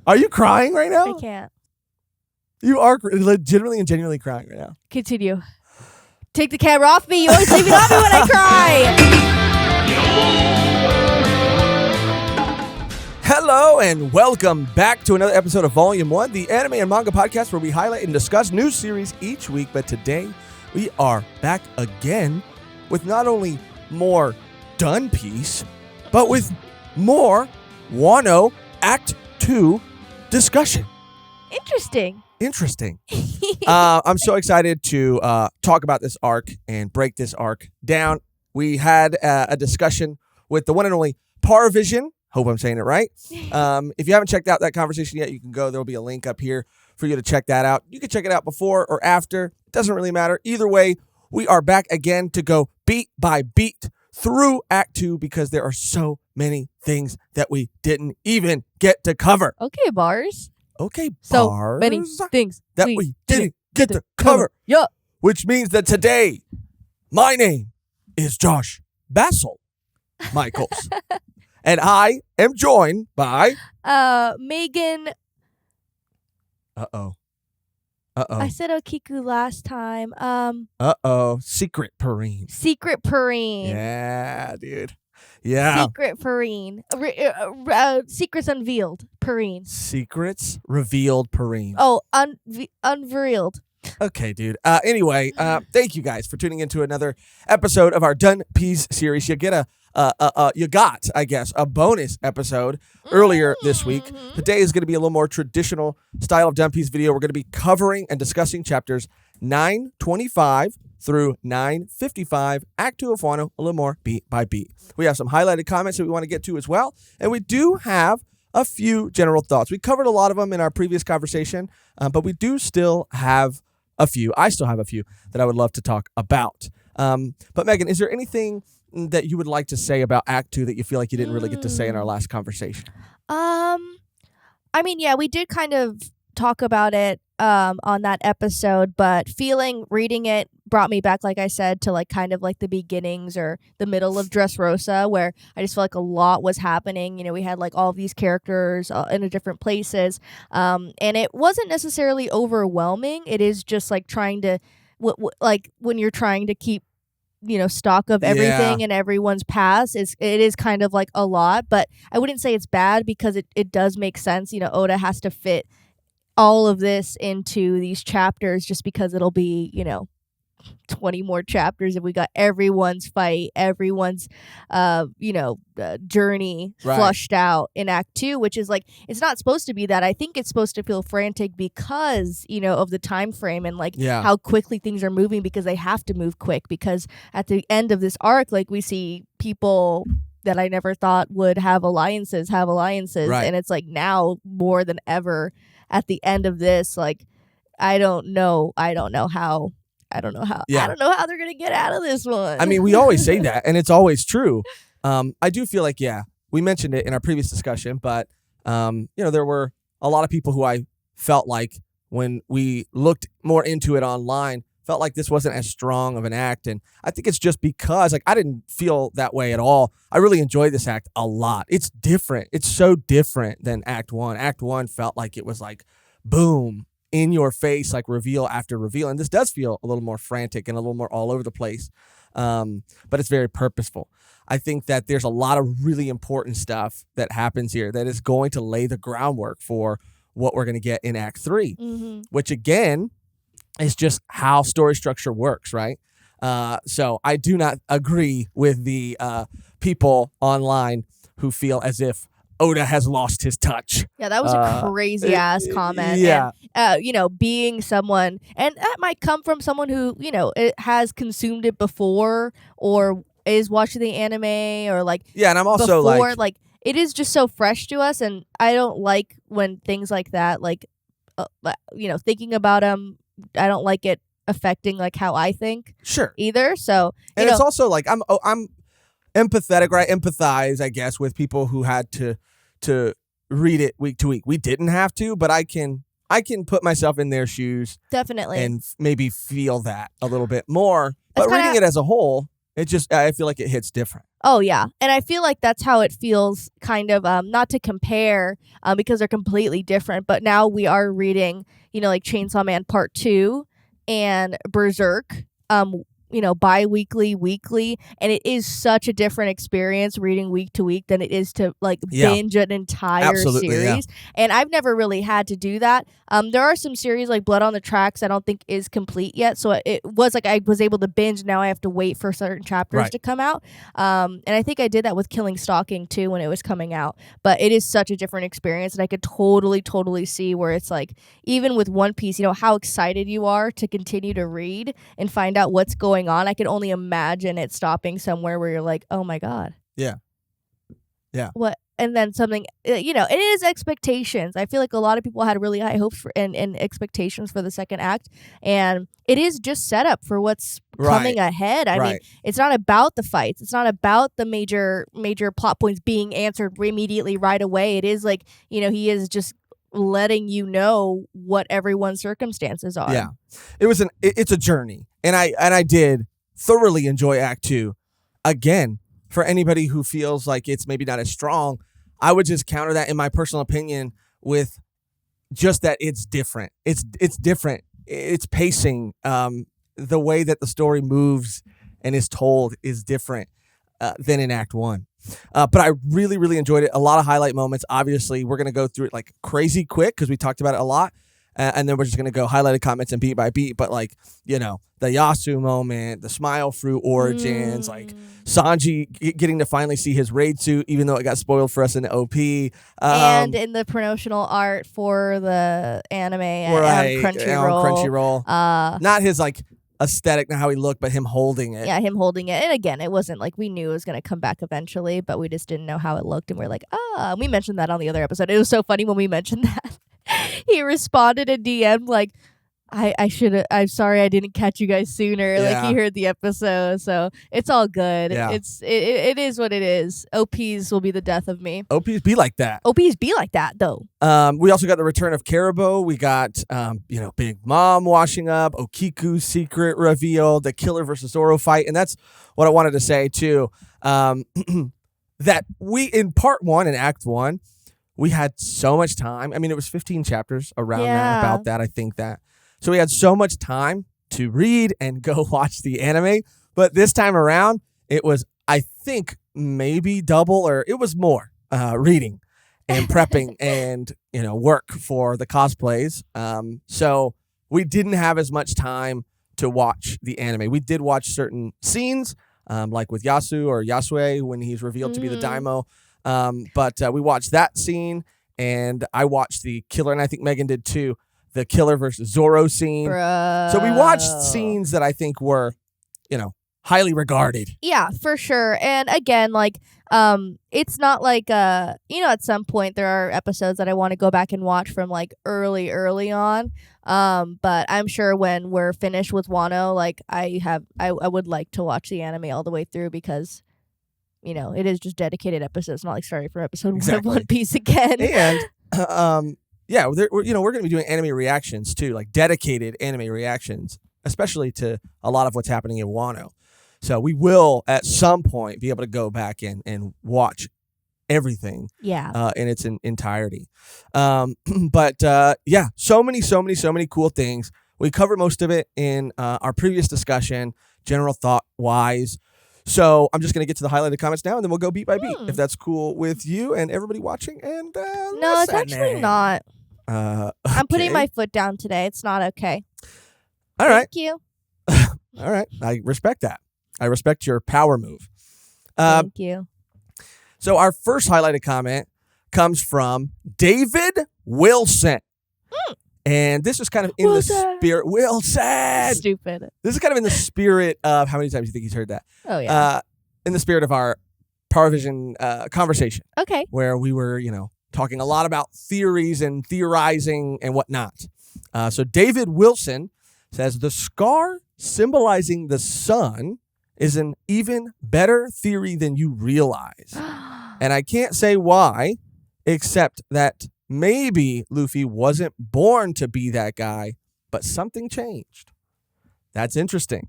Are you crying right now? I can't. You are legitimately and genuinely crying right now. Continue. Take the camera off me. You always leave it on me when I cry. Hello and welcome back to another episode of Volume 1, the anime and manga podcast where we highlight and discuss new series each week. But today we are back again with not only more Done Piece, but with more Wano Act 2 discussion. Interesting. I'm so excited to talk about this arc and break this arc down. We had a discussion with the one and only Parvision. Hope I'm saying it right. If you haven't checked out that conversation yet, you can go. There will be a link up here for you to check that out. You can check it out before or after. It doesn't really matter. Either way, we are back again to go beat by beat through Act 2 because there are so many things that we didn't even get to cover. Okay, bars. Okay, so bars. Many things that we didn't get to cover. Yeah. Which means that today, my name is Josh Bassel Michaels. And I am joined by... Mehgan. Uh-oh. I said Okiku last time. Secret Perine. Secret Perine. Yeah, dude. Yeah. Secret Perine. Secrets unveiled. Perine. Secrets revealed Perine. Oh, unveiled. Okay, dude. Anyway, thank you guys for tuning into another episode of our Done Piece series. You got, I guess, a bonus episode earlier this week. Today is going to be a little more traditional style of Done Piece video. We're going to be covering and discussing chapters 925 through 955, Act 2 of Wano, a little more beat by beat. We have some highlighted comments that we want to get to as well, and we do have a few general thoughts. We covered a lot of them in our previous conversation, but we do still have a few. I still have a few that I would love to talk about. But Mehgan, is there anything that you would like to say about Act 2 that you feel like you didn't really get to say in our last conversation? I mean, yeah, we did kind of talk about it on that episode, but reading it brought me back, like I said, to like kind of like the beginnings or the middle of Dressrosa, where I just felt like a lot was happening. You know, we had like all of these characters in different places, and it wasn't necessarily overwhelming. It is just like trying to, like when you're trying to keep, stock of everything and everyone's past, it is kind of like a lot, but I wouldn't say it's bad because it does make sense. Oda has to fit all of this into these chapters just because it'll be, 20 more chapters if we got everyone's fight, everyone's, journey flushed out in Act 2, which is like, it's not supposed to be that. I think it's supposed to feel frantic because, of the time frame and like how quickly things are moving because they have to move quick because at the end of this arc, like we see people that I never thought would have alliances. Right. And it's like now more than ever at the end of this, like, I don't know how they're going to get out of this one. I mean, we always say that, and it's always true. I do feel like, we mentioned it in our previous discussion, but, there were a lot of people who I felt like when we looked more into it online, felt like this wasn't as strong of an act. And I think it's just because, like, I didn't feel that way at all. I really enjoyed this act a lot. It's different. It's so different than Act 1. Act 1 felt like it was like, boom, in your face, like reveal after reveal. And this does feel a little more frantic and a little more all over the place. But it's very purposeful. I think that there's a lot of really important stuff that happens here that is going to lay the groundwork for what we're going to get in Act 3, which again is just how story structure works, right? So I do not agree with the people online who feel as if Oda has lost his touch. Yeah, that was a crazy ass comment. Yeah. And, being someone, and that might come from someone who, it has consumed it before or is watching the anime or like. Yeah, and I'm also before, like it is just so fresh to us. And I don't like when things like that, like, thinking about them, I don't like it affecting like how I think. Sure. Either. So, and it's also like, I'm empathetic, right? Empathize, I guess, with people who had to read it week to week. We didn't have to, but I can put myself in their shoes. Definitely. And maybe feel that a little bit more. But reading it as a whole, I feel like it hits different. Oh, yeah. And I feel like that's how it feels, kind of, not to compare because they're completely different. But now we are reading, like Chainsaw Man Part 2 and Berserk, bi-weekly, weekly. And it is such a different experience reading week to week than it is to binge an entire series. Yeah. And I've never really had to do that. There are some series like Blood on the Tracks I don't think is complete yet. So it was like I was able to binge. Now I have to wait for certain chapters to come out. And I think I did that with Killing Stalking too when it was coming out. But it is such a different experience. And I could totally see where it's like, even with One Piece, how excited you are to continue to read and find out what's going on. I can only imagine it stopping somewhere where you're like, oh my God. Yeah. What? And then something, it is expectations. I feel like a lot of people had really high hopes for and expectations for the second act. And it is just set up for what's coming ahead. I mean, it's not about the fights. It's not about the major plot points being answered immediately right away. It is like, he is just letting you know what everyone's circumstances are. Yeah. It's a journey. And I did thoroughly enjoy Act 2. Again, for anybody who feels like it's maybe not as strong, I would just counter that, in my personal opinion, with just that it's different. It's different. It's pacing. The way that the story moves and is told is different than in Act 1. But I really, really enjoyed it. A lot of highlight moments. Obviously, we're going to go through it like crazy quick because we talked about it a lot. And then we're just going to go highlighted comments and beat by beat. But like, the Yasu moment, the Smile Fruit origins, like Sanji getting to finally see his raid suit, even though it got spoiled for us in the OP. And in the promotional art for the anime on Crunchyroll. Not his like aesthetic, not how he looked, but him holding it. Yeah, him holding it. And again, it wasn't like we knew it was going to come back eventually, but we just didn't know how it looked. And we're like, we mentioned that on the other episode. It was so funny when we mentioned that. He responded in DM like, I'm sorry I didn't catch you guys sooner. Yeah. Like he heard the episode, so it's all good. Yeah. It is what it is. OPs will be the death of me. OPs be like that. OPs be like that though. We also got the return of Caribou. We got Big Mom washing up, Okiku's secret reveal, the Killer versus Zoro fight, and that's what I wanted to say too. That we in Part 1 in Act 1. We had so much time. I mean, it was 15 chapters around that, about that, I think that. So we had so much time to read and go watch the anime. But this time around, it was, I think, maybe double or it was more reading and prepping and, work for the cosplays. So we didn't have as much time to watch the anime. We did watch certain scenes, like with Yasu or Yasue when he's revealed to be the Daimyo. But we watched that scene, and I watched the Killer, and I think Mehgan did too, the Killer versus Zoro scene. Bro. So we watched scenes that I think were, highly regarded. Yeah, for sure. And again, like, it's not like, at some point there are episodes that I want to go back and watch from like early on. But I'm sure when we're finished with Wano, like I would like to watch the anime all the way through because it is just dedicated episodes, not like starting from episode 1 of One Piece again. And, we're going to be doing anime reactions too, like dedicated anime reactions, especially to a lot of what's happening in Wano. So we will, at some point, be able to go back and watch everything in its entirety. But so many cool things. We covered most of it in our previous discussion, general thought-wise. So I'm just going to get to the highlighted comments now, and then we'll go beat by beat, if that's cool with you and everybody watching. And no, it's actually not. Okay. I'm putting my foot down today. It's not okay. All right. Thank you. All right. I respect that. I respect your power move. Thank you. So our first highlighted comment comes from David Wilson. And this is kind of in the spirit. Wilson! Stupid. This is kind of in the spirit of, how many times do you think he's heard that? Oh, yeah. In the spirit of our Power Vision conversation. Okay. Where we were, talking a lot about theories and theorizing and whatnot. So David Wilson says, the scar symbolizing the sun is an even better theory than you realize. And I can't say why, except that maybe Luffy wasn't born to be that guy, but something changed. That's interesting.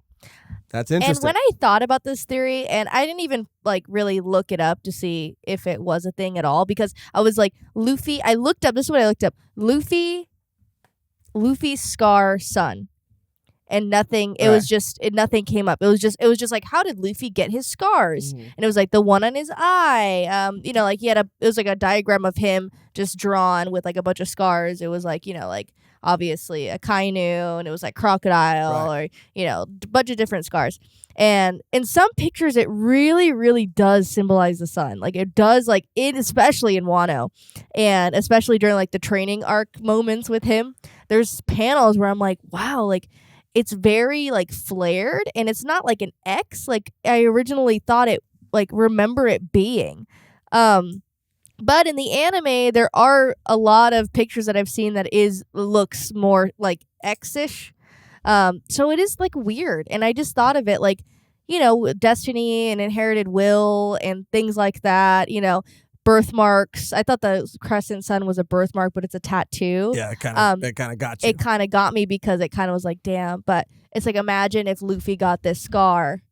That's And interesting. when I thought about this theory, and I didn't even like really look it up to see if it was a thing at all, because I was like, Luffy. I looked up. This is what I looked up. Luffy's Scar son, and nothing. It was just nothing came up. It was just like, how did Luffy get his scars? Mhm. And it was like the one on his eye. Like it was like a diagram of him just drawn with like a bunch of scars. It was like like obviously a Kainu, and it was like crocodile, or a bunch of different scars. And in some pictures, it really, really does symbolize the sun. Like it does, like it, especially in Wano, and especially during like the training arc moments with him. There's panels where I'm like, wow, like it's very like flared, and it's not like an X like I originally thought it, like remember it being. But in the anime, there are a lot of pictures that I've seen that looks more like X-ish. So it is like weird. And I just thought of it like, destiny and inherited will and things like that, birthmarks. I thought the crescent sun was a birthmark, but it's a tattoo. Yeah, it kind of got you. It kind of got me because it kind of was like, damn. But it's like, imagine if Luffy got this scar.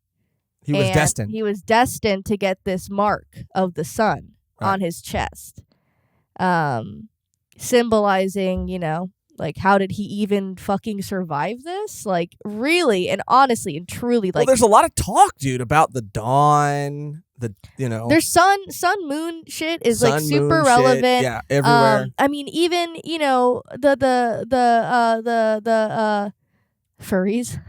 He was destined. He was destined to get this mark of the sun on his chest, symbolizing, like how did he even fucking survive this? Like really and honestly and truly, like well, there's a lot of talk, dude, about the dawn. There's sun moon shit is sun, like super moon relevant. Shit, yeah, everywhere. I mean, even the furries.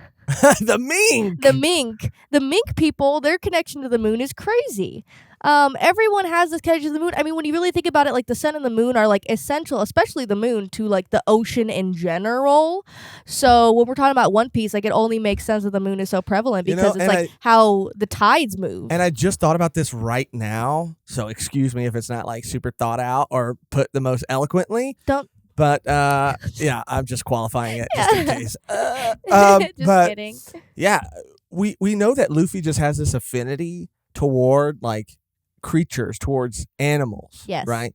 The mink people, their connection to the moon is crazy. Everyone has this connection to the moon. I mean, when you really think about it, like the sun and the moon are like essential, especially the moon, to like the ocean in general. So when we're talking about One Piece, like it only makes sense that the moon is so prevalent because it's like how the tides move. And I just thought about this right now, so excuse me if it's not like super thought out or put the most eloquently. But yeah, I'm just qualifying it just in case. Just kidding. Yeah, we know that Luffy just has this affinity toward like creatures, towards animals. Yes. Right?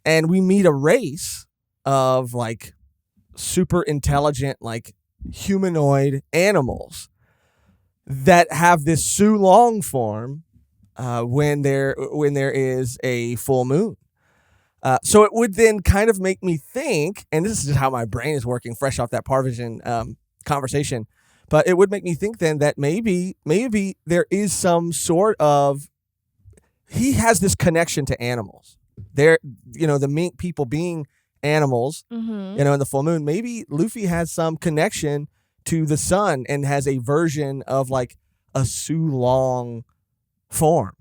And we meet a race of like super intelligent, like humanoid animals that have this Sulong form when there is a full moon. So it would then kind of make me think, and this is just how my brain is working fresh off that Parvision conversation, but it would make me think then that maybe there is some sort of, he has this connection to animals. There, the mink people being animals, in the full moon, maybe Luffy has some connection to the sun and has a version of like a Sulong form.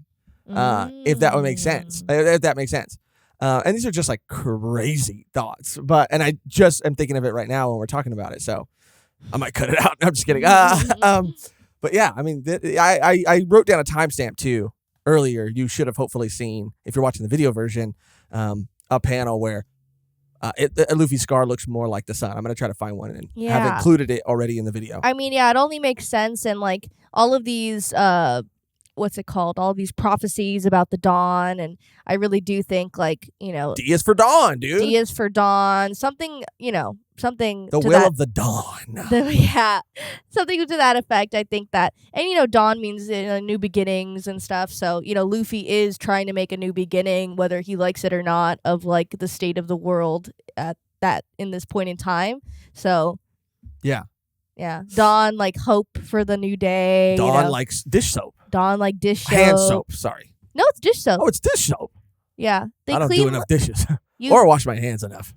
If that would make sense. If that makes sense. And these are just like crazy thoughts, and I just am thinking of it right now when we're talking about it. So I might cut it out. I'm just kidding. But yeah, I mean, I wrote down a timestamp too earlier. You should have hopefully seen, if you're watching the video version, a panel where Luffy's scar looks more like the sun. I'm going to try to find one and have included it already in the video. I mean, yeah, it only makes sense. And like all of these, what's it called? All these prophecies about the dawn. And I really do think like, D is for dawn, dude. D is for dawn. Something, something. The will of the dawn. Something to that effect. I think that, and dawn means new beginnings and stuff. So Luffy is trying to make a new beginning, whether he likes it or not, of like the state of the world at that in this point in time. So yeah, dawn like hope for the new day. Dawn likes dish soap. Dawn like dish soap. Hand soap. Sorry. No, it's dish soap. Oh, it's dish soap. Yeah, I don't do enough dishes or wash my hands enough.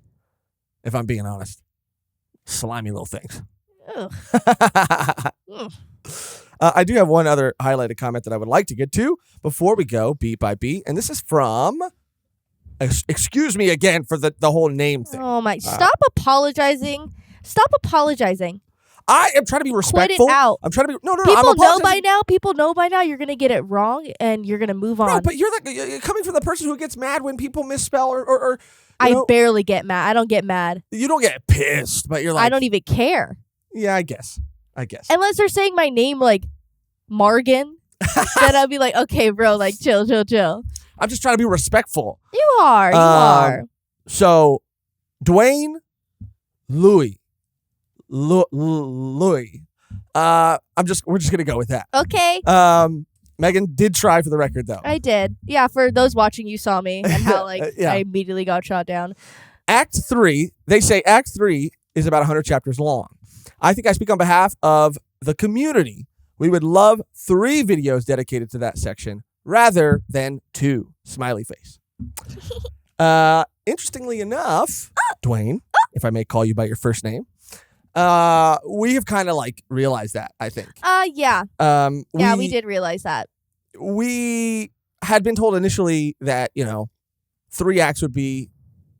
If I'm being honest. Slimy little things. I do have one other highlighted comment that I would like to get to before we go beat by beat, and this is from, excuse me again for the whole name thing. Oh my, stop apologizing. I am trying to be respectful. Quit it out. I'm trying to be, no, People know by now you're going to get it wrong and you're going to move on. No, but you're coming from the person who gets mad when people misspell or I barely get mad. I don't get mad. You don't get pissed, but you're like, I don't even care. Yeah, I guess. Unless they're saying my name like Morgan, then I'll be like, okay, bro, like chill. I'm just trying to be respectful. You are. So, Dwayne, Louis. We're just gonna go with that. Okay. Mehgan did try for the record though. I did. Yeah, for those watching, you saw me and how Yeah. I immediately got shot down. Act 3, they say Act 3 is about 100 chapters long. I think I speak on behalf of the community. We would love 3 videos dedicated to that section rather than 2. Smiley face. Interestingly enough, Dwayne, if I may call you by your first name, we have kind of like realized that, I think. Yeah. We did realize that. We had been told initially that, 3 acts would be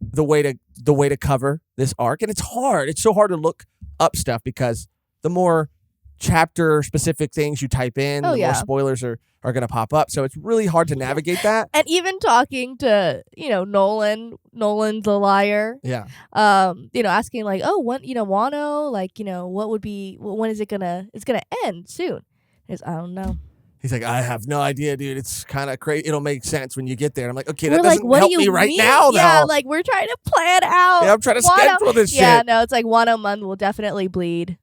the way to cover this arc, and it's hard. It's so hard to look up stuff because the more chapter specific things you type in, the more spoilers are going to pop up. So it's really hard to navigate that. And even talking to, Nolan's a liar. Yeah. Asking like, oh, when, Wano, like, what would be, when is it's going to end soon. I don't know. He's like, I have no idea, dude. It's kind of crazy. It'll make sense when you get there. And I'm like, okay, we're that doesn't what help do me you right mean? now, though. Yeah, like we're trying to plan out. Yeah, I'm trying to schedule this shit. Yeah, no, it's like Wano month will definitely bleed.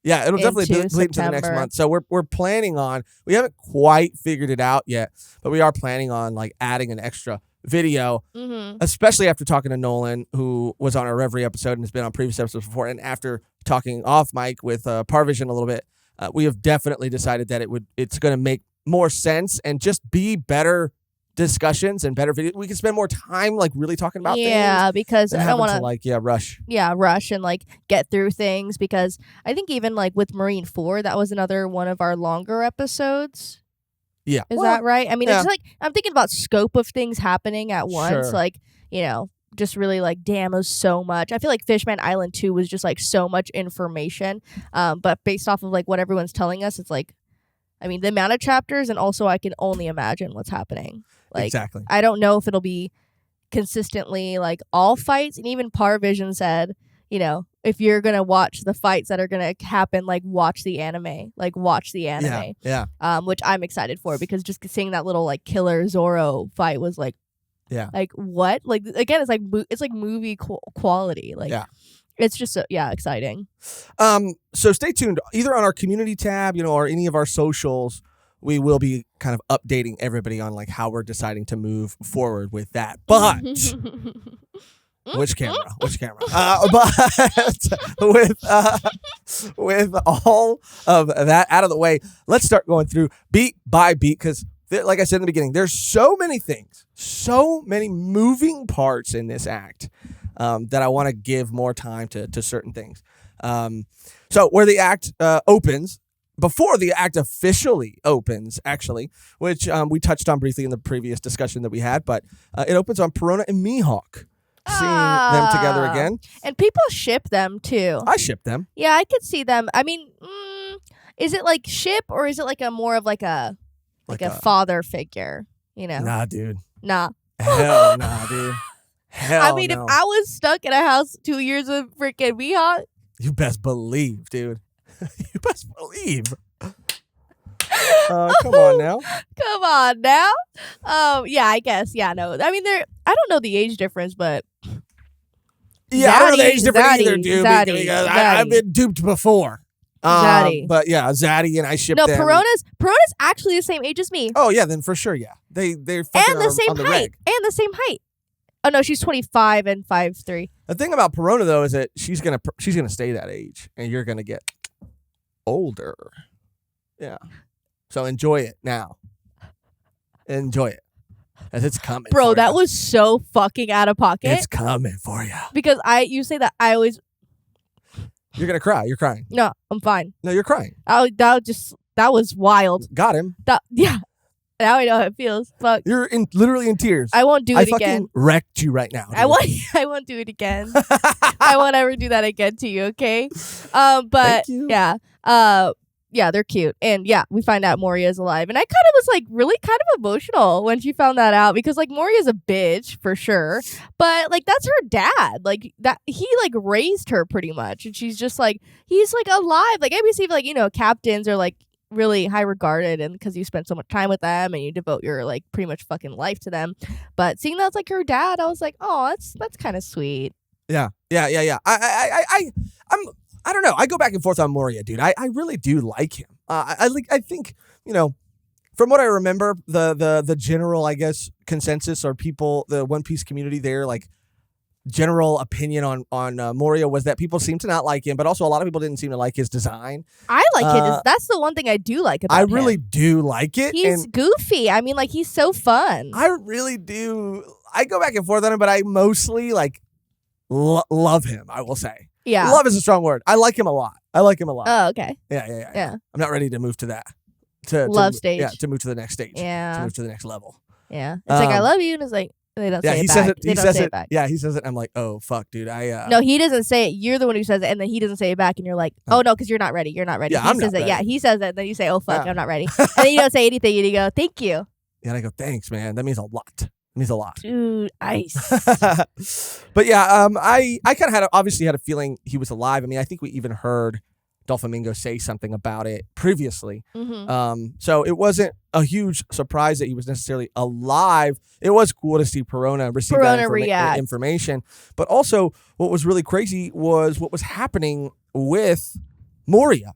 Yeah, it'll definitely bleed into the next month. So we're planning on, we haven't quite figured it out yet, but we are planning on like adding an extra video, especially after talking to Nolan, who was on our Reverie episode and has been on previous episodes before. And after talking off mic with Parvision a little bit, we have definitely decided that it's going to make more sense and just be better discussions and better videos. We can spend more time like really talking about things. Yeah, because I don't want to rush. Yeah, rush and like get through things, because I think even like with Marine 4, that was another one of our longer episodes. Yeah. Is that right? I mean, it's like I'm thinking about scope of things happening at once. Sure. Like, just really like, damn, it was so much. I feel like Fishman Island 2 was just like so much information. But based off of like what everyone's telling us, it's like, I mean, the amount of chapters, and also I can only imagine what's happening. Like, exactly. I don't know if it'll be consistently like all fights. And even Parvision said, if you're going to watch the fights that are going to happen, like watch the anime. Yeah. Which I'm excited for, because just seeing that little like killer Zoro fight was like, like what? Like, again, it's like movie quality. Like, it's just exciting. So stay tuned either on our community tab, or any of our socials. We will be kind of updating everybody on like how we're deciding to move forward with that. But which camera? But with all of that out of the way, let's start going through beat by beat, because like I said in the beginning, there's so many things, so many moving parts in this act. That I want to give more time to certain things. So where the act opens, before the act officially opens, actually, which we touched on briefly in the previous discussion that we had, but it opens on Perona and Mihawk, seeing them together again. And people ship them too. I ship them. Yeah, I could see them. I mean, is it like ship, or is it like a more of like a father figure? Nah, dude. Nah. Hell nah, dude. Hell I mean, no. if I was stuck in a house 2 years with freaking Mihawk, you best believe, dude. You best believe. Come on now. Yeah, I guess. Yeah, no. I mean, I don't know the age difference, but yeah, I don't know the age difference either, dude. Because I've been duped before. But yeah, Zaddy and I ship them. No, Perona's actually the same age as me. Oh yeah, then for sure, yeah. They're fucking and the same on the height. reg. And the same height. Oh no, she's 25 and 5'3". The thing about Perona though is that she's gonna stay that age, and you're gonna get older. Yeah. So enjoy it now. Enjoy it, as it's coming. Bro, that was so fucking out of pocket. It's coming for you. Because you say that, I always. You're gonna cry. You're crying. No, I'm fine. No, you're crying. That was wild. Got him. Yeah. Now I know how it feels. Fuck. You're literally in tears. I won't do it again. I fucking wrecked you right now. Dude. I won't do it again. I won't ever do that again to you, okay? But Thank you. yeah, they're cute. And yeah, we find out Moria is alive. And I kind of was like really kind of emotional when she found that out, because like Moria's a bitch for sure. But like that's her dad. Like that he like raised her pretty much. And she's just like, he's like alive. Like obviously like, captains are like really high regarded, and because you spend so much time with them and you devote your like pretty much fucking life to them. But seeing that's like her dad, I was like, oh, that's kind of sweet. Yeah. I don't know. I go back and forth on Moria, dude. I really do like him. I think, from what I remember, the general, I guess, consensus or people, the One Piece community there, like general opinion on Moria was that people seem to not like him, but also a lot of people didn't seem to like his design. I like it. That's the one thing I do like about him. I really do like it. He's goofy. I mean, like, he's so fun. I really do. I go back and forth on him, but I mostly like love him, I will say. Yeah. Love is a strong word. I like him a lot. Oh, okay. Yeah. I'm not ready to move to that. Love stage. Yeah, to move to the next stage. Yeah. To move to the next level. Yeah. It's like, I love you, and it's like, they don't say it he back. says it. They He don't says say it. it back. Yeah, he says it. I'm like, oh fuck, dude. No, he doesn't say it. You're the one who says it, and then he doesn't say it back, and you're like, oh no, because you're not ready. You're not ready. Yeah, he I'm says not it. ready. Yeah, he says it, and then you say, oh fuck, Yeah. I'm not ready, and then you don't say anything, and you go, thank you. Yeah, and I go, thanks, man. That means a lot. It means a lot. Dude, ice. But yeah, I kind of obviously had a feeling he was alive. I mean, I think we even heard Doflamingo say something about it previously. Mm-hmm. So it wasn't a huge surprise that he was necessarily alive. It was cool to see Perona receive that information. But also, what was really crazy was what was happening with Moria.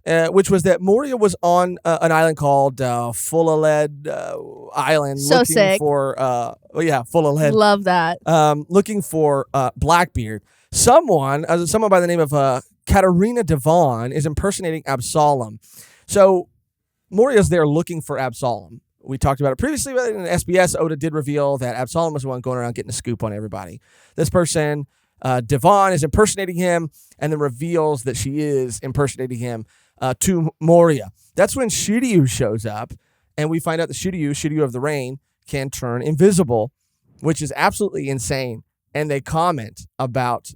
Which was that Moria was on an island called Fulaled Island. So looking sick. For, Fulaled. Love that. Looking for Blackbeard. Someone by the name of Katarina Devon is impersonating Absalom. So Moria's there looking for Absalom. We talked about it previously, but in SBS, Oda did reveal that Absalom was the one going around getting a scoop on everybody. This person, Devon, is impersonating him and then reveals that she is impersonating him to Moria. That's when Shiriu shows up, and we find out that Shiriu of the Rain, can turn invisible, which is absolutely insane. And they comment about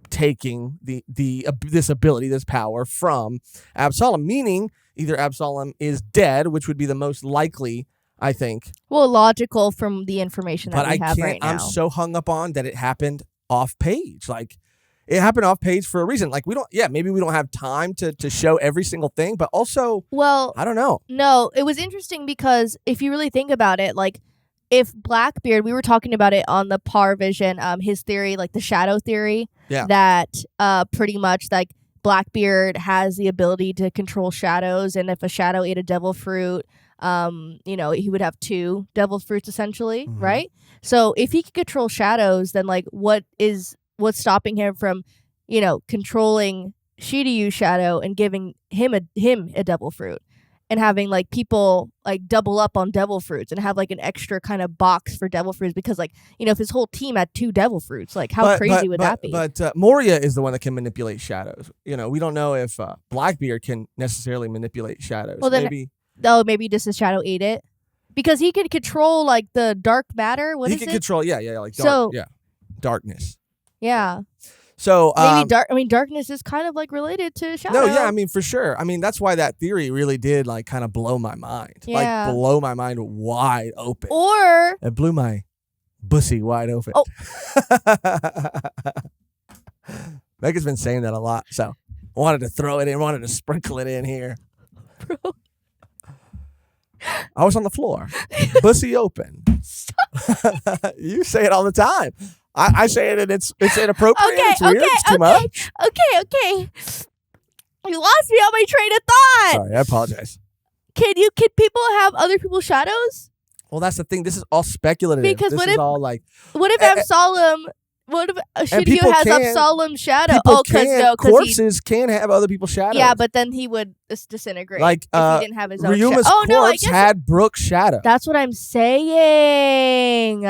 taking this ability, this power from Absalom, meaning either Absalom is dead, which would be the most likely, I think. Well, logical from the information that we have right now. I'm so hung up on that it happened off page. Like, it happened off page for a reason. Like, maybe we don't have time to show every single thing, but also, well, I don't know. No, it was interesting because if you really think about it, like, if Blackbeard, we were talking about it on the Par Vision, his theory, like the shadow theory, that pretty much like Blackbeard has the ability to control shadows, and if a shadow ate a devil fruit, he would have 2 devil fruits essentially, right? So if he could control shadows, then like what's stopping him from, controlling Shiriu's shadow and giving him a devil fruit? And having like people like double up on devil fruits and have like an extra kind of box for devil fruits, because like, if his whole team had 2 devil fruits, like how crazy would that be? But Moria is the one that can manipulate shadows. We don't know if Blackbeard can necessarily manipulate shadows. Well, then, maybe just his shadow ate it, because he could control like the dark matter. He can control, like dark, darkness. Yeah. So maybe darkness is kind of like related to shadow. No, yeah, I mean, for sure. I mean, that's why that theory really did like kind of blow my mind. Yeah. Like blow my mind wide open. Or it blew my bussy wide open. Oh. Megan's been saying that a lot, so I wanted to throw it in, wanted to sprinkle it in here. Bro. I was on the floor. Bussy open. You say it all the time. I say it and it's inappropriate. It's weird. It's too much. Okay. You lost me on my train of thought. Sorry, I apologize. Can people have other people's shadows? Well, that's the thing. This is all speculative. Because this is all like, what if Absalom? What if Shiriu has Absalom's shadow? Corpses can have other people's shadows. Yeah, but then he would disintegrate. Like if he didn't have his own shadow. Corpse had Brooke's shadow. That's what I'm saying.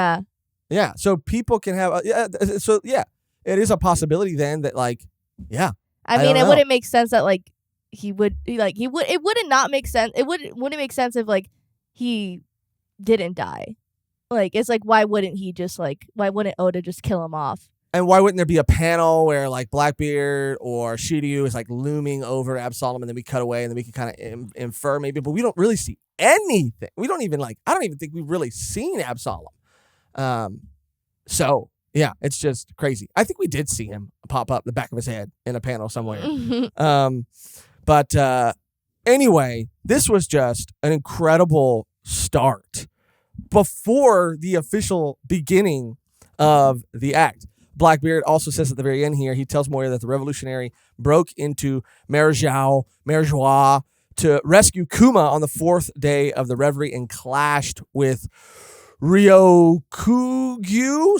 Yeah, so people can have. It is a possibility then that like, yeah. I mean, it wouldn't make sense that like he would like he would. It wouldn't not make sense. It wouldn't make sense if like he didn't die. Like, it's like, why wouldn't Oda just kill him off? And why wouldn't there be a panel where like Blackbeard or Shiriu is like looming over Absalom, and then we cut away and then we can kind of infer maybe, but we don't really see anything. We don't even I don't even think we've really seen Absalom. So yeah, it's just crazy. I think we did see him pop up the back of his head in a panel somewhere. But anyway, this was just an incredible start before the official beginning of the act. Blackbeard also says at the very end here, he tells Moria that the revolutionary broke into Merijois to rescue Kuma on the 4th day of the reverie and clashed with Ryokugyu,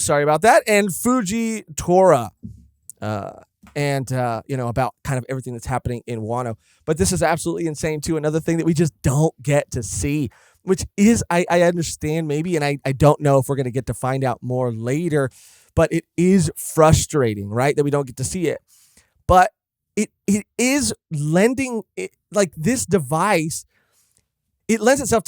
sorry about that, and Fujitora. About kind of everything that's happening in Wano. But this is absolutely insane, too. Another thing that we just don't get to see, which is, I understand maybe, and I don't know if we're going to get to find out more later, but it is frustrating, right, that we don't get to see it. But it is lending, like, this device, it lends itself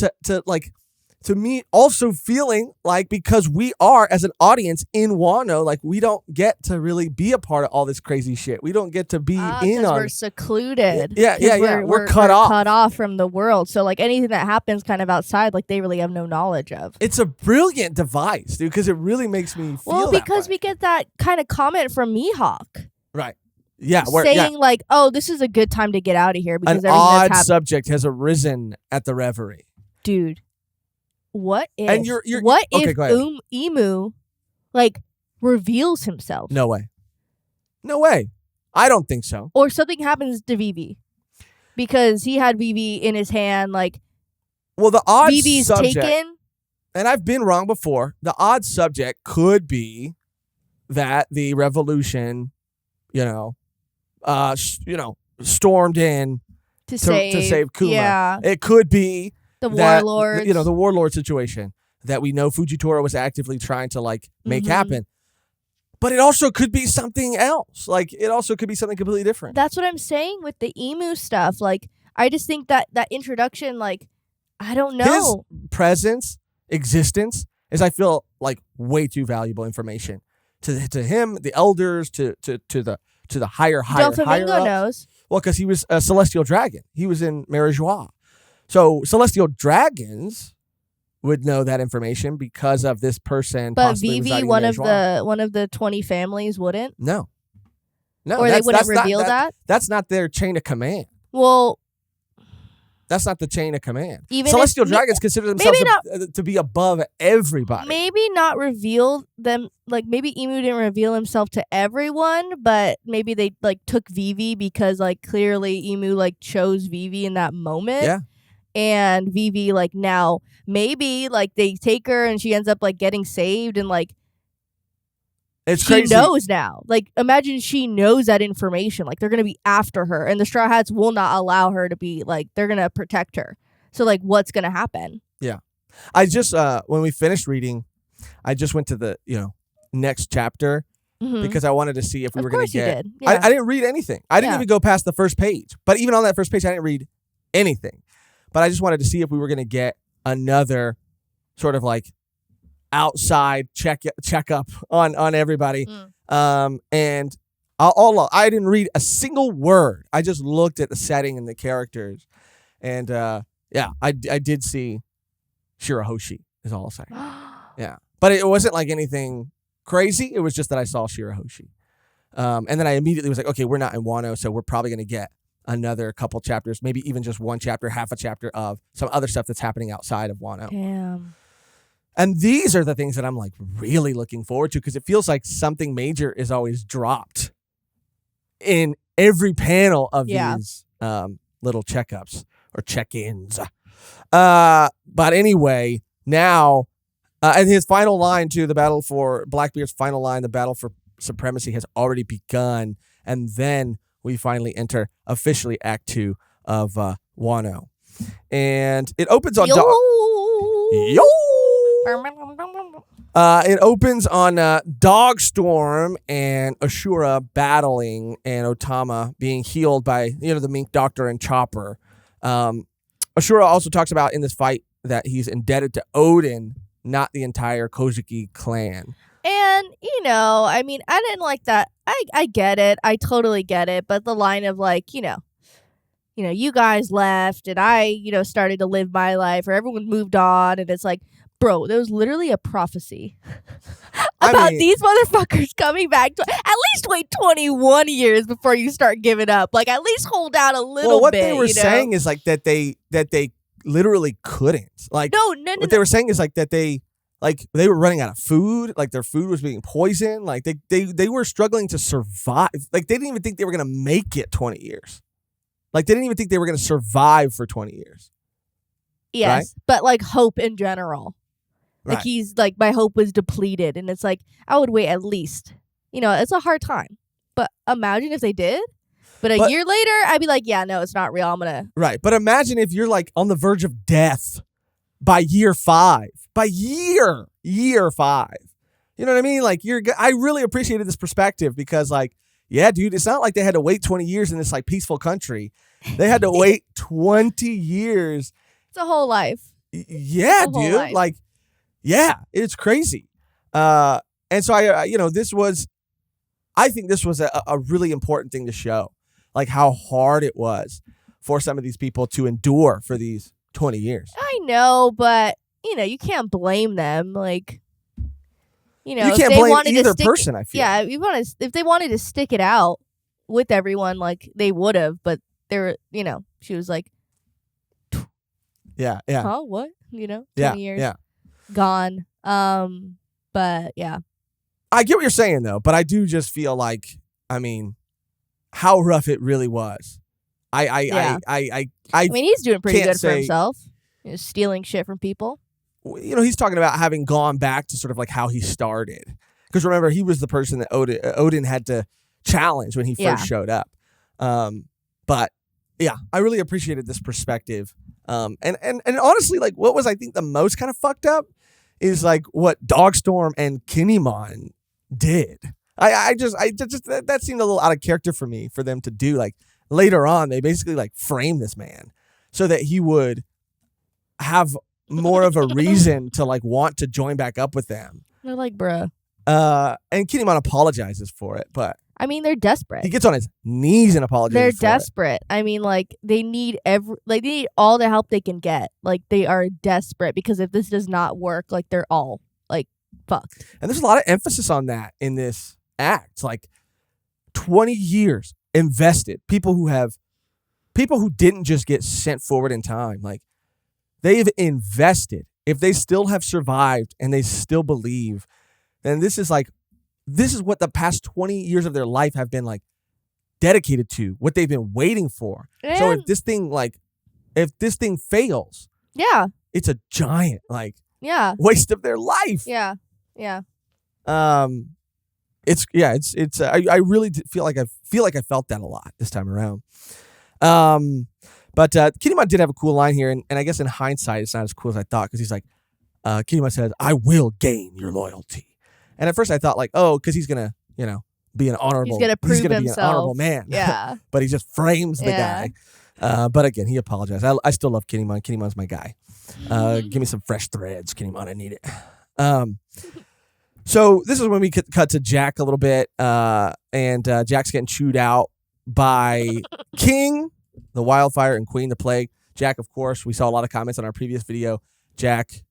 to me also feeling like, because we are, as an audience in Wano, like, we don't get to really be a part of all this crazy shit. We don't get to be in on. We're secluded. Yeah. We're cut off. Cut off from the world. So, like, anything that happens kind of outside, like, they really have no knowledge of. It's a brilliant device, dude, because it really makes me feel well, because we get that kind of comment from Mihawk. Right. Yeah. Saying, like, oh, this is a good time to get out of here. Because an odd subject has arisen at the reverie. Dude. What if? And you're what okay, if Emu, like, reveals himself? No way. I don't think so. Or something happens to Vivi, because he had Vivi in his hand. Like, well, the odd Vivi's subject, taken. And I've been wrong before. The odd subject could be that the revolution, stormed in to save Kuma. Yeah, it could be. The warlords. The warlord situation that we know Fujitora was actively trying to, like, make happen. But it also could be something else. Like, it also could be something completely different. That's what I'm saying with the Emu stuff. Like, I just think that introduction, like, I don't know. His presence, existence, is, I feel, like, way too valuable information to him, the elders, to the higher Doflamingo knows. Well, because he was a celestial dragon. He was in Merijois. So celestial dragons would know that information because of this person. But Vivi, one of the 20 families, wouldn't. No, or they wouldn't reveal that. That's not their chain of command. Well, that's not the chain of command. Even celestial dragons consider themselves to be above everybody. Maybe not reveal them. Like, maybe Emu didn't reveal himself to everyone, but maybe they, like, took Vivi because, like, clearly Emu, like, chose Vivi in that moment. Yeah. And Vivi, like, now maybe, like, they take her and she ends up, like, getting saved, and, like, it's she crazy. knows now. Like, imagine she knows that information. Like, they're gonna be after her, and the Straw Hats will not allow her to be, like, they're gonna protect her. So, like, what's gonna happen? Yeah, I just when we finished reading, I just went to the next chapter because I wanted to see if we were gonna get. Did. Yeah. I didn't read anything. I didn't even go past the first page. But even on that first page, I didn't read anything. But I just wanted to see if we were going to get another sort of, like, outside check up on everybody. And I didn't read a single word. I just looked at the setting and the characters. And I did see Shirahoshi is all I'll say. Yeah. But it wasn't like anything crazy. It was just that I saw Shirahoshi. And then I immediately was like, okay, we're not in Wano, so we're probably going to get another couple chapters, maybe even just one chapter, half a chapter of some other stuff that's happening outside of Wano. Damn. And these are the things that I'm, like, really looking forward to, because it feels like something major is always dropped in every panel of these little checkups or check-ins. But anyway, now, and his final line too, Blackbeard's final line, the battle for supremacy has already begun, and then we finally enter officially Act 2 of Wano. And it opens on... It opens on Dogstorm and Ashura battling, and Otama being healed by, the Mink Doctor and Chopper. Ashura also talks about in this fight that he's indebted to Odin, not the entire Kozuki clan. And, I mean, I didn't like that. I get it. I totally get it. But the line of, like, you guys left and I, started to live my life, or everyone moved on. And it's like, bro, there was literally a prophecy about these motherfuckers coming back. At least wait 21 years before you start giving up. Like, at least hold out a little bit. Well, what they were saying is, like, that they literally couldn't. Like, no. What they were saying is, like, that they like they were running out of food, like their food was being poisoned, like they were struggling to survive. Like they didn't even think they were going to make it 20 years. Like they didn't even think they were going to survive for 20 years. Yes, right? But like hope in general. Right. Like he's like, my hope was depleted, and it's like I would wait at least. It's a hard time. But imagine if they did. But a year later, I'd be like, yeah, no, it's not real. I'm gonna. Right, but imagine if you're like on the verge of death by year 5. By year 5. You know what I mean? Like I really appreciated this perspective because like, yeah, dude, it's not like they had to wait 20 years in this like peaceful country. They had to wait 20 years. It's a whole life. Yeah, dude. Life. Like, yeah, it's crazy. And so I think this was a really important thing to show, like how hard it was for some of these people to endure for these 20 years. I know, but you can't blame them. Like, you can't blame either person. I feel. Yeah, if they wanted to stick it out with everyone, like they would have. But they were, she was like, yeah. Huh? What? 20 years. Yeah. Gone. But yeah. I get what you're saying though, but I do just feel like, I mean, how rough it really was. I mean, he's doing pretty good for say, himself. Stealing shit from people. He's talking about having gone back to sort of like how he started. Because remember, he was the person that Odin had to challenge when he first showed up. But yeah, I really appreciated this perspective. And honestly, like what was I think the most kind of fucked up is like what Dogstorm and Kinemon did. I just that seemed a little out of character for me for them to do. Like later on, they basically like framed this man so that he would have more of a reason to like want to join back up with them. They're like, bruh. And Kinemon apologizes for it, but I mean, they're desperate. He gets on his knees and apologizes. They're desperate. I mean, like they need they need all the help they can get. Like they are desperate because if this does not work, like they're all like fucked. And there's a lot of emphasis on that in this act. Like 20 years invested. People who didn't just get sent forward in time. Like they've invested. If they still have survived and they still believe, then this is what the past 20 years of their life have been like dedicated to, what they've been waiting for. And so if this thing fails, it's a giant waste of their life. Yeah. I really feel like I felt that a lot this time around. But Kinemon did have a cool line here, and I guess in hindsight it's not as cool as I thought because he's like, Kinemon says, "I will gain your loyalty." And at first I thought like, oh, because he's gonna, be an honorable. He's gonna prove be himself. an honorable man. Yeah. But he just frames the guy. But again, he apologized. I still love Kinemon. Kinemon's my guy. Give me some fresh threads, Kinemon. I need it. So this is when we cut to Jack a little bit, and Jack's getting chewed out by King, the Wildfire, and Queen, the Plague. Jack, of course, we saw a lot of comments on our previous video. Jack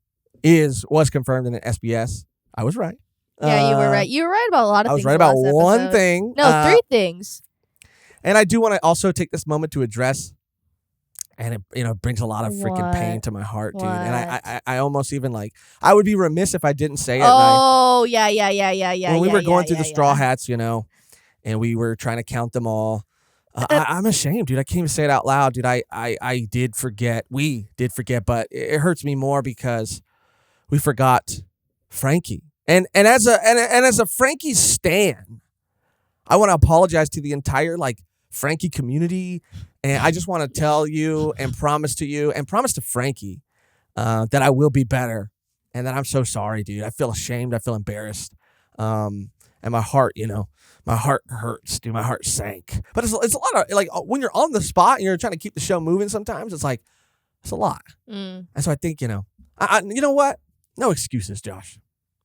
was confirmed in an SBS. I was right. Yeah, you were right. You were right about a lot of things. I was right about one thing. No, 3 things. And I do want to also take this moment to address, and it brings a lot of freaking pain to my heart, dude. And I almost even I would be remiss if I didn't say it. Oh, yeah. When we were going through the Straw Hats, and we were trying to count them all, I'm ashamed, dude. I can't even say it out loud, dude. I did forget. We did forget, but it hurts me more because we forgot Frankie. And as a Frankie stan, I want to apologize to the entire Frankie community, and I just want to tell you and promise to you and promise to Frankie that I will be better, and that I'm so sorry, dude. I feel ashamed. I feel embarrassed, and my heart, my heart hurts, dude. My heart sank. But it's a lot of when you're on the spot and you're trying to keep the show moving. Sometimes it's a lot, and so I think you know what? No excuses, Josh.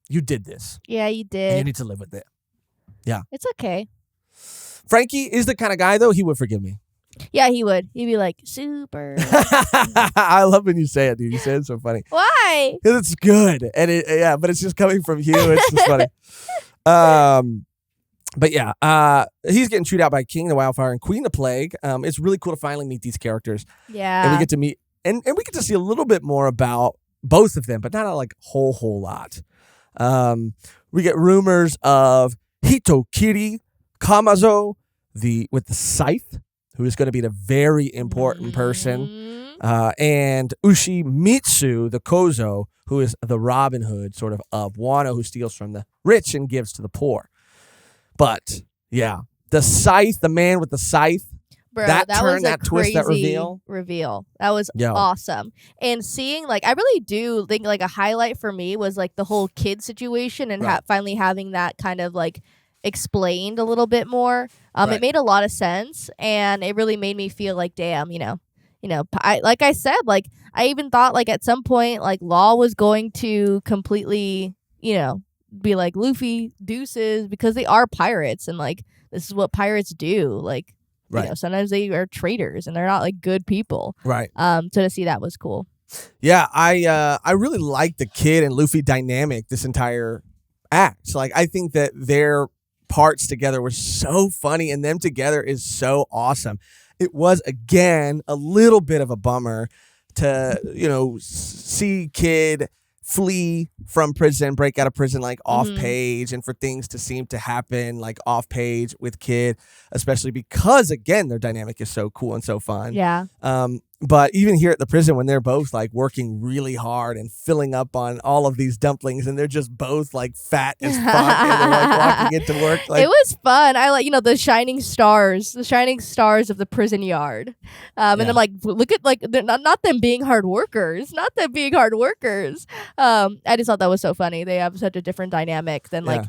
You did this. Yeah, you did. And you need to live with it. Yeah. It's okay. Frankie is the kind of guy, though, he would forgive me. Yeah, he would. He'd be like, super. I love when you say it, dude. You say it so funny. Why? Because it's good. And but it's just coming from you. It's just funny. But yeah, he's getting chewed out by King, the Wildfire, and Queen, the Plague. It's really cool to finally meet these characters. Yeah. And we get to meet, and we get to see a little bit more about both of them, but not a whole lot. We get rumors of Hitokiri Kamazo, with the Scythe, who is going to be the very important person, and Ushimitsu, the Kozo, who is the Robin Hood sort of Wano, who steals from the rich and gives to the poor. But yeah, the Scythe, the man with the scythe, Bro, that turn, was that twist, that reveal. That was awesome. And seeing, I really do think, a highlight for me was, the whole kid situation and finally having that kind of, explained a little bit more. It made a lot of sense, and it really made me feel damn, like I said, I even thought, at some point, Law was going to completely, be like, Luffy, deuces, because they are pirates, and, this is what pirates do, sometimes they are traitors and they're not good people. Right. So to see that was cool. Yeah, I really like the Kid and Luffy dynamic this entire act. I think that their parts together were so funny, and them together is so awesome. It was, again, a little bit of a bummer to, see Kid flee from prison, break out of prison off page, and for things to seem to happen off page with Kid, especially because, again, their dynamic is so cool and so fun. Yeah. But even here at the prison, when they're both working really hard and filling up on all of these dumplings, and they're just both fat as fuck, and they're walking into work. It was fun. I the shining stars of the prison yard. And I'm look at not them being hard workers, I just thought that was so funny. They have such a different dynamic than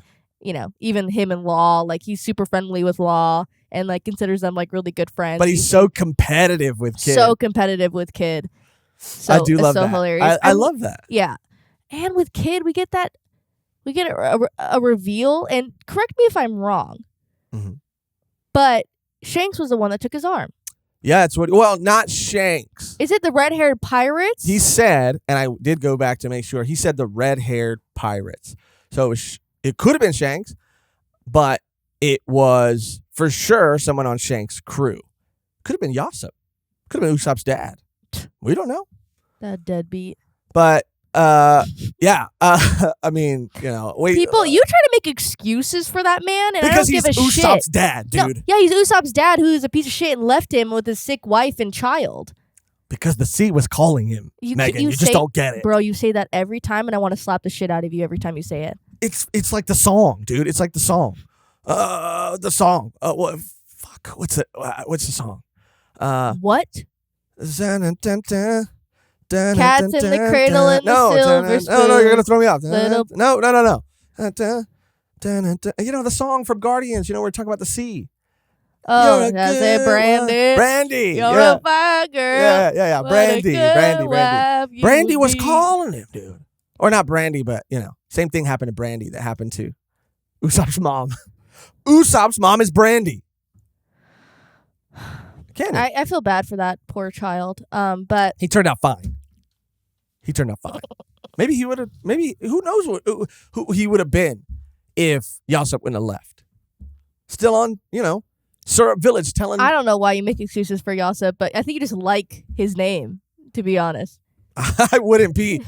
even him and Law. He's super friendly with Law and considers them really good friends. But he's so competitive with Kid. So I do love that. Hilarious. I love that. Yeah. And with Kid, we get a reveal, and correct me if I'm wrong, but Shanks was the one that took his arm. Yeah, not Shanks. Is it the red-haired pirates? He said, and I did go back to make sure, he said the red-haired pirates. So it could have been Shanks, but it was for sure someone on Shanks' crew. Could have been Yasu. Could have been Usopp's dad. We don't know. That deadbeat. But yeah. I mean, people, you try to make excuses for that man, and I don't give a shit. Because he's Usopp's dad, dude. No, yeah, he's Usopp's dad, who's a piece of shit and left him with his sick wife and child. Because the sea was calling him, Mehgan. You just don't get it. Bro, you say that every time, and I want to slap the shit out of you every time you say it. It's like the song, dude. It's like the song. The song. What's the song? What? Cats in the cradle and the silver spoon. No, you're gonna throw me off. Little... No. The song from Guardians. We're talking about the sea. Oh, that's it, Brandy. Brandy. You're a fine girl. Yeah. Brandy. Brandy was calling him, dude. Or not Brandy, but same thing happened to Brandy that happened to Usopp's mom. Usopp's mom is Brandy. I feel bad for that poor child. But he turned out fine. Maybe he would have. Maybe who knows who he would have been if Yasu wouldn't have left. Still on, Syrup Village telling. I don't know why you make excuses for Yasu, but I think you just like his name, to be honest. I wouldn't be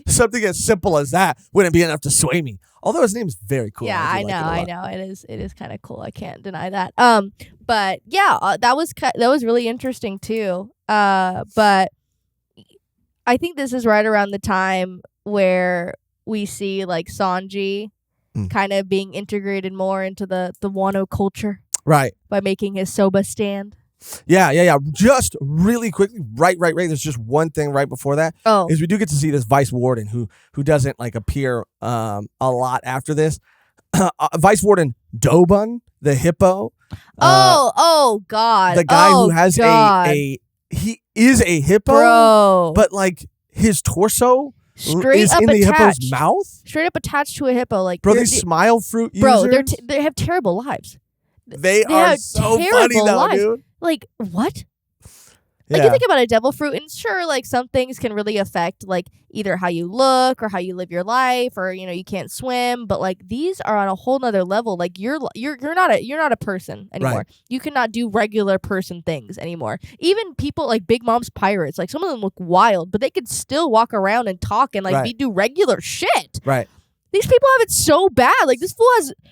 something as simple as that wouldn't be enough to sway me. Although his name's very cool. Yeah, I know. It is kind of cool. I can't deny that. But yeah, that was really interesting too. But I think this is right around the time where we see Sanji kind of being integrated more into the Wano culture. Right. By making his soba stand. Yeah. Just really quickly, right. There's just one thing right before that. Oh. Is we do get to see this Vice Warden who doesn't appear a lot after this. Vice Warden Dobun, the hippo. Oh God. The guy who has he is a hippo, bro. But his torso straight is up in the attached. hippo's mouth. Straight up attached to a hippo, bro. These smile fruit users. Bro, they have terrible lives. They are so funny though, lives. dude. What? Like, you think about a devil fruit, and sure, like, some things can really affect, like, either how you look or how you live your life, or, you know, you can't swim. But, like, these are on a whole nother level. Like, you're not a person anymore. Right. You cannot do regular person things anymore. Even people like Big Mom's pirates, like, some of them look wild, but they could still walk around and talk and, like, do regular shit. Right. These people have it so bad. Like, this fool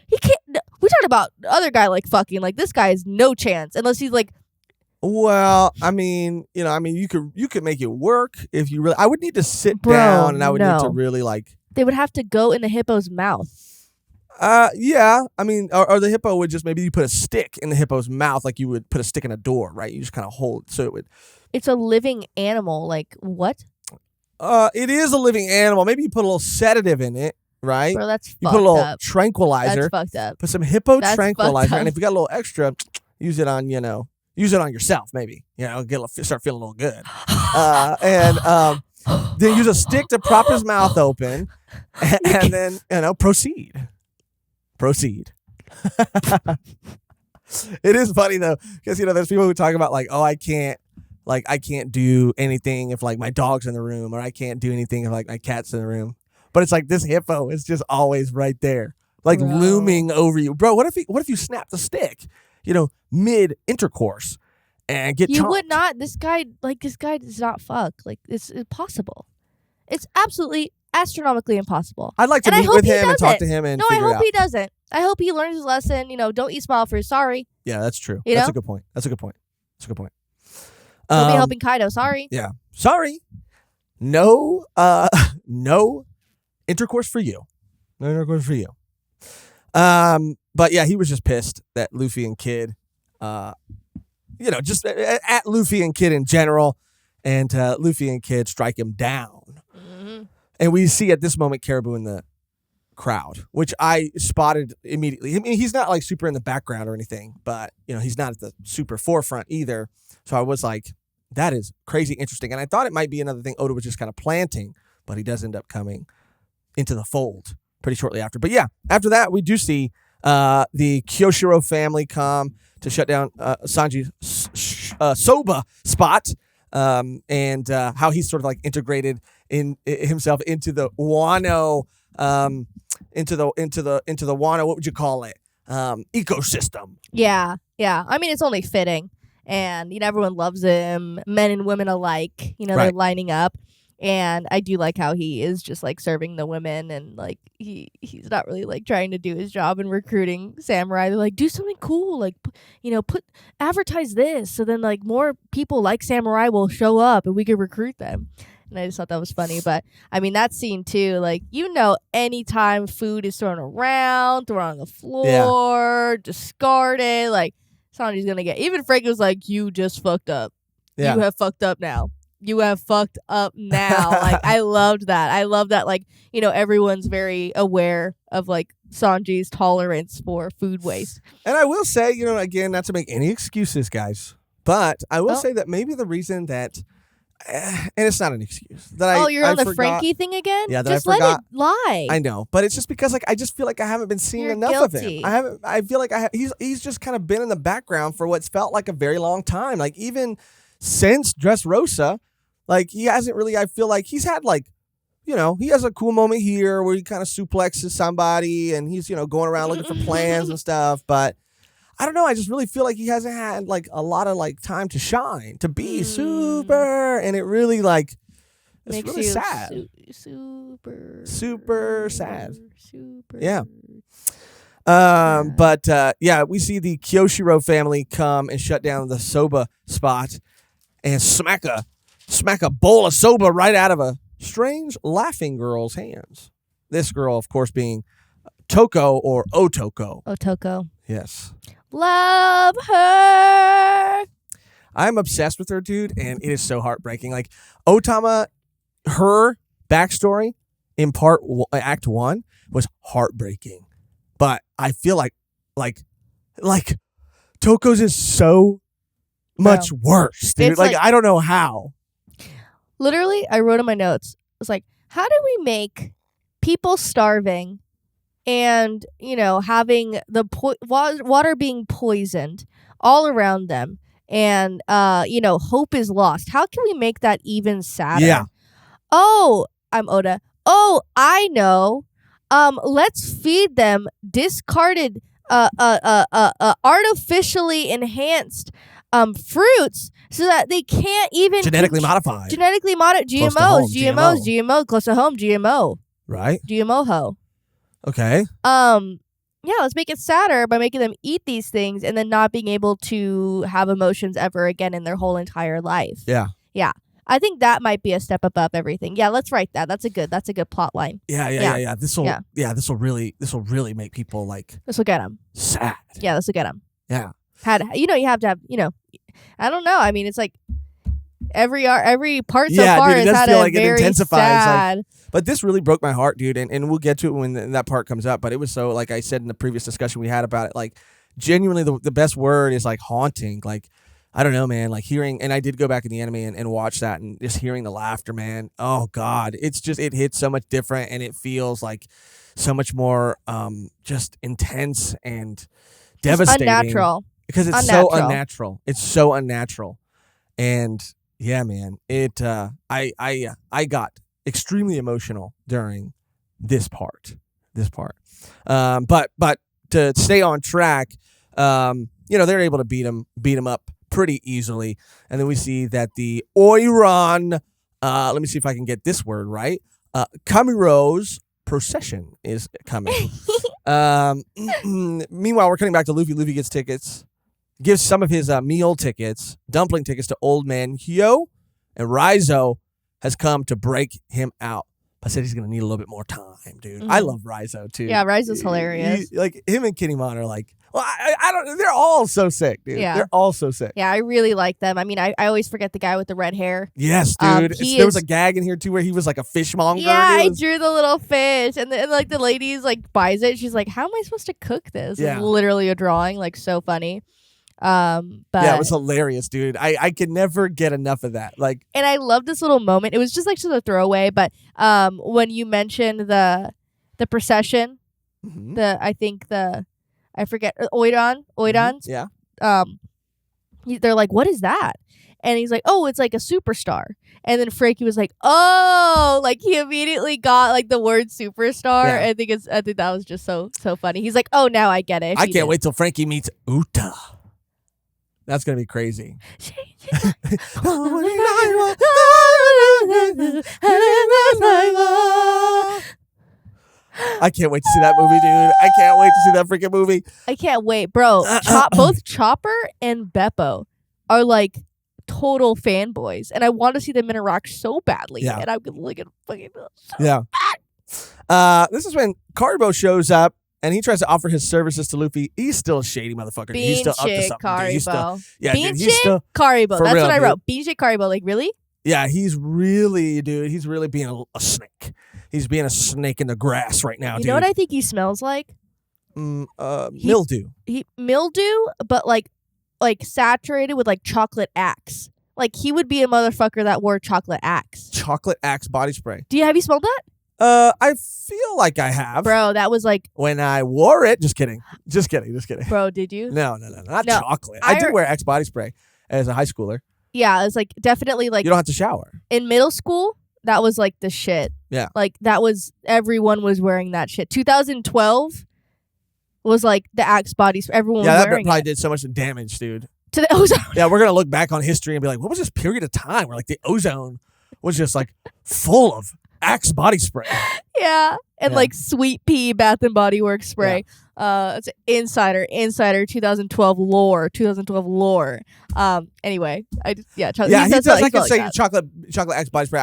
he can't. We talked about the other guy, like, fucking. Like, this guy has no chance unless he's, like. Well, I mean, you could make it work if you really. I would need to sit down, and I would need to really, like. They would have to go in the hippo's mouth. Yeah. I mean, or the hippo would just, maybe you put a stick in the hippo's mouth, like you would put a stick in a door, right? You just kind of hold it, so it would. It's a living animal. Like, what? It is a living animal. Maybe you put a little sedative in it, right? Bro, that's fucked up. You put a little tranquilizer. That's fucked up. Put some hippo tranquilizer, and if you got a little extra, use it on yourself, maybe. Start feeling a little good. And then use a stick to prop his mouth open, and then proceed. Proceed. It is funny though, because there's people who talk about, like, oh, I can't do anything if, like, my dog's in the room, or I can't do anything if, like, my cat's in the room. But it's like this hippo is just always right there, like, looming over you, bro. What if you snap the stick, mid intercourse, and get chomped? You would not. This guy does not fuck. Like, it's impossible. It's absolutely astronomically impossible. I'd like to meet with him and talk to him and figure it out. No, I hope he doesn't. I hope he learns his lesson. Don't eat small fruit. Sorry. Yeah, that's true. That's a good point. He'll be helping Kaido. Sorry. Yeah. Sorry. No intercourse for you. No intercourse for you. But yeah, he was just pissed that Luffy and Kid, just at Luffy and Kid in general, and Luffy and Kid strike him down. Mm-hmm. And we see at this moment Caribou in the crowd, which I spotted immediately. I mean, he's not, like, super in the background or anything, but he's not at the super forefront either. So I was like, that is crazy interesting. And I thought it might be another thing Oda was just kind of planting, but he does end up coming into the fold pretty shortly after. But yeah, after that, we do see the Kyoshiro family come to shut down Sanji's Soba spot, and how he's sort of, like, integrated himself into the Wano, into the Wano. What would you call it? Ecosystem. Yeah. I mean, it's only fitting. And, everyone loves him, men and women alike. They're lining up. And I do like how he is just, like, serving the women, and, like, he's not really, like, trying to do his job in recruiting samurai. They're like, do something cool, like, advertise this, so then, like, more people like samurai will show up and we can recruit them. And I just thought that was funny. But I mean, that scene too, like, anytime food is thrown around, thrown on the floor, discarded, like, Sanji's gonna get. Even Frank was like, "You just fucked up. Yeah. You have fucked up now. You have fucked up now." Like, I loved that. I love that. Like, everyone's very aware of, like, Sanji's tolerance for food waste. And I will say, again, not to make any excuses, guys, but I will say that maybe the reason that, and it's not an excuse, that you're on the Frankie thing again? Yeah, that just I forgot. Let it lie. I know, but it's just because, like, I just feel like I haven't been seeing enough guilty. of him. I feel like he's just kind of been in the background for what's felt like a very long time. Like, even since Dressrosa, like, he hasn't really. I feel like he's had, like, he has a cool moment here where he kind of suplexes somebody, and he's going around looking for plans and stuff, but I don't know. I just really feel like he hasn't had, like, a lot of, like, time to shine, to be super, and it really, like, it's makes really you sad. Super sad. Super. Yeah. But yeah, we see the Kyoshiro family come and shut down the soba spot and smack a bowl of soba right out of a strange laughing girl's hands. This girl, of course, being Toko or Otoko. Otoko. Yes. Love her. I'm obsessed with her, dude, and it is so heartbreaking. Like, Otama, her backstory in Act 1 was heartbreaking. But I feel like Toko's is so much worse, dude. Like, I don't know how. Literally, I wrote in my notes, I was like, how do we make people starving and, having the water being poisoned all around them, and hope is lost. How can we make that even sadder? Yeah. Oh, I'm Oda. Oh, I know. Let's feed them discarded artificially enhanced fruits so that they can't even Genetically modified. GMOs, close to home, GMO. Right. GMO ho. Okay. Yeah, let's make it sadder by making them eat these things and then not being able to have emotions ever again in their whole entire life. Yeah. Yeah. I think that might be a step above everything. Yeah, let's write that. That's a good plot line. Yeah. This will really make people like This will get them sad. Yeah, this will get them. Yeah. You have to have, I don't know. I mean, it's like every part so far dude, has had feel a like very it intensifies, sad. But this really broke my heart, dude, and we'll get to it when that part comes up. But it was so, like I said in the previous discussion we had about it, like genuinely the best word is like haunting. Like, I don't know, man, like hearing, and I did go back in the anime and watch that and just hearing the laughter, man. Oh God, it hits so much different and it feels like so much more just intense and devastating. Unnatural. Because it's so unnatural. It's so unnatural. And yeah, man, I got extremely emotional during this part. But to stay on track, they're able to beat him up pretty easily. And then we see that the Oiran, let me see if I can get this word right, Kamiro's procession is coming. Meanwhile, we're cutting back to Luffy. Luffy gets tickets, gives some of his meal tickets, dumpling tickets to Old Man Hyo, and Raizo has come to break him out. I said he's going to need a little bit more time, dude. I love Raizo, too. Yeah, Raizo's hilarious. Like, him and Kinnimon are like, well, I don't, they're all so sick, dude. Yeah. They're all so sick. Yeah, I really like them. I mean, I always forget the guy with the red hair. Yes, dude. There was a gag in here, too, where he was like a fishmonger. Yeah, I drew the little fish. And like the lady's like buys it. She's like, how am I supposed to cook this? Yeah. It's literally a drawing, like so funny. But yeah, it was hilarious, dude. I could never get enough of that. Like, and I love this little moment. It was just like a throwaway, but when you mentioned the procession, I forget Udons. Yeah. They're like, what is that? And he's like, oh, it's like a superstar. And then Frankie was like, oh, like he immediately got like the word superstar. Yeah. I think that was just so funny. He's like, oh, now I get it. I can't wait till Frankie meets Uta. That's going to be crazy. I can't wait to see that movie, dude. I can't wait to see that freaking movie. I can't wait, bro. Both Chopper and Beppo are like total fanboys, and I want to see them interact so badly. Yeah. And I'm looking fucking This is when Karibo shows up and he tries to offer his services to Luffy. He's still a shady motherfucker. He's still up to something. Karibo. He's still, Karibo. That's real, what I dude. wrote. Beanshit Karibo. Like, really? Yeah, he's really being a snake. He's being a snake in the grass right now, dude. You know what I think he smells like? Mildew. Mildew, but like saturated with like chocolate Axe. Like he would be a motherfucker that wore chocolate Axe. Chocolate Axe body spray. Have you smelled that? I feel like I have. Bro, that was like when I wore it. Just kidding. Bro, did you? No, not chocolate. I did wear Axe body spray as a high schooler. Yeah, it's like definitely like you don't have to shower. In middle school, that was like the shit. Yeah. Like that was everyone was wearing that shit. 2012 was like the Axe body spray. Everyone was wearing it. Yeah, that probably did so much damage, dude. To the ozone. Yeah, we're gonna look back on history and be like, what was this period of time where like the ozone was just like full of Axe body spray? Yeah. And like Sweet Pea Bath and Body Works spray. It's Insider 2012 lore. Anyway, he does. I can say chocolate Axe body spray.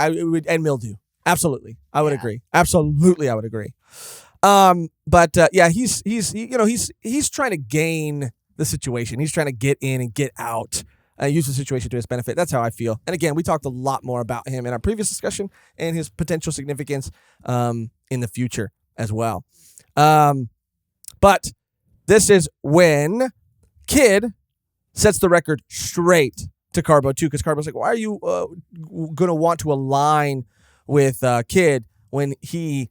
And mildew. Absolutely, I would agree. Absolutely, I would agree. But he's trying to gain the situation. He's trying to get in and get out. Use the situation to his benefit. That's how I feel. And again, we talked a lot more about him in our previous discussion and his potential significance in the future as well. But this is when Kid sets the record straight to Carbo too, because Carbo's like, why are you going to want to align with Kid when he's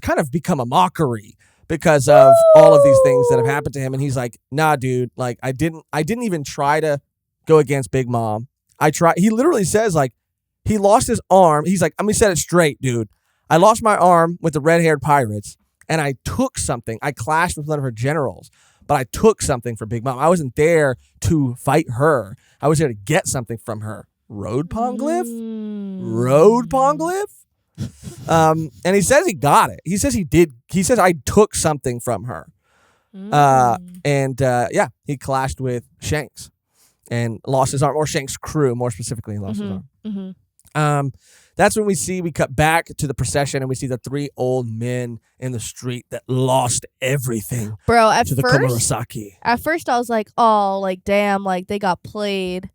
kind of become a mockery because of all of these things that have happened to him? And he's like, nah, dude, like I didn't even try to go against Big Mom. He literally says, like, he lost his arm. He's like, let me set it straight, dude. I lost my arm with the red-haired pirates, and I took something. I clashed with one of her generals, but I took something for Big Mom. I wasn't there to fight her. I was there to get something from her. Road Poneglyph? Road Poneglyph? And he says he got it. He says he did. He says, I took something from her. He clashed with Shanks and lost his arm, or Shanks' crew, more specifically, he lost his arm. That's when we cut back to the procession and we see the 3 old men in the street that lost everything. Bro, to the Komurasaki. At first I was like, oh, like, damn, like, they got played.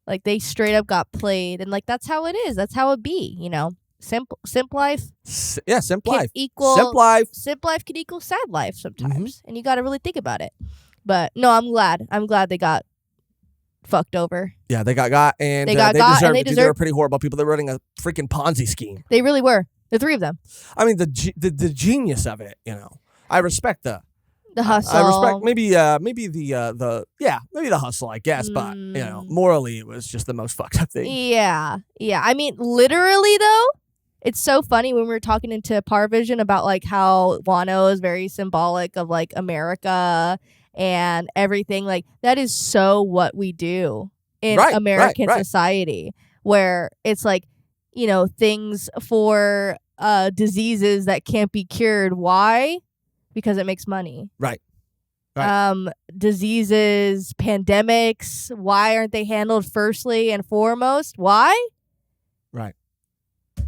Like, they straight up got played. And, like, that's how it is. That's how it be, you know? Simp life. Simp life. Simp life. Simp life can equal sad life sometimes. And you got to really think about it. But, no, I'm glad. I'm glad they got fucked over. Yeah, they got and they deserved it. They were pretty horrible people. They were running a freaking Ponzi scheme. They really were. The 3 of them. I mean, the genius of it, you know. I respect the hustle. I respect maybe the hustle, I guess, but you know, morally it was just the most fucked up thing. Yeah. I mean, literally though, it's so funny when we were talking into Parvision about like how Wano is very symbolic of like America and everything. Like that is so what we do in American society, where it's like, you know, things for diseases that can't be cured. Why? Because it makes money. Right. Diseases, pandemics, why aren't they handled firstly and foremost? Why? Right.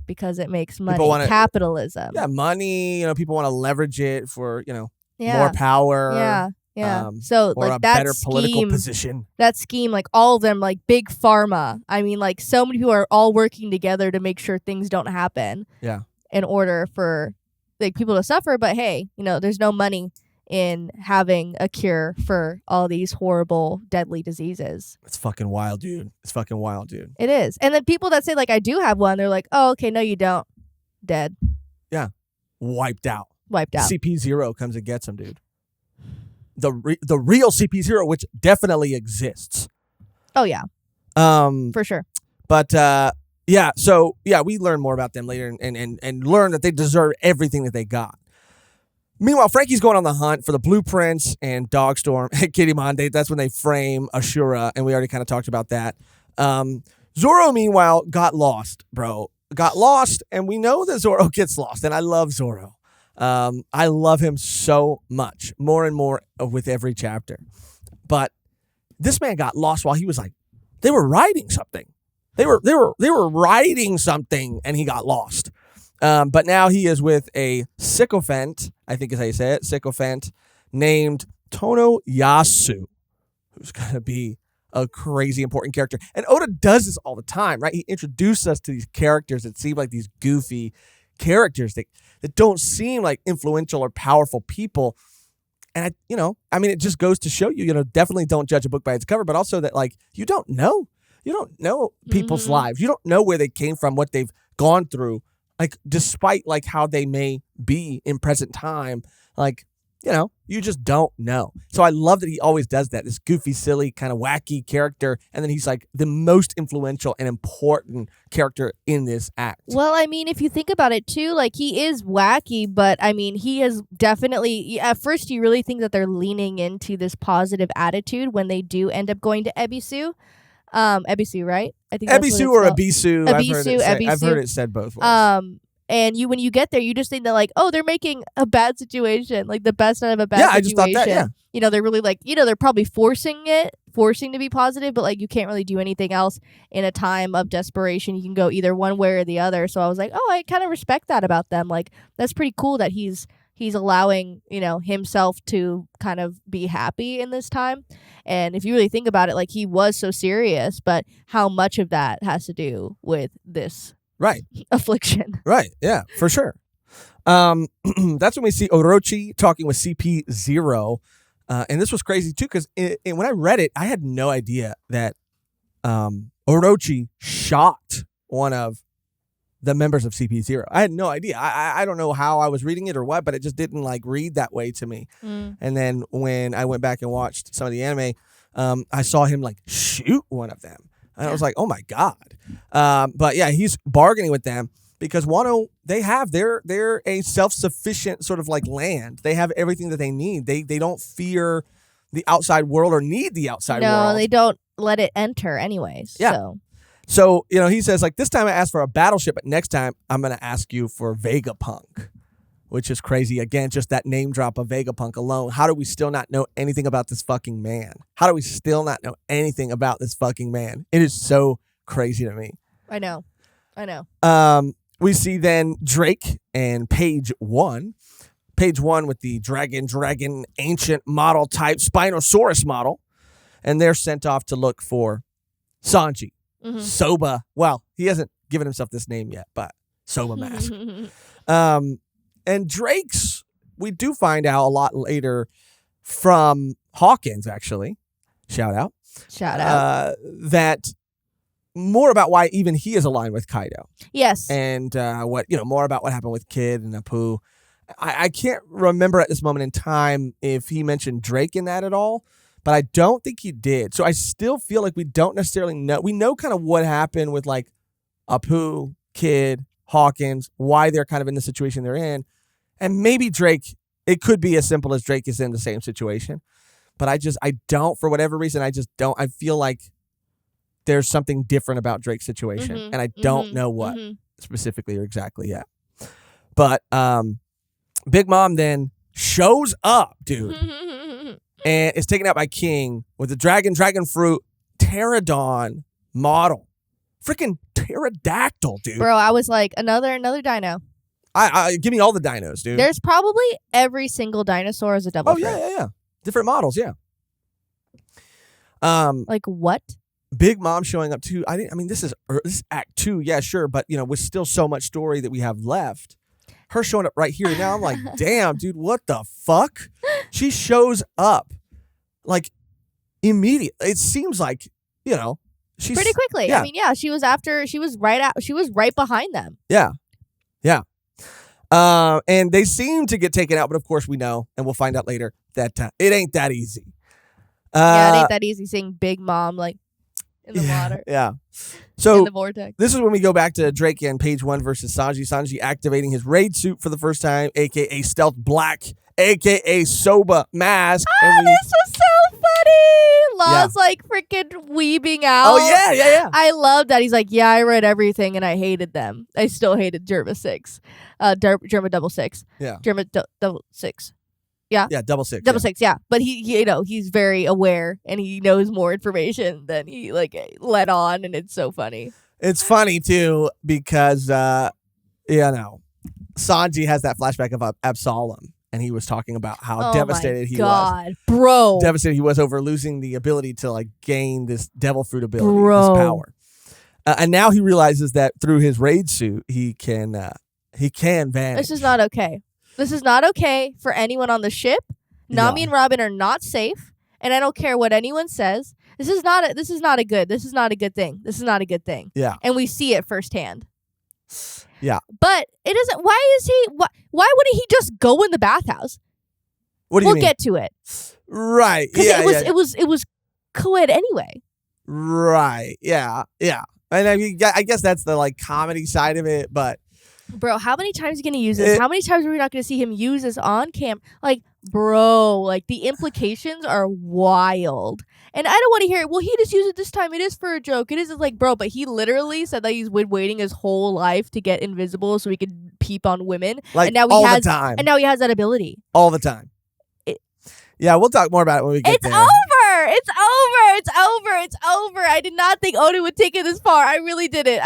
Because it makes money. Capitalism. Yeah, money. You know, people want to leverage it for, you know, more power. Yeah. So or like a that better political position. That scheme, like all of them, like big pharma. I mean, like so many people are all working together to make sure things don't happen. Yeah. In order for like people to suffer, but hey, you know, there's no money in having a cure for all these horrible, deadly diseases. It's fucking wild, dude. It is. And then people that say like, I do have one, they're like, oh, okay, no, you don't. Dead. Yeah. Wiped out. CP0 comes and gets him, dude. The real CP0, which definitely exists. Oh yeah. For sure. But yeah, so yeah, we learn more about them later and learn that they deserve everything that they got. Meanwhile, Frankie's going on the hunt for the blueprints and Dogstorm at Kitty Monday. That's when they frame Ashura, and we already kind of talked about that. Zoro, meanwhile, got lost, bro. And we know that Zoro gets lost, and I love Zoro. I love him so much, more and more with every chapter. But this man got lost while he was like, they were riding something. They were riding something, and he got lost. But now he is with a sycophant, I think is how you say it, sycophant, named Tono Yasu, who's going to be a crazy important character. And Oda does this all the time, right? He introduces us to these characters that seem like these goofy characters that don't seem like influential or powerful people. And, it just goes to show you, definitely don't judge a book by its cover, but also that, like, you don't know people's lives. You don't know where they came from, what they've gone through. Like, despite, like, how they may be in present time, like, you just don't know. So I love that he always does that, this goofy, silly, kind of wacky character. And then he's, like, the most influential and important character in this act. Well, I mean, if you think about it, too, like, he is wacky, but, I mean, he has definitely, at first you really think that they're leaning into this positive attitude when they do end up going to Ebisu. Ebisu, right? I think Ebisu or Ebisu. I've heard it said both ways. And when you get there, you just think that like, oh, they're making a bad situation, like the best out of a bad situation. I just thought that, yeah. They're really like, they're probably forcing to be positive, but like you can't really do anything else in a time of desperation. You can go either one way or the other. So I was like, oh, I kind of respect that about them. Like that's pretty cool that he's allowing, himself to kind of be happy in this time. And if you really think about it, like he was so serious, but how much of that has to do with this affliction? Right. Yeah, for sure. That's when we see Orochi talking with CP0. And this was crazy too, because when I read it, I had no idea that Orochi shot one of the members of CP0. I had no idea. I don't know how I was reading it or what, but it just didn't like read that way to me. And then when I went back and watched some of the anime, I saw him like shoot one of them. And I was like, oh my God. But yeah, he's bargaining with them because Wano, they're a self-sufficient sort of like land. They have everything that they need. They don't fear the outside world or need the outside world. No, they don't let it enter anyways. Yeah. So, he says like, this time I asked for a battleship, but next time I'm going to ask you for Vegapunk, which is crazy. Again, just that name drop of Vegapunk alone. How do we still not know anything about this fucking man? How do we still not know anything about this fucking man? It is so crazy to me. I know. We see then Drake and Page One. Page One with the dragon, ancient model type, Spinosaurus model. And they're sent off to look for Sanji. Mm-hmm. Soba. Well, he hasn't given himself this name yet, but Soba Mask. And Drake's, we do find out a lot later from Hawkins, actually. Shout out. That more about why even he is aligned with Kaido. Yes. And more about what happened with Kid and Apu. I can't remember at this moment in time if he mentioned Drake in that at all, but I don't think he did. So I still feel like we don't necessarily know. We know kind of what happened with like Apu, Kid, Hawkins, why they're kind of in the situation they're in. And maybe Drake, it could be as simple as Drake is in the same situation. But I don't, for whatever reason, I feel like there's something different about Drake's situation. And I don't know what specifically or exactly yet. But Big Mom then shows up, dude. And is taken out by King with the dragon fruit, pterodon model. Freaking pterodactyl, dude. Bro, I was like, another dino. Give me all the dinos, dude. There's probably every single dinosaur as a double fruit. Yeah. Different models, yeah. Like what? Big Mom showing up too. This is Act 2, yeah, sure, but with still so much story that we have left. Her showing up right here now, I'm like, damn, dude, what the fuck? She shows up like immediately. It seems like, she's pretty quickly. Yeah. She was right behind them. Yeah. And they seem to get taken out, but of course we know, and we'll find out later that it ain't that easy. It ain't that easy seeing Big Mom like in the water. Yeah. So in the vortex. This is when we go back to Drake and Page One versus Sanji. Sanji activating his raid suit for the first time, aka Stealth Black, aka Soba Mask. This was so funny. Law's like freaking weeping out. Oh yeah. I love that. He's like, yeah, I read everything and I hated them. I still hated Germa 6. Germa double 6. Yeah. Germa double 6. Yeah. Yeah, double 6. Double 6, yeah. But he he's very aware and he knows more information than he let on, and it's so funny. It's funny too because Sanji has that flashback of Absalom, and he was talking about how devastated he was. Bro. Devastated he was over losing the ability to gain this devil fruit ability, this power. And now he realizes that through his raid suit he can vanish. This is not okay. This is not okay for anyone on the ship. Nami and Robin are not safe, and I don't care what anyone says. This is not a good thing. This is not a good thing. Yeah. And we see it firsthand. Yeah. But it isn't. Why wouldn't he just go in the bathhouse? What do you mean? We'll get to it. Right. Because it was co-ed anyway. Right. Yeah. And I guess that's the comedy side of it, but bro, how many times are you going to use this? How many times are we not going to see him use this on cam? Bro, the implications are wild. And I don't want to hear it. Well, he just used it this time. It is for a joke. It is bro, but he literally said that he's been waiting his whole life to get invisible so he could peep on women. And now the time. And now he has that ability. All the time. Yeah, we'll talk more about it when we get there. It's over. I did not think Oda would take it this far. I really did it.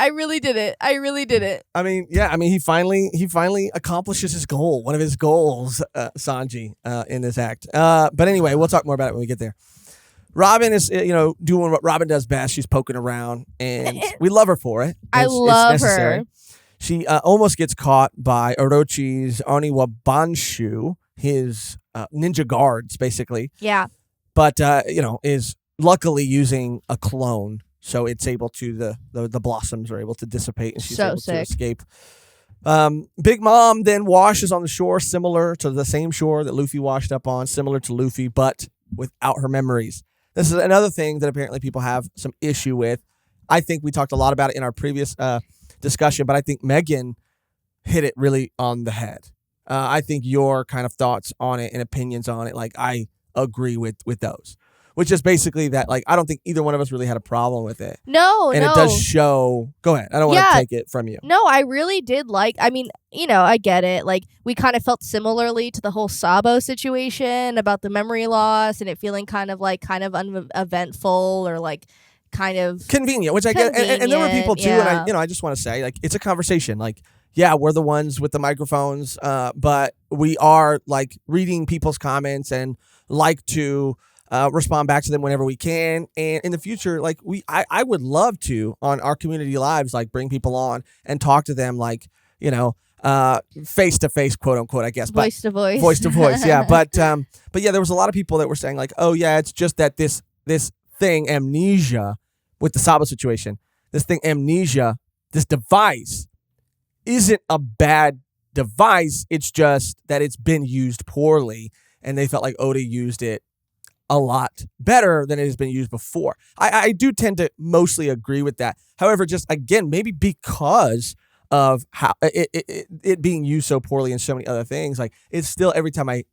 He finally accomplishes his goal. One of his goals, Sanji, in this act. But anyway, we'll talk more about it when we get there. Robin is, doing what Robin does best. She's poking around, and we love her for it. I love her. She almost gets caught by Orochi's Oniwabanshu, his ninja guards, basically. Yeah. But, is luckily using a clone, so it's able to, the blossoms are able to dissipate, and she's able to escape. Big Mom then washes on the shore, similar to the same shore that Luffy washed up on, similar to Luffy, but without her memories. This is another thing that apparently people have some issue with. I think we talked a lot about it in our previous discussion, but I think Mehgan hit it really on the head. I think your kind of thoughts on it and opinions on it, like I agree with those, which is basically that like I don't think either one of us really had a problem with it. No, and no. it does show. Go ahead. I don't want to take it from you. No, I really did like. I mean, I get it. Like we kind of felt similarly to the whole Sabo situation about the memory loss and it feeling kind of uneventful or like kind of convenient, which I get. And there were people too, yeah. and I just want to say like it's a conversation. Like yeah, we're the ones with the microphones, but we are like reading people's comments and like to respond back to them whenever we can. And in the future, like I would love to on our community lives, like bring people on and talk to them, like face to face, quote unquote, I guess, voice to voice, yeah. But yeah, there was a lot of people that were saying like, oh yeah, it's just that this thing amnesia with the Sabo situation, this device isn't a bad device. It's just that it's been used poorly, and they felt like Oda used it a lot better than it has been used before. I do tend to mostly agree with that. However, just again, maybe because of how it being used so poorly and so many other things, like it's still every time I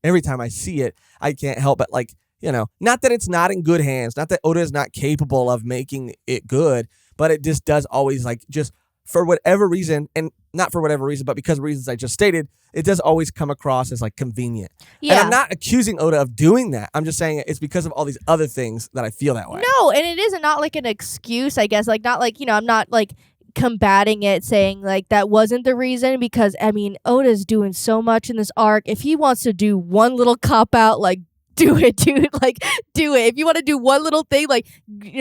see it, I can't help but like, not that it's not in good hands, not that Oda is not capable of making it good, but it just does always like just for whatever reason, and not for whatever reason, but because of reasons I just stated, it does always come across as like convenient. Yeah. And I'm not accusing Oda of doing that. I'm just saying it's because of all these other things that I feel that way. No, and it is not like an excuse, I guess. Like not like, I'm not like combating it saying like that wasn't the reason, because I mean Oda's doing so much in this arc. If he wants to do one little cop out, like do it, dude. Like, do it. If you want to do one little thing, like,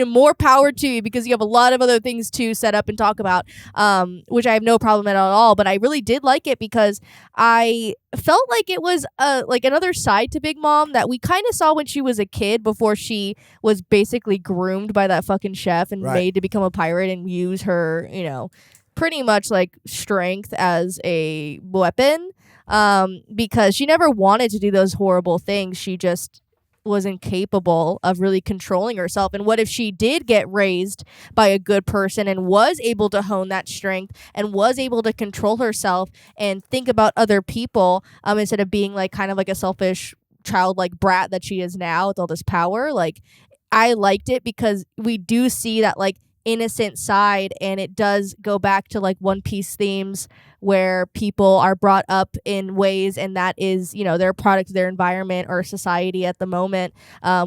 more power to you, because you have a lot of other things to set up and talk about, which I have no problem at all. But I really did like it because I felt like it was like another side to Big Mom that we kind of saw when she was a kid, before she was basically groomed by that fucking chef and made to become a pirate and use her, pretty much like strength as a weapon. Because she never wanted to do those horrible things. She just was incapable of really controlling herself. And what if she did get raised by a good person and was able to hone that strength and was able to control herself and think about other people, instead of being like kind of like a selfish childlike brat that she is now with all this power? Like, I liked it because we do see that like innocent side, and it does go back to like One Piece themes where people are brought up in ways, and that is, they're a product of their environment or society at the moment.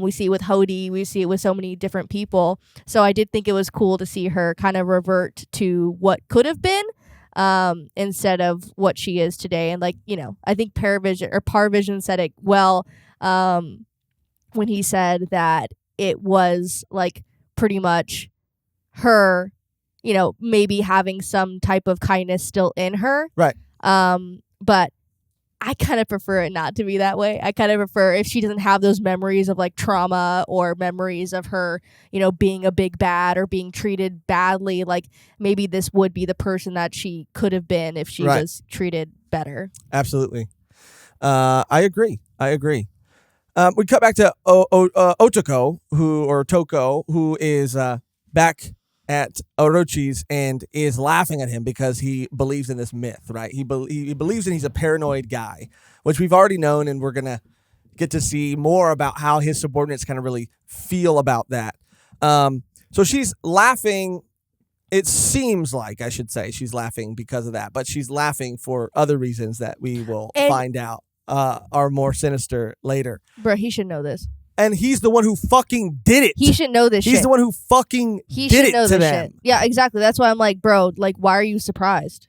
We see it with Hody, we see it with so many different people. So I did think it was cool to see her kind of revert to what could have been, instead of what she is today. And like, I think Parvision said it well, when he said that it was like pretty much her, maybe having some type of kindness still in her. Right. But I kind of prefer it not to be that way. I kind of prefer if she doesn't have those memories of like trauma or memories of her, being a big bad or being treated badly. Like maybe this would be the person that she could have been if she was treated better. Absolutely. I agree. We cut back to Toko, who is back at Orochi's and is laughing at him because he believes in this myth, right? He believes he's a paranoid guy, which we've already known, and we're going to get to see more about how his subordinates kind of really feel about that. So she's laughing. It seems like, I should say, she's laughing because of that, but she's laughing for other reasons that we will find out are more sinister later. Bro, he should know this. And he's the one who fucking did it. He should know this shit. He's the one who fucking did it to them. Shit. Yeah, exactly. That's why I'm like, bro, like, why are you surprised?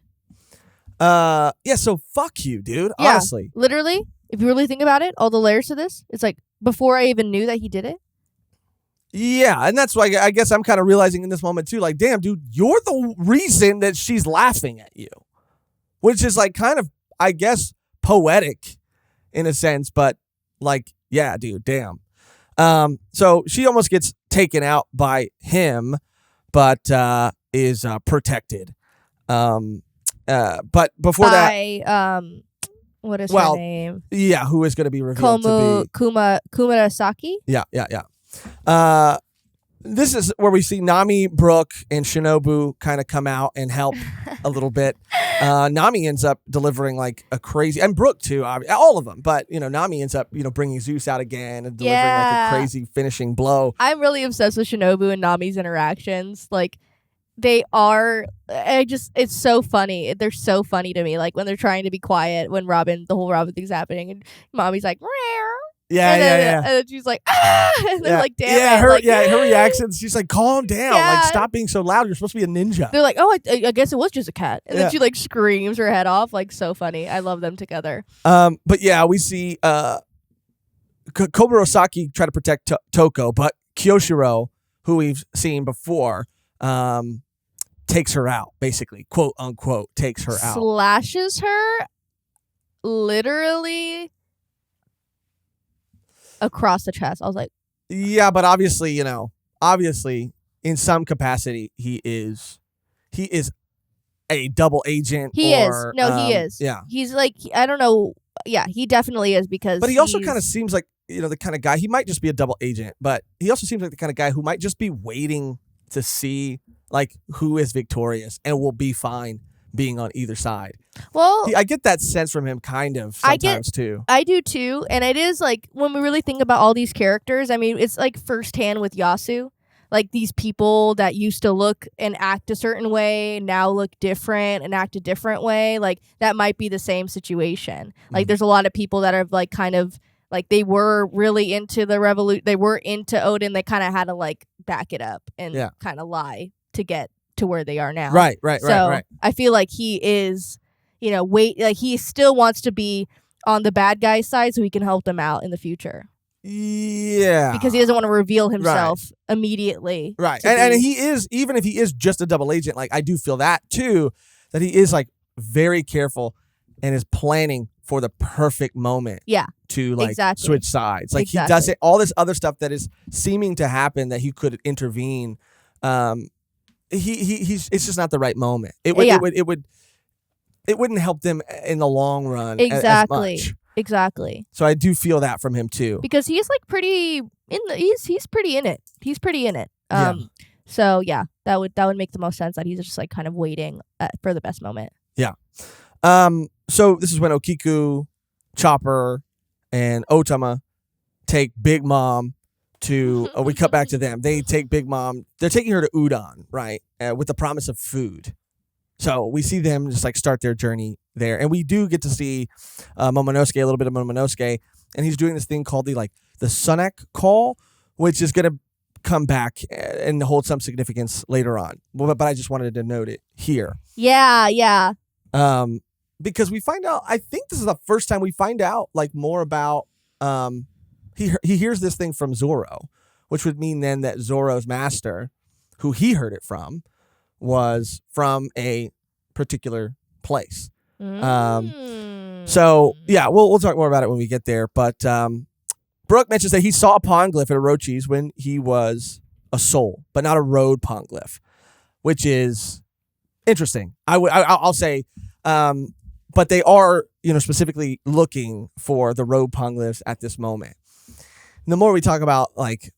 Yeah, so fuck you, dude. Yeah, honestly. Literally, if you really think about it, all the layers to this, it's like, before I even knew that he did it. Yeah, and that's why I guess I'm kind of realizing in this moment, too, like, damn, dude, you're the reason that she's laughing at you. Which is, like, kind of, I guess, poetic in a sense, but, like, yeah, dude, damn. So she almost gets taken out by him, but is protected. But before that, what is her name? Yeah, who is going to be revealed to be Kumarasaki? Yeah. This is where we see Nami, Brooke, and Shinobu kind of come out and help a little bit. Nami ends up delivering like a crazy, and Brooke too, all of them. But Nami ends up bringing Zeus out again and delivering like a crazy finishing blow. I'm really obsessed with Shinobu and Nami's interactions. Like they are, it's so funny. They're so funny to me. Like when they're trying to be quiet when the whole Robin thing's happening, and Mommy's like, yeah. And then she's like, ah! And they're like, damn it. Her reactions. She's like, calm down. Like, stop being so loud. You're supposed to be a ninja. They're like, oh, I guess it was just a cat. And then she like screams her head off. Like, so funny. I love them together. But yeah, we see Kobarosaki try to protect Toko, but Kyoshiro, who we've seen before, takes her out, basically, quote unquote, takes her out. Slashes her literally across the chest. I was like, yeah, but obviously in some capacity he is a double agent. He is. Yeah, he's like, I don't know. Yeah, he definitely is, because but he also kind of seems like the kind of guy. He might just be a double agent, but he also seems like the kind of guy who might just be waiting to see like who is victorious and will be fine being on either side. Well, I get that sense from him kind of sometimes too. I do too. And it is like, when we really think about all these characters, I mean, it's like firsthand with Yasu. Like these people that used to look and act a certain way now look different and act a different way. Like that might be the same situation. Like there's a lot of people that are like kind of like they were really into the revolution. They were into Odin. They kind of had to like back it up and kind of lie to get to where they are now. Right. I feel like he is, like he still wants to be on the bad guy's side so he can help them out in the future. Yeah. Because he doesn't want to reveal himself immediately. Right. And he is, even if he is just a double agent, like I do feel that too, that he is like very careful and is planning for the perfect moment. Yeah. To like switch sides. Like he does it, all this other stuff that is seeming to happen that he could intervene. He's it's just not the right moment. It wouldn't help them in the long run as much. Exactly. So I do feel that from him too. Because he's like he's pretty in it. He's pretty in it. So yeah, that would make the most sense that he's just like kind of waiting for the best moment. Yeah. So this is when Okiku, Chopper, and Otama take Big Mom to we cut back to them. They take Big Mom. They're taking her to Udon, right? With the promise of food. So we see them just like start their journey there, and we do get to see Momonosuke, a little bit of Momonosuke, and he's doing this thing called the Sunek call, which is going to come back and hold some significance later on. But I just wanted to note it here. Yeah. Because we find out, I think this is the first time we find out like more about he hears this thing from Zoro, which would mean then that Zoro's master, who he heard it from, was from a particular place. So yeah, we'll talk more about it when we get there. But Brooke mentions that he saw a pond glyph at Orochi's when he was a soul, but not a road pond glyph, which is interesting. I'll say, but they are specifically looking for the road pond glyphs at this moment. And the more we talk about like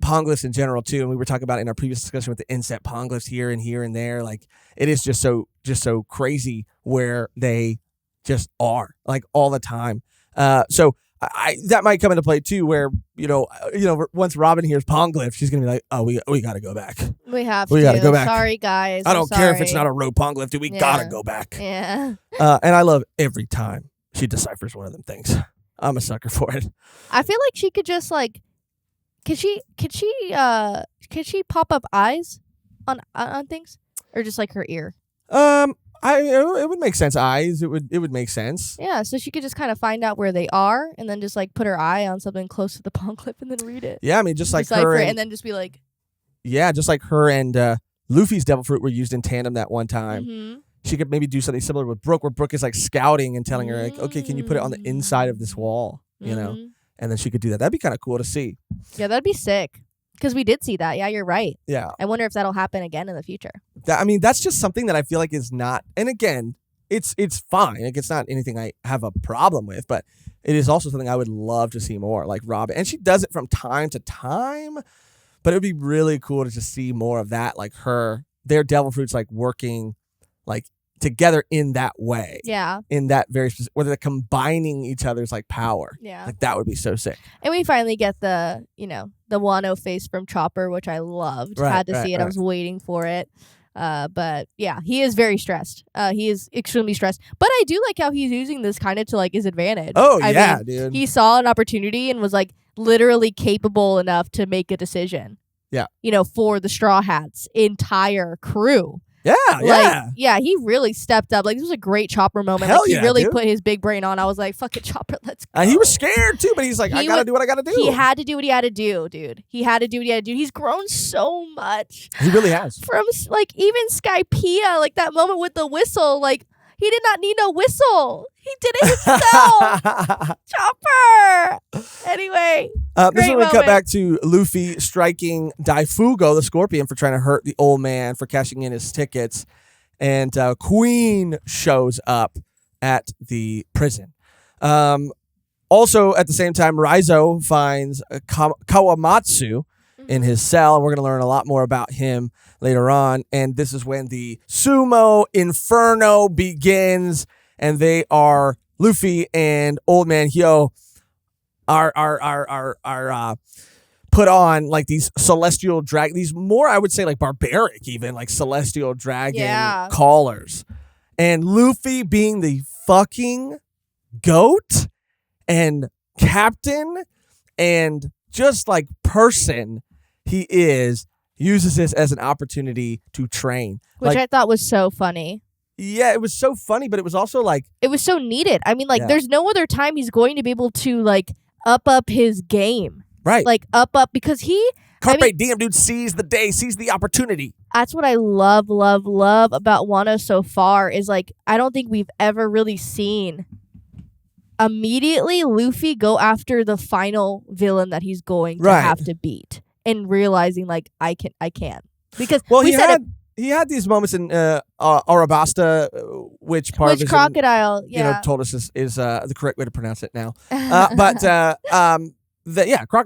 pond glyphs in general too, and we were talking about in our previous discussion with the inset pond glyphs here and there, like it is just so crazy where they just are like all the time. So that might come into play too, where once Robin hears pond glyph, she's gonna be like, oh, we gotta go back. We gotta go back. Sorry guys, I don't care if it's not a road pond glyph, dude. We gotta go back. Yeah. And I love every time she deciphers one of them things. I'm a sucker for it. I feel like she could just like, could she pop up eyes on things, or just like her ear? It would make sense. Eyes. It would make sense. Yeah. So she could just kind of find out where they are, and then just like put her eye on something close to the pond clip, and then read it. Yeah, I mean, just like decipher her, and then just be like. Yeah, just like her and Luffy's devil fruit were used in tandem that one time. Mm-hmm. She could maybe do something similar with Brooke, where Brooke is like scouting and telling her like, okay, can you put it on the inside of this wall? And then she could do that. That'd be kind of cool to see. Yeah, that'd be sick. Because we did see that. Yeah, you're right. Yeah. I wonder if that'll happen again in the future. That's just something that I feel like is not. And again, it's fine. Like, it's not anything I have a problem with, but it is also something I would love to see more. Like Robin, and she does it from time to time, but it would be really cool to just see more of that. Like their devil fruits like working like together in that way. Yeah. In that very specific, where they're combining each other's like power. Yeah. Like that would be so sick. And we finally get the Wano face from Chopper, which I loved. Had to see it. I was waiting for it. But yeah, he is very stressed. He is extremely stressed. But I do like how he's using this kind of to like his advantage. Oh, I yeah, mean, dude. He saw an opportunity and was like literally capable enough to make a decision. Yeah. For the Straw Hats' entire crew. Yeah, Yeah, he really stepped up. Like, this was a great Chopper moment. Hell like, he yeah, really dude. put his big brain on. I was like, fuck it, Chopper, let's go. He was scared too, but he's like, I gotta do what I gotta do. He had to do what he had to do, dude. He had to do what he had to do. He's grown so much. He really has. From, like, even Skypiea, like, that moment with the whistle, like, he did not need no whistle. He did it himself. Chopper! Anyway. This is when we cut moment. back to Luffy striking Daifugo, the Scorpion, for trying to hurt the old man for cashing in his tickets. And Queen shows up at the prison. Also, at the same time, Raizo finds Kawamatsu in his cell. And we're going to learn a lot more about him later on. And this is when the Sumo Inferno begins. And they are Luffy and Old Man Hyo are put on like these celestial these more, I would say, like barbaric, even like celestial dragon collars. And Luffy, being the fucking goat and captain and just like person he is, uses this as an opportunity to train. Which I thought was so funny. Yeah, it was so funny, but it was also like... It was so needed. I mean, like, there's no other time he's going to be able to, like, up his game. Right. Like, because he... Carpe diem, dude, seize the day, seize the opportunity. That's what I love about Wano so far is, like, I don't think we've ever really seen immediately Luffy go after the final villain that he's going to have to beat and realizing, like, I can. Because he had these moments in Arabasta, which Crocodile, told us is the correct way to pronounce it now. Croc.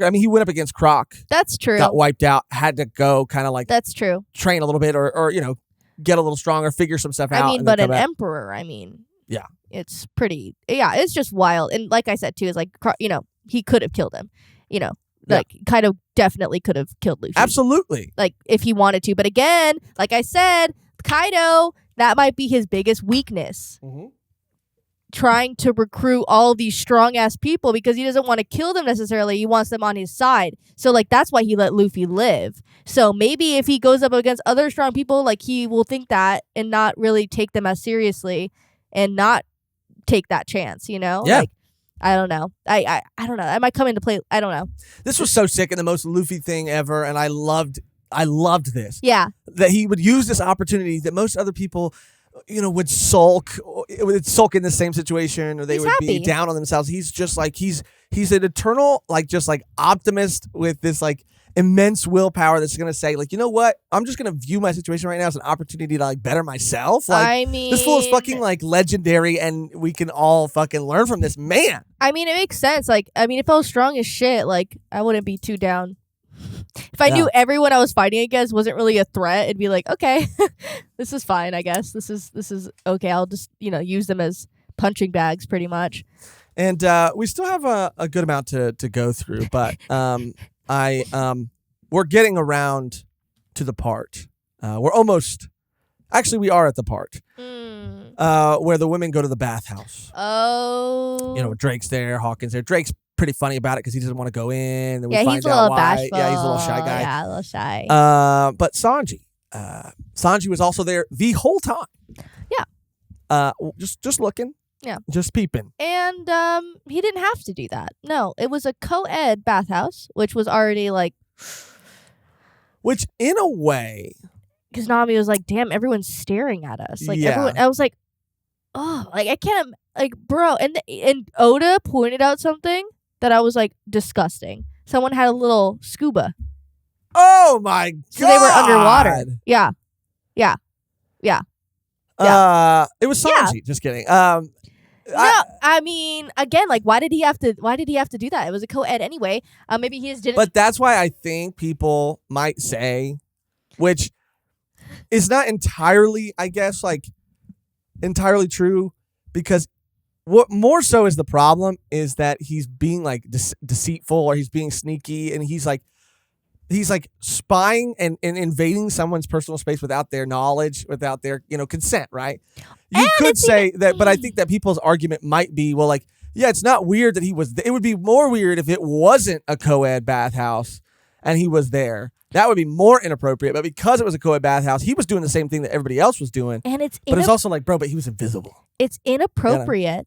I mean, he went up against Croc. That's true. Got wiped out. Had to go, kind of like. That's true. Train a little bit, or get a little stronger, figure some stuff out. I mean, but an emperor. I mean, yeah, it's pretty. Yeah, it's just wild. And like I said too, is like he could have killed him. Kind of definitely could have killed Luffy. Absolutely. Like, if he wanted to. But again, like I said, Kaido, that might be his biggest weakness. Mm-hmm. Trying to recruit all these strong-ass people because he doesn't want to kill them necessarily. He wants them on his side. So, like, that's why he let Luffy live. So maybe if he goes up against other strong people, like, he will think that and not really take them as seriously and not take that chance, Yeah. Like, I don't know. I don't know. I might come into play. I don't know. This was so sick and the most Luffy thing ever, and I loved this. Yeah. That he would use this opportunity that most other people, would sulk in the same situation, or they would be down on themselves. He's just like he's an eternal just optimist with this like immense willpower that's gonna say like, you know what? I'm just gonna view my situation right now as an opportunity to like better myself. Like, I mean, this fool is fucking like legendary, and we can all fucking learn from this man. I mean, it makes sense. Like, I mean, if I was strong as shit, like I wouldn't be too down. If I knew everyone I was fighting against wasn't really a threat, it'd be like, okay, this is fine, I guess. This is okay. I'll just use them as punching bags, pretty much. And we still have a good amount to go through, but we're getting around to the part. We are at the part where the women go to the bathhouse. Oh. Drake's there, Hawkins there. Drake's pretty funny about it because he doesn't want to go in. And he's a little bashful. Yeah, he's a little shy guy. Yeah, a little shy. But Sanji was also there the whole time. Yeah. Just looking. Yeah. Just peeping. And he didn't have to do that. No, it was a co-ed bathhouse, which was already like... Which, in a way... Because Nami was like, damn, everyone's staring at us. Like, everyone... I was like, oh, like, I can't... Like, bro. And Oda pointed out something that I was like, disgusting. Someone had a little scuba. Oh, my God. So they were underwater. Yeah. It was Sanji. Just kidding. No, I mean, again, like, why did he have to do that? It was a co-ed anyway. Maybe he just didn't. But that's why I think people might say, which is not entirely, I guess, like entirely true, because what more so is the problem is that he's being like deceitful, or he's being sneaky, and he's like spying and invading someone's personal space without their knowledge, without their consent, right? You could say that, but I think that people's argument might be, well, like, yeah, it's not weird that he was. It would be more weird if it wasn't a co-ed bathhouse and he was there. That would be more inappropriate. But because it was a co-ed bathhouse, he was doing the same thing that everybody else was doing. And it's also like, bro, but he was invisible. It's inappropriate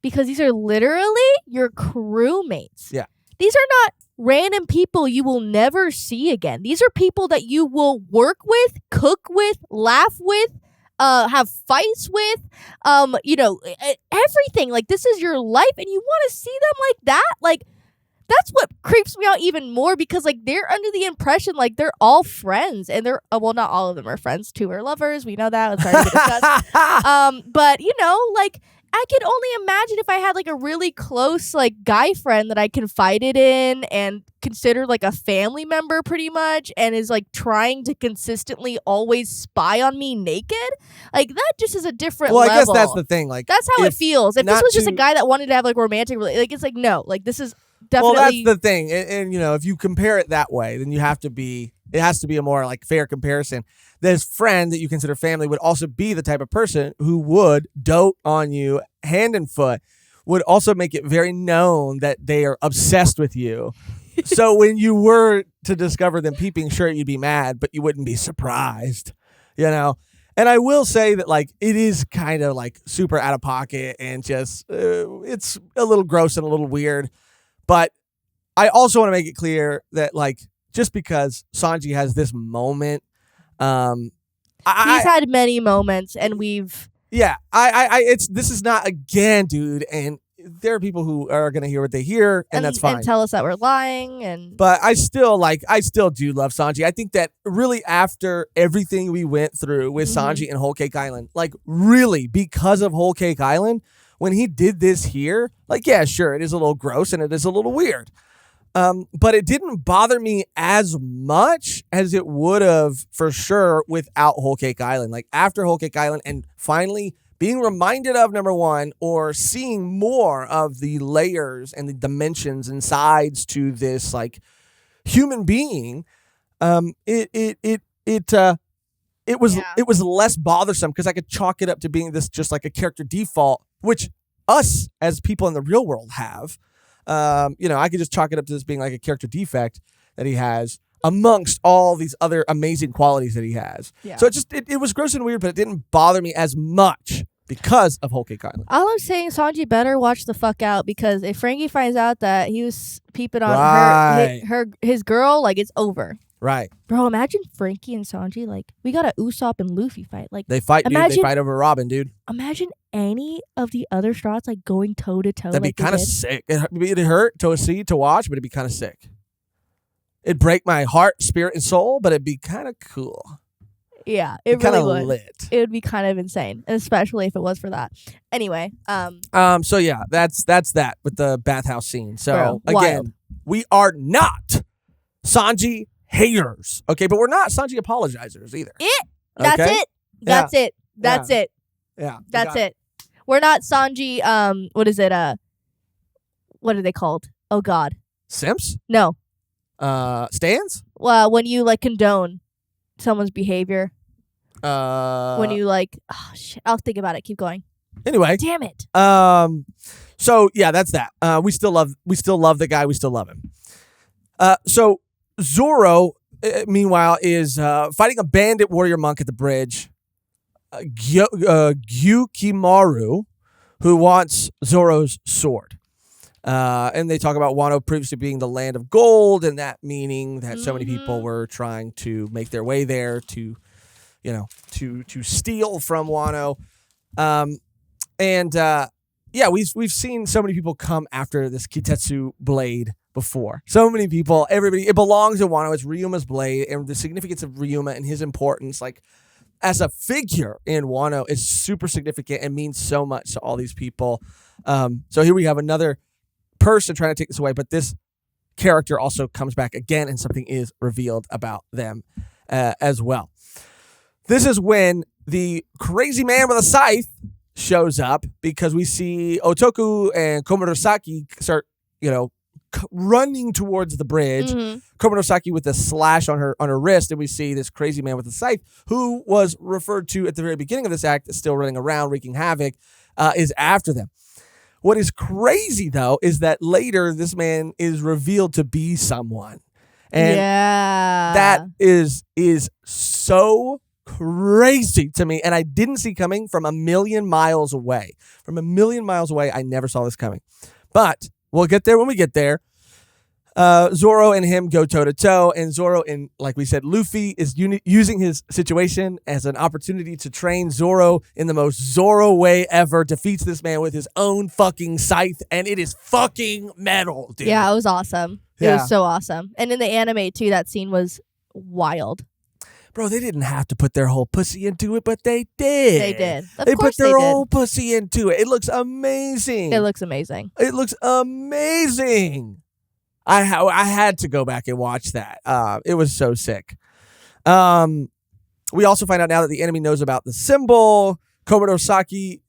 because these are literally your crewmates. Yeah. These are not random people you will never see again. These are people that you will work with, cook with, laugh with, have fights with, everything. Like, this is your life, and you want to see them like that? Like, that's what creeps me out even more, because, like, they're under the impression, like, they're all friends, and they're, well, not all of them are friends. 2 are lovers. We know that. It's already been discussed. But, like, I could only imagine if I had, like, a really close, like, guy friend that I confided in and considered, like, a family member pretty much, and is, like, trying to consistently always spy on me naked. Like, that just is a different level. Well, I guess that's the thing. Like, that's how it feels. If this was just a guy that wanted to have, like, romantic relationship, like, it's like, no. Like, this is definitely... Well, that's the thing. And if you compare it that way, then it has to be a more, like, fair comparison. This friend that you consider family would also be the type of person who would dote on you hand and foot, would also make it very known that they are obsessed with you. So when you were to discover them peeping, sure, you'd be mad, but you wouldn't be surprised, And I will say that, like, it is kind of, like, super out of pocket and just, it's a little gross and a little weird. But I also want to make it clear that, like, just because Sanji has this moment, he's had many moments, and we've... Yeah, this is not, again, dude, and there are people who are going to hear what they hear, and that's fine. And tell us that we're lying, But I still do love Sanji. I think that really after everything we went through with Sanji and Whole Cake Island, like, really, because of Whole Cake Island, when he did this here, like, yeah, sure, it is a little gross and it is a little weird. But it didn't bother me as much as it would have for sure without Whole Cake Island. Like, after Whole Cake Island and finally being reminded of, number one, or seeing more of the layers and the dimensions and sides to this, like, human being, it was less bothersome, because I could chalk it up to being this just like a character default, which us as people in the real world have. I could just chalk it up to this being like a character defect that he has amongst all these other amazing qualities that he has. Yeah. So it was gross and weird, but it didn't bother me as much because of Whole Cake Island. All I'm saying, Sanji better watch the fuck out, because if Frankie finds out that he was peeping on his girl, like, it's over. Right. Bro, imagine Frankie and Sanji, like, we got a Usopp and Luffy fight. Like, they fight, dude. They fight over Robin, dude. Imagine any of the other Straughts, like, going toe to toe. That'd be kind of sick. It'd hurt to watch, but it'd be kind of sick. It'd break my heart, spirit, and soul, but it'd be kind of cool. Yeah, it really would. Lit. It would be kind of insane, especially if it was for that. Anyway, So yeah, that's that with the bathhouse scene. So bro, again, wild. We are not Sanji haters, okay? But we're not Sanji apologizers either. That's okay? it. That's it. That's yeah. it. Yeah, that's it. We're not Sanji. What is it? What are they called? Oh God. Simps? No. Stands? Well, when you, like, condone someone's behavior. When you, like, oh shit, I'll think about it. Keep going. Anyway. Damn it. So yeah, that's that. We still love the guy. We still love him. So Zoro, meanwhile, is fighting a bandit warrior monk at the bridge. Gyukimaru, who wants Zoro's sword. And they talk about Wano previously being the land of gold, and that meaning that so many people were trying to make their way there to steal from Wano. We've seen so many people come after this Kitetsu blade before. So many people, everybody, it belongs to Wano. It's Ryuma's blade, and the significance of Ryuma and his importance, like, as a figure in Wano is super significant and means so much to all these people. So here we have another person trying to take this away, but this character also comes back again and something is revealed about them as well. This is when the crazy man with a scythe shows up because we see Otoku and Komurosaki start, running towards the bridge. Mhm. Komurosaki with a slash on her wrist, and we see this crazy man with a scythe, who was referred to at the very beginning of this act as still running around wreaking havoc, is after them. What is crazy though is that later this man is revealed to be someone, and that is so crazy to me, and I didn't see coming from a million miles away. From a million miles away, I never saw this coming. But we'll get there when we get there. Zoro and him go toe-to-toe, and Zoro and, like we said, Luffy is using his situation as an opportunity to train Zoro in the most Zoro way ever, defeats this man with his own fucking scythe, and it is fucking metal, dude. Yeah, it was awesome. It was so awesome. And in the anime, too, that scene was wild. Bro, they didn't have to put their whole pussy into it, but they did. They did. They put their whole pussy into it. It looks amazing. It looks amazing. It looks amazing. I had to go back and watch that. It was so sick. We also find out now that the enemy knows about the symbol. Komurosaki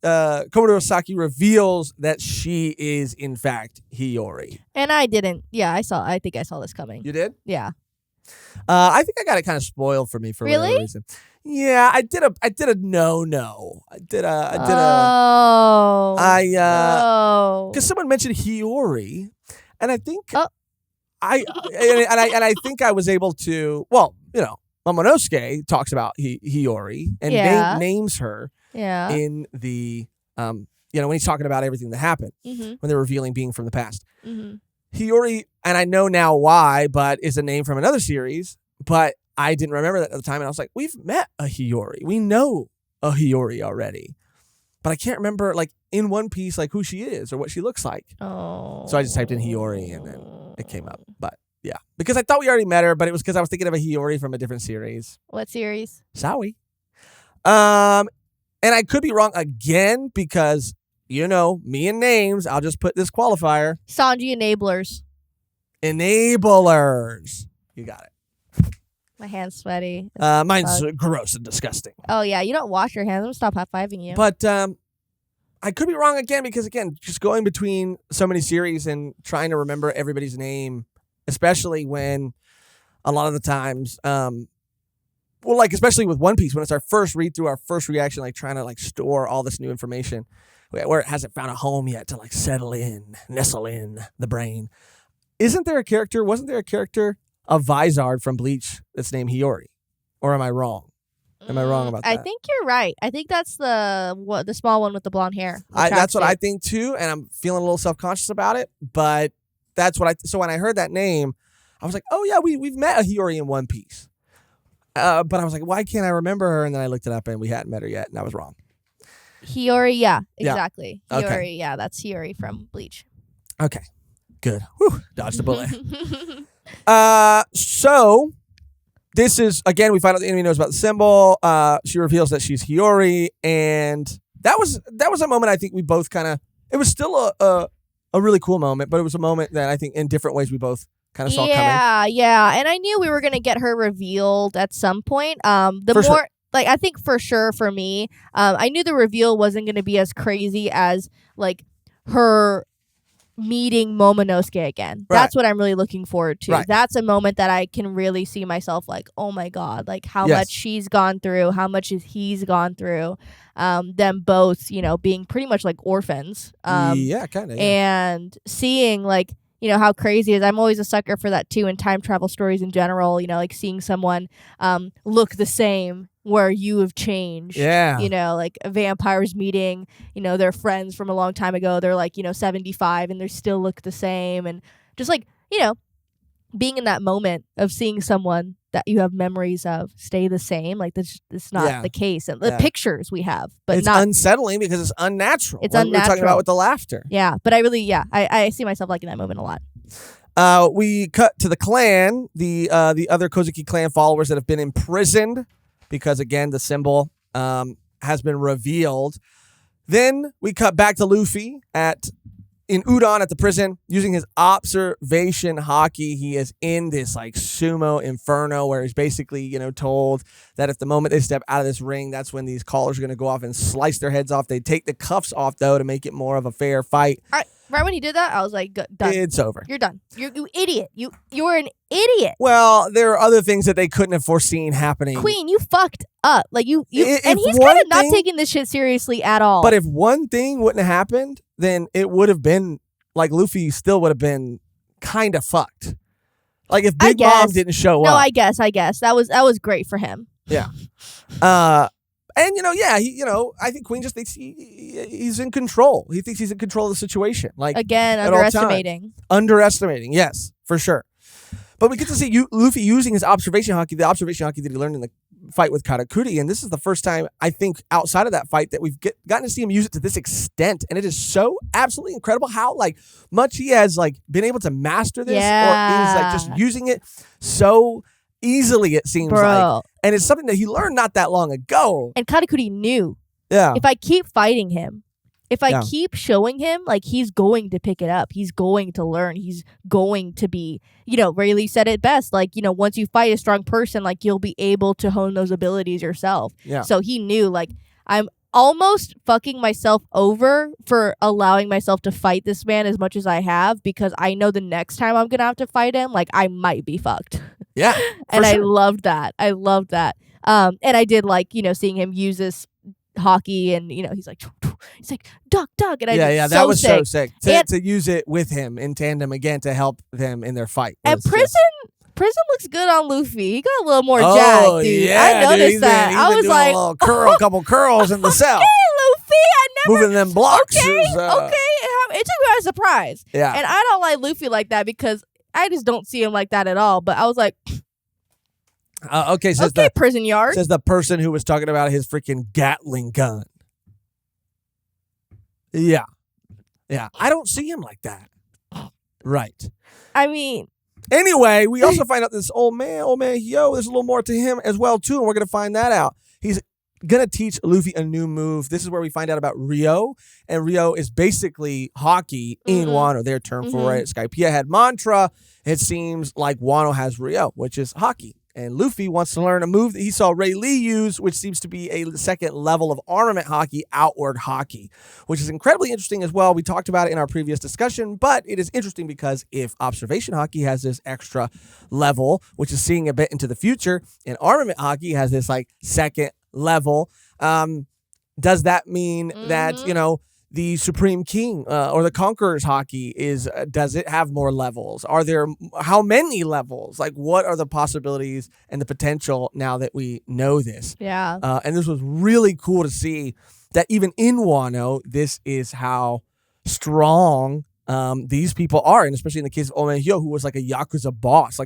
reveals that she is, in fact, Hiyori. And I didn't. Yeah, I think I saw this coming. You did? Yeah. I think I got it kind of spoiled for me for whatever reason. Yeah, I did a no. Because someone mentioned Hiyori, and I think I think I was able to. Well, Momonosuke talks about Hiyori and names her. Yeah. In the when he's talking about everything that happened when they're revealing being from the past. Mm-hmm. Hiyori, and I know now why, but is a name from another series, but I didn't remember that at the time, and I was like, we've met a Hiyori. We know a Hiyori already. But I can't remember, like, in One Piece, like, who she is or what she looks like. Oh. So I just typed in Hiyori, and then it came up. But, yeah. Because I thought we already met her, but it was because I was thinking of a Hiyori from a different series. What series? Sawi. And I could be wrong again because... me and names, I'll just put this qualifier. Sanji enablers. Enablers. You got it. My hand's sweaty. Mine's gross and disgusting. Oh, yeah. You don't wash your hands. I'm going to stop high-fiving you. But I could be wrong again because, again, just going between so many series and trying to remember everybody's name, especially when a lot of the times... especially with One Piece, when it's our first read-through, our first reaction, like, trying to, like, store all this new information where it hasn't found a home yet to, like, nestle in the brain. Wasn't there a character, a Vizard from Bleach that's named Hiyori? Or am I wrong? Am I wrong about that? I think you're right. I think that's the small one with the blonde hair. That's what I think, too, and I'm feeling a little self-conscious about it, but that's what so when I heard that name, I was like, oh, yeah, we've met a Hiyori in One Piece. But I was like, why can't I remember her? And then I looked it up, and we hadn't met her yet, and I was wrong. Hiyori, yeah, exactly. Yeah. Hiyori, Okay. yeah, that's Hiyori from Bleach. Okay, good. Whew, dodged a bullet. So this is, again, we find out the enemy knows about the symbol. She reveals that she's Hiyori, and that was a moment I think we both kind of, it was still a really cool moment, but it was a moment that I think in different ways we both kind of saw coming. Yeah, and I knew we were gonna get her revealed at some point. I think for sure for me, I knew the reveal wasn't gonna be as crazy as like her meeting Momonosuke again. Right. That's what I'm really looking forward to. Right. That's a moment that I can really see myself like, oh my god, like how much she's gone through, how much he's gone through. Them both, being pretty much like orphans. Yeah, kind of. Yeah. And seeing like, how crazy it is. I'm always a sucker for that too in time travel stories in general, like seeing someone look the same where you have changed. Yeah. Like vampires meeting, their friends from a long time ago. They're like, 75 and they still look the same. And just like, being in that moment of seeing someone that you have memories of stay the same, like this is not the case. And the pictures we have, but it's unsettling because it's unnatural. It's like unnatural. We're talking about with the laughter. Yeah, but I really, I see myself liking that moment a lot. We cut to the clan, the other Kozuki clan followers that have been imprisoned because again the symbol has been revealed. Then we cut back to Luffy in Udon at the prison using his observation haki. He is in this like sumo inferno where he's basically, told that at the moment they step out of this ring, that's when these callers are going to go off and slice their heads off. They take the cuffs off though to make it more of a fair fight. Right when he did that, I was like, done. It's over. You're done. You idiot. You're an idiot. Well, there are other things that they couldn't have foreseen happening. Queen, you fucked up. Like and he's kind of not taking this shit seriously at all. But if one thing wouldn't have happened, then it would have been like Luffy still would have been kind of fucked. Like if Big Mom didn't show up. No, I guess that was great for him. Yeah. And I think Queen just thinks he's in control. He thinks he's in control of the situation. Like again, underestimating. Yes, for sure. But we get to see Luffy using his observation haki, the observation haki that he learned in the fight with Katakuri, and this is the first time I think outside of that fight that we've gotten to see him use it to this extent, and it is so absolutely incredible how much he has been able to master this, or is just using it so easily, it seems like. And it's something that he learned not that long ago. And Katakuri knew. Yeah. If I keep fighting him, if I keep showing him, he's going to pick it up. He's going to learn. He's going to be, Rayleigh said it best. Once you fight a strong person, you'll be able to hone those abilities yourself. Yeah. So he knew, I'm almost fucking myself over for allowing myself to fight this man as much as I have, because I know the next time I'm going to have to fight him, I might be fucked. Yeah. And sure. I loved that. And I did seeing him use this hockey, and he's like duck, and that was so sick to use it with him in tandem again to help them in their fight. And Prison looks good on Luffy. He got a little more jacked, dude. Yeah, I noticed that. I was like, a couple curls in the cell. Okay, Luffy, I never moving them blocks. Okay. It took me by surprise. Yeah, and I don't like Luffy like that because I just don't see him like that at all. But I was like, prison yard. Says the person who was talking about his freaking Gatling gun. Yeah. I don't see him like that. Right. I mean. Anyway, we also find out this old man, there's a little more to him as well, too, and we're going to find that out. He's going to teach Luffy a new move. This is where we find out about Rio, and Rio is basically hockey in Wano, their term for it. Skypiea had mantra. It seems like Wano has Rio, which is hockey. And Luffy wants to learn a move that he saw Rayleigh use, which seems to be a second level of armament hockey, outward hockey, which is incredibly interesting as well. We talked about it in our previous discussion, but it is interesting because if observation hockey has this extra level, which is seeing a bit into the future, and armament hockey has this second level, does that mean that, the Supreme King or the Conqueror's hockey does it have more levels? Are there how many levels? What are the possibilities and the potential now that we know this? Yeah. And this was really cool to see that even in Wano, this is how strong these people are, and especially in the case of Omehyo, who was a Yakuza boss,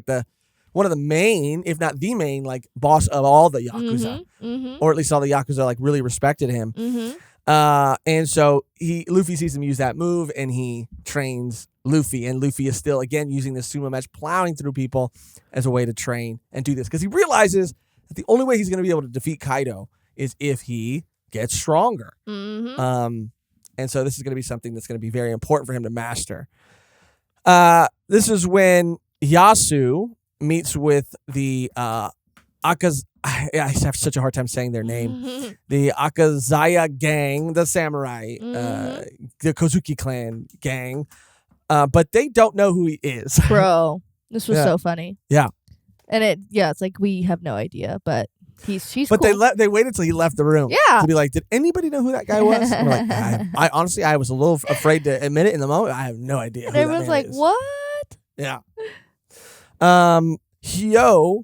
one of the main, if not the main, boss of all the Yakuza, or at least all the Yakuza really respected him. And so Luffy sees him use that move, and he trains Luffy, and Luffy is still again using this sumo match, plowing through people as a way to train and do this, because he realizes that the only way he's going to be able to defeat Kaido is if he gets stronger. And so this is going to be something that's going to be very important for him to master. This is when Yasu meets with the I have such a hard time saying their name. The Akazaya gang, the samurai, the Kozuki clan gang, but they don't know who he is. Bro, this was so funny. Yeah, and it's we have no idea, but she's. But cool. they waited till he left the room. Yeah, to be like, did anybody know who that guy was? And we're I honestly, I was a little afraid to admit it in the moment. I have no idea. And everyone's like, is. What? Yeah. Hyo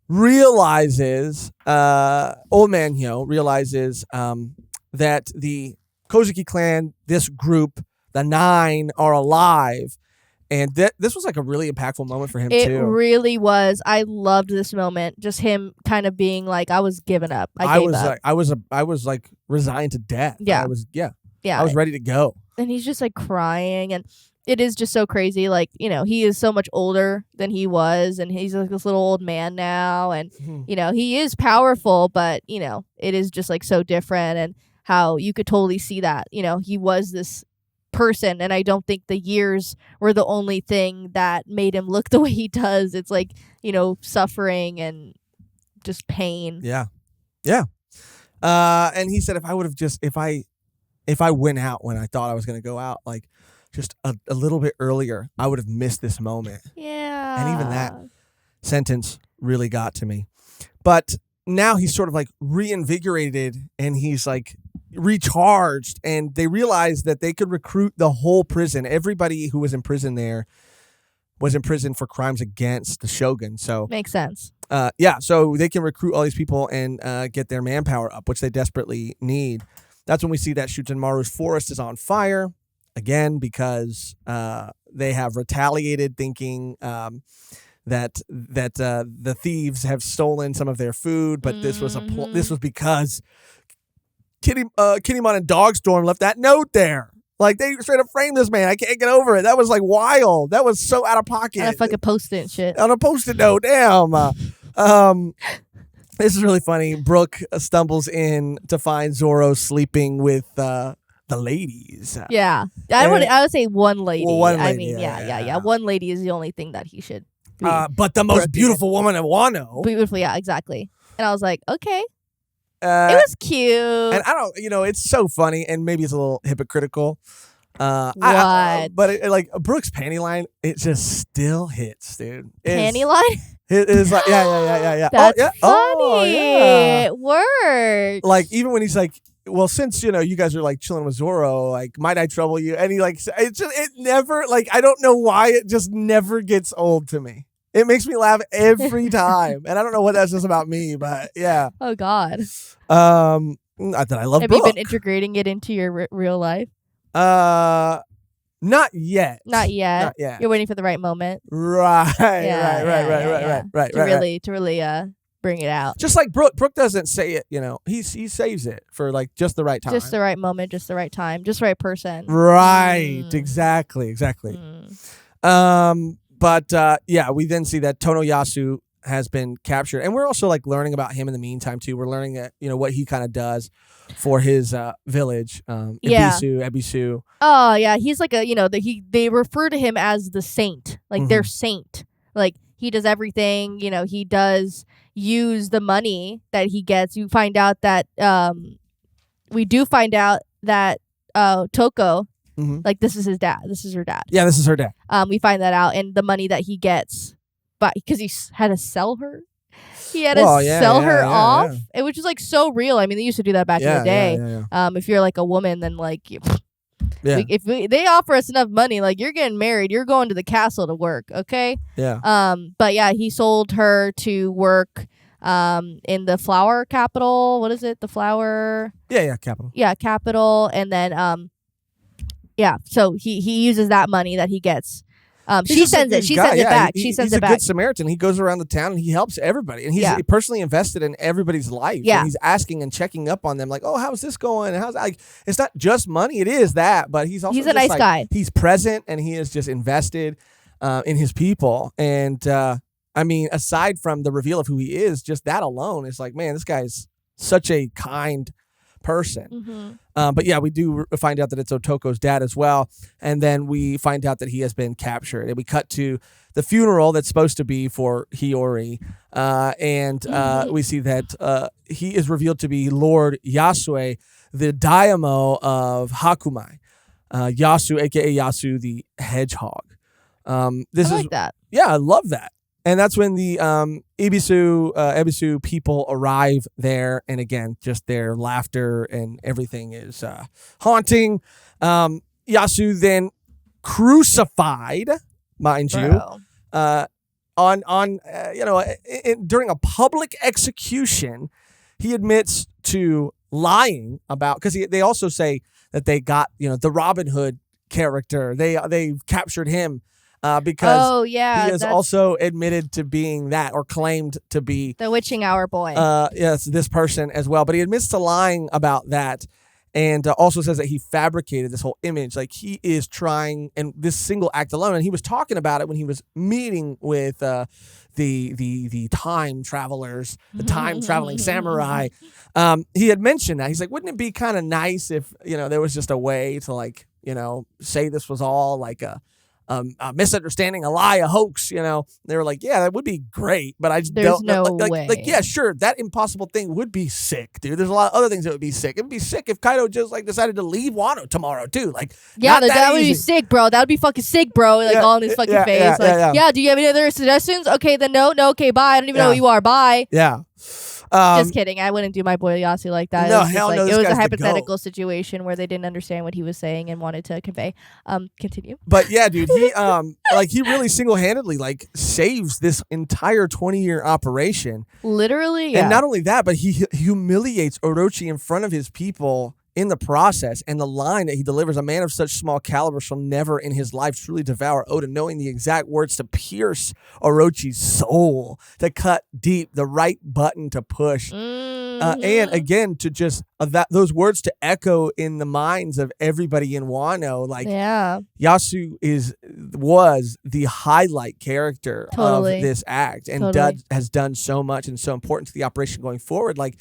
realizes, old man Hyo realizes that the Kozuki clan, this group, the 9, are alive. And this was a really impactful moment for him, too. It really was. I loved this moment. Just him kind of being I was giving up. I was resigned to death. Yeah. I was ready to go. And he's just crying. And it is just so crazy. Like, he is so much older than he was, and he's like this little old man now, and he is powerful, but it is just like so different, and how you could totally see that he was this person, and I don't think the years were the only thing that made him look the way he does. It's like suffering and just pain. Yeah. And he said if I went out when I thought I was going to go out, like just a little bit earlier, I would have missed this moment. Yeah. And even that sentence really got to me. But now he's sort of like reinvigorated, and he's like recharged, and they realized that they could recruit the whole prison. Everybody who was in prison there was in prison for crimes against the shogun. So makes sense. So they can recruit all these people and get their manpower up, which they desperately need. That's when we see that Shutenmaru's forest is on fire again, because they have retaliated, thinking that the thieves have stolen some of their food, but this was because Kinnymon and Dogstorm left that note there. Like, they straight up framed this man. I can't get over it. That was like wild. That was so out of pocket. On a fucking post-it and shit. On a post-it note, damn. This is really funny. Brooke stumbles in to find Zoro sleeping with the ladies. Yeah, I would say one lady. Well, one lady. I mean, yeah. One lady is the only thing that he should. But the most beautiful woman in Wano. Beautiful, yeah, exactly. And I was like, okay. It was cute. And I don't, it's so funny, and maybe it's a little hypocritical. What? But like Brooke's panty line, it just still hits, dude. Panty line? It is like, yeah. That's funny. Oh, yeah. It works. Like, even when he's like, well, since, you guys are like chilling with Zoro, like, might I trouble you? And he like, it never, like, I don't know why it just never gets old to me. It makes me laugh every time. And I don't know what that's just about me, but yeah. Oh, God. Not that I love Have Brooke. you been integrating it into your real life? Not yet. Not yet. You're waiting for the right moment. Right. Right. To really bring it out. Just like Brooke. Brooke doesn't say it, he saves it for like just the right time. Just the right moment, just the right time, just the right person. Right. Exactly. But we then see that Yasu has been captured, and we're also like learning about him in the meantime too. We're learning that what he kind of does for his village, Ebisu. Oh yeah, he's like they refer to him as the saint, like their saint. Like, he does everything. He does use the money that he gets. We find out that Toko. Like, this is his dad. This is her dad. Yeah, this is her dad. We find that out, and the money that he gets, but because he had to sell her, sell her off, which is like so real. I mean, they used to do that back in the day. If you're like a woman, then like, if they offer us enough money, like, you're getting married, you're going to the castle to work, okay? Yeah. But yeah, he sold her to work in the flower capital. What is it? The flower? Yeah, capital. Yeah, capital, and then so he uses that money that he gets. She sends it. She sends it back. She sends it back. He's a good Samaritan. He goes around the town and he helps everybody. And he's personally invested in everybody's life. Yeah. And he's asking and checking up on them, like, oh, how's this going? How's like, it's not just money. It is that, but he's also a nice guy. He's present, and he is just invested in his people. And I mean, aside from the reveal of who he is, just that alone is like, man, this guy's such a kind person. But yeah, we do find out that it's Otoko's dad as well, and then we find out that he has been captured, and we cut to the funeral that's supposed to be for Hiyori, and we see that he is revealed to be Lord Yasue, the daimyo of Hakumai. Yasu, aka Yasu the Hedgehog. I like that. Yeah, I love that. And that's when the Ebisu people arrive there, and again, just their laughter and everything is haunting. Yasu then crucified, mind you, during a public execution. He admits to lying about, because they also say that they got the Robin Hood character. They captured him. Because he has also admitted to being that, or claimed to be the witching hour boy. Yes, this person as well. But he admits to lying about that. And also says that he fabricated this whole image. Like he is trying, and this single act alone, and he was talking about it when he was meeting with the time travelers, the time traveling samurai. He had mentioned that. He's like, wouldn't it be kind of nice if, there was just a way to like, say this was all like a misunderstanding, a lie, a hoax, They were like, yeah, that would be great, but I just There's don't know. no way. Like, yeah, sure, that impossible thing would be sick, dude. There's a lot of other things that would be sick. It'd be sick if Kaido just like decided to leave Wano tomorrow, too. Like, yeah, not that would be easy. sick, bro. That would be fucking sick, bro. Like all in his fucking face. Yeah, do you have any other suggestions? Okay, then no, okay, bye. I don't even know who you are. Bye. Yeah. Just kidding. I wouldn't do my boy Yasu like that. No, it was hell just no. like, This it was a guy's the hypothetical goat. situation where they didn't understand what he was saying and wanted to convey. Continue. But yeah, dude, he he really single-handedly like saves this entire 20-year operation. Literally, yeah. And not only that, but he humiliates Orochi in front of his people in the process. And the line that he delivers, a man of such small caliber shall never in his life truly devour Oda, knowing the exact words to pierce Orochi's soul, to cut deep, the right button to push. And again, to just those words to echo in the minds of everybody in Wano. Like, Yasu was the highlight character of this act, and has done so much and so important to the operation going forward. Like,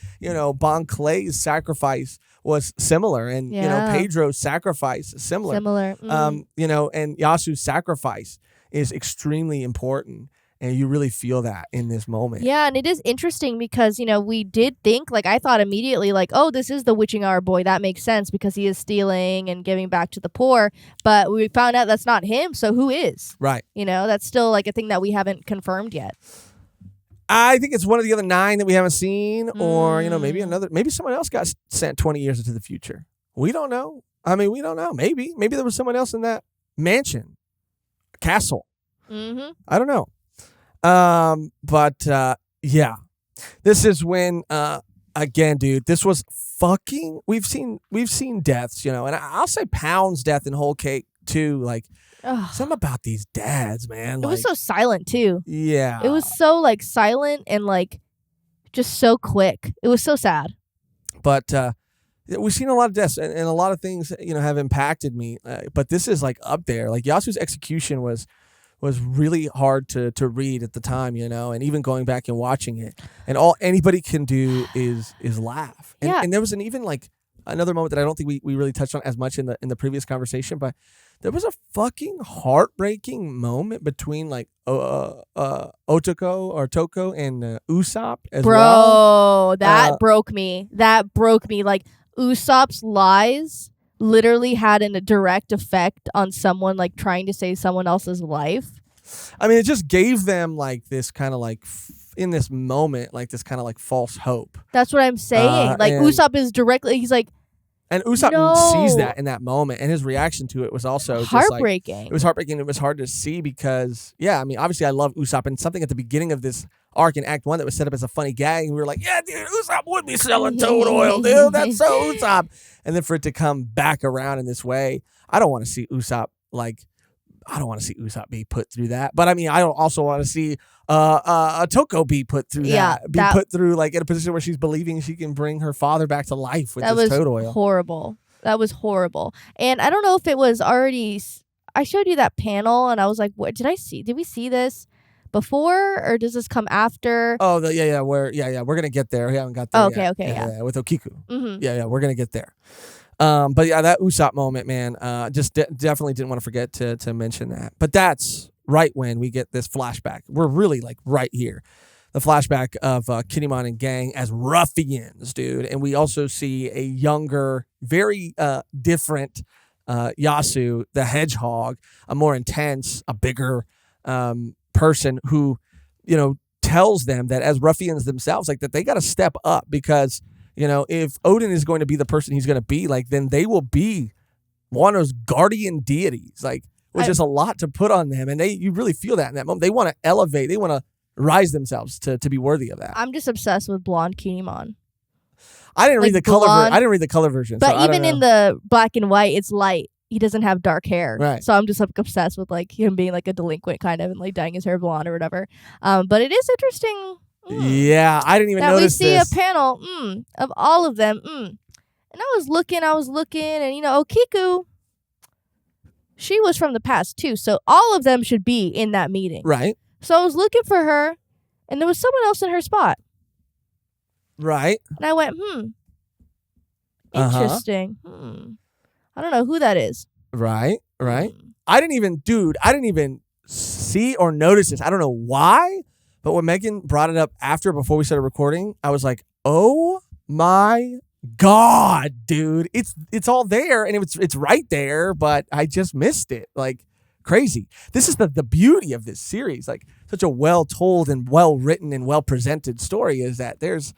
Bon Clay's sacrifice was similar, and Pedro's sacrifice similar. And Yasu's sacrifice is extremely important. And you really feel that in this moment. Yeah, and it is interesting because, we did think, like, I thought immediately, like, oh, this is the witching hour boy. That makes sense because he is stealing and giving back to the poor. But we found out that's not him, so who is? Right. That's still, like, a thing that we haven't confirmed yet. I think it's one of the other 9 that we haven't seen, or, maybe someone else got sent 20 years into the future. We don't know. I mean, we don't know. Maybe there was someone else in that mansion, castle. I don't know. But yeah, this is when, again, dude, this was fucking, we've seen deaths, and I'll say Pound's death in Whole Cake too. Like, something about these dads, man. It was so silent too. Yeah. It was so like silent and like just so quick. It was so sad. But, we've seen a lot of deaths and a lot of things, have impacted me. But this is like up there. Like Yasu's execution was really hard to read at the time, and even going back and watching it, and all anybody can do is laugh. And there was even like another moment that I don't think we really touched on as much in the previous conversation, but there was a fucking heartbreaking moment between like Toko and Usopp as well. Bro, that broke me. That broke me. Like Usopp's lies literally had a direct effect on someone like trying to save someone else's life. I mean, it just gave them like this kind of like in this moment, like this kind of like false hope. That's what I'm saying. Like Usopp is he's like, and Usopp sees that in that moment, and his reaction to it was also heartbreaking. Just like, it was heartbreaking. It was hard to see because, I mean, obviously I love Usopp, and something at the beginning of this arc in Act 1 that was set up as a funny gag, and we were like, yeah, dude, Usopp would be selling toad oil, dude. That's so Usopp. And then for it to come back around in this way, I don't want to see Usopp be put through that. But I mean, I don't also want to see a Toko be put through that. Put through like in a position where she's believing she can bring her father back to life with this toad oil. That was horrible. And I don't know if it was already. I showed you that panel, and I was like, "What did I see? Did we see this before, or does this come after?" Oh, we're gonna get there. We haven't got there. Okay, yeah, with Okiku. Yeah, we're gonna get there. But yeah, that Usopp moment, man, just definitely didn't want to forget to mention that. But that's right when we get this flashback. We're really like right here. The flashback of Kinemon and gang as ruffians, dude. And we also see a younger, very different Yasu, the hedgehog, a more intense, a bigger person who, tells them that as ruffians themselves, like that they got to step up because, if Odin is going to be the person he's going to be, like, then they will be Wano's guardian deities, like, which is a lot to put on them. And you really feel that in that moment. They want to elevate, they want to rise themselves to be worthy of that. I'm just obsessed with blonde Kinemon. I didn't read the color. I didn't read the color version. But so even in the black and white, it's light. He doesn't have dark hair. Right. So I'm just like obsessed with like him being like a delinquent kind of and like dyeing his hair blonde or whatever. But it is interesting. Yeah, I didn't even notice we see this. a panel of all of them. And I was looking, and Okiku, she was from the past too, so all of them should be in that meeting. Right. So I was looking for her, and there was someone else in her spot. Right. And I went, interesting. I don't know who that is. Right. I didn't even see or notice this. I don't know why, but when Mehgan brought it up before we started recording, I was like, oh my God, dude. It's all there, and it's right there, but I just missed it. Like, crazy. This is the beauty of this series. Like, such a well told and well written and well presented story is that there's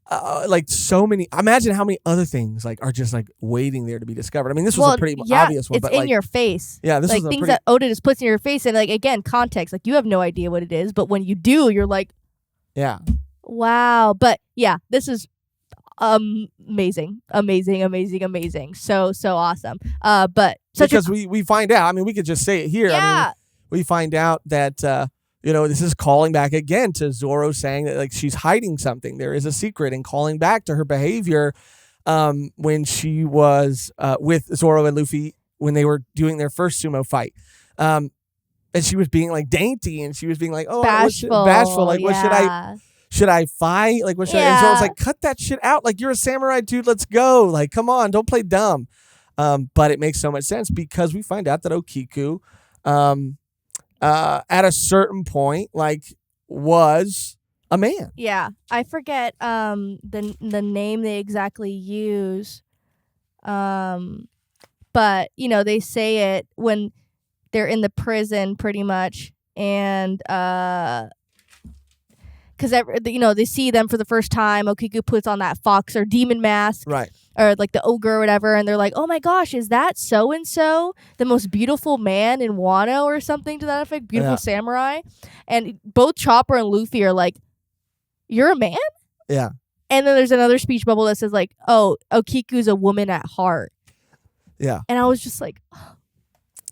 like so many. Imagine how many other things like are just like waiting there to be discovered. I mean, this was a pretty obvious one, it's but in like, your face. Yeah, this like is a things pretty... that Oda just puts in your face, and like again, context. Like you have no idea what it is, but when you do, you're like, yeah, wow. But yeah, this is amazing. So awesome. But because we find out. I mean, we could just say it here. Yeah. I mean, we find out that. This is calling back again to Zoro saying that like she's hiding something. There is a secret, and calling back to her behavior when she was with Zoro and Luffy when they were doing their first sumo fight. And she was being like dainty, and she was being like, bashful. Like, what should I fight? Like, what should I? And Zoro's like, cut that shit out. Like, you're a samurai, dude. Let's go. Like, come on, don't play dumb. But it makes so much sense because we find out that Okiku, at a certain point, like, was a man. Yeah, I forget the name they exactly use, but they say it when they're in the prison, pretty much, and because they see them for the first time. Okiku puts on that fox or demon mask, right? Or like the ogre or whatever, and they're like, oh my gosh, is that so-and-so, the most beautiful man in Wano or something to that effect, beautiful samurai? And both Chopper and Luffy are like, you're a man? Yeah. And then there's another speech bubble that says like, oh, Okiku's a woman at heart. Yeah. And I was just like, oh.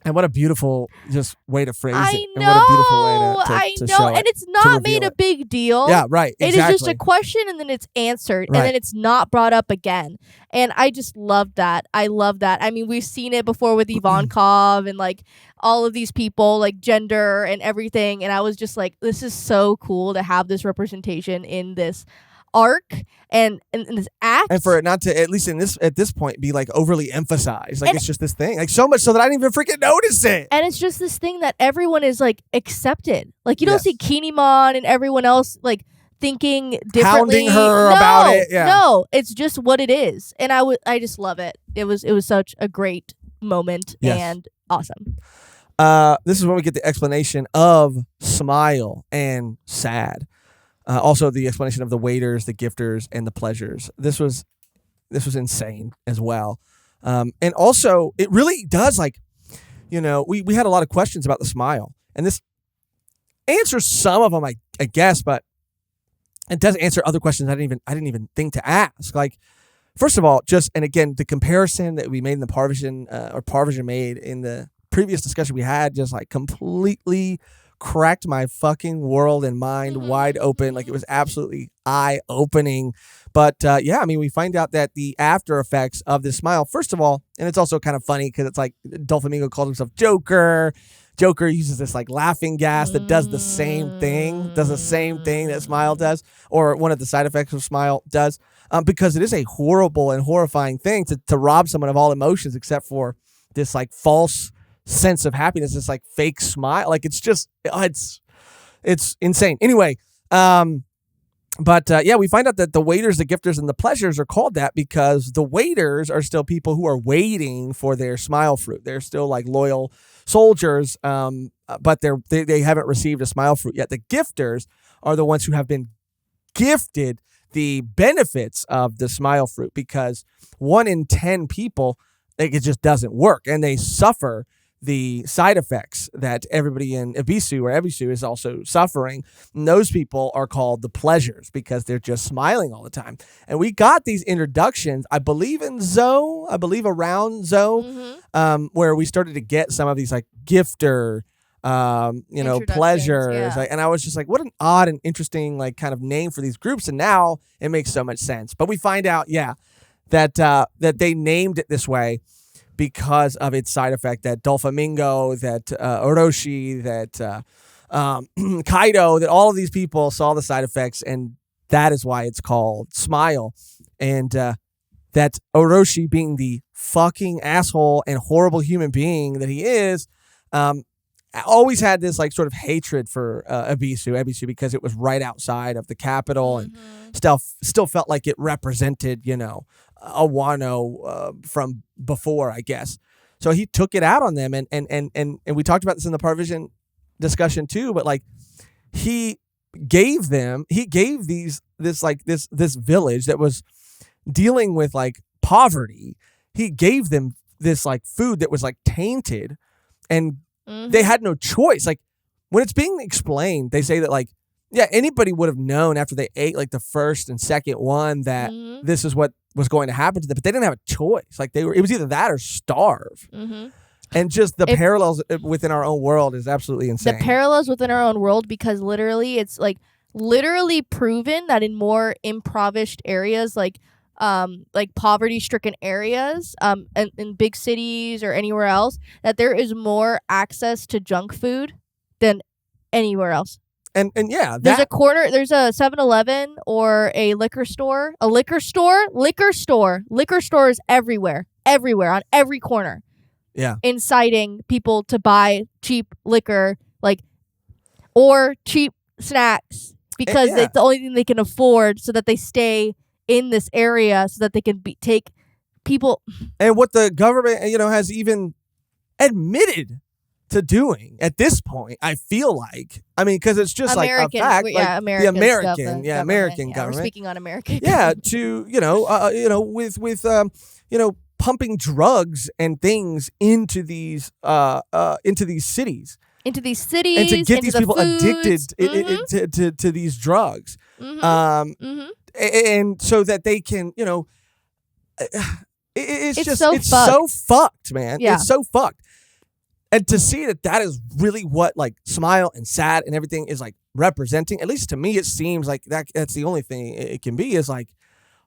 And what a beautiful just way to phrase it. I know. And what a beautiful way to show it, and it's not made a big deal. Yeah, right. Exactly. It is just a question, and then it's answered, right. And then it's not brought up again. And I just love that. I love that. I mean, we've seen it before with Ivankov and like all of these people, like gender and everything. And I was just like, this is so cool to have this representation in this arc and in this act, and for it not to, at least at this point, be like overly emphasized. Like, it's just this thing, like so much so that I didn't even freaking notice it. And it's just this thing that everyone is like accepted. Like you don't see Kinemon and everyone else like thinking differently, hounding her about it. Yeah. No, it's just what it is, and I just love it. It was such a great moment and awesome. This is when we get the explanation of smile and sad. Also, the explanation of the waiters, the gifters, and the pleasures. This was insane as well. And also, it really does, like, we had a lot of questions about the smile. And this answers some of them, I guess, but it does answer other questions I didn't even think to ask. Like, first of all, and again, the comparison that we made in the Parvision made in the previous discussion we had just, like, completely cracked my fucking world and mind wide open. Like, it was absolutely eye-opening. But I mean, we find out that the after effects of this smile, first of all, and it's also kind of funny because it's like Doflamingo calls himself Joker. Joker uses this like laughing gas that does the same thing that Smile does, or one of the side effects of Smile does, because it is a horrible and horrifying thing to rob someone of all emotions except for this like false sense of happiness, this like fake smile. Like, it's just it's insane. Anyway, but we find out that the waiters, the gifters, and the pleasures are called that because the waiters are still people who are waiting for their smile fruit. They're still like loyal soldiers, but they haven't received a smile fruit yet. The gifters are the ones who have been gifted the benefits of the smile fruit, because 1 in 10 people, it just doesn't work, and they suffer the side effects that everybody in Ebisu is also suffering. And those people are called the pleasures because they're just smiling all the time. And we got these introductions, I believe around Zoe, where we started to get some of these like gifter, pleasures. Yeah. And I was just like, what an odd and interesting like kind of name for these groups. And now it makes so much sense. But we find out, that they named it this way because of its side effect. That Doflamingo, that Orochi, that Kaido, that all of these people saw the side effects, and that is why it's called Smile. And that Orochi, being the fucking asshole and horrible human being that he is, always had this like sort of hatred for Ebisu because it was right outside of the capital and still felt like it represented, a Wano from before, I guess. So he took it out on them, and we talked about this in the Parvision discussion too. But like he gave this village that was dealing with like poverty. He gave them this like food that was like tainted, and they had no choice. Like when it's being explained, they say that like, yeah, anybody would have known after they ate like the first and second one that this is what was going to happen to them, but they didn't have a choice. Like it was either that or starve. And just the parallels within our own world is absolutely insane. The parallels within our own world, because literally it's like literally proven that in more impoverished areas, like poverty-stricken areas, in big cities or anywhere else, that there is more access to junk food than anywhere else. And yeah, there's a 7-Eleven or a liquor store. Liquor stores everywhere on every corner. Yeah. Inciting people to buy cheap liquor, or cheap snacks, because it's the only thing they can afford, so that they stay in this area so that they can take people. And what the government, has even admitted to doing at this point, I feel like, because it's just American, like a fact, American government. We're speaking on American. Yeah, with pumping drugs and things into these cities. Into these cities, and to get these people addicted to these drugs. And so that they can, it's so fucked, man. Yeah. It's so fucked. And to see that is really what like Smile and Sad and everything is like representing, at least to me, it seems like that's the only thing it can be, is like,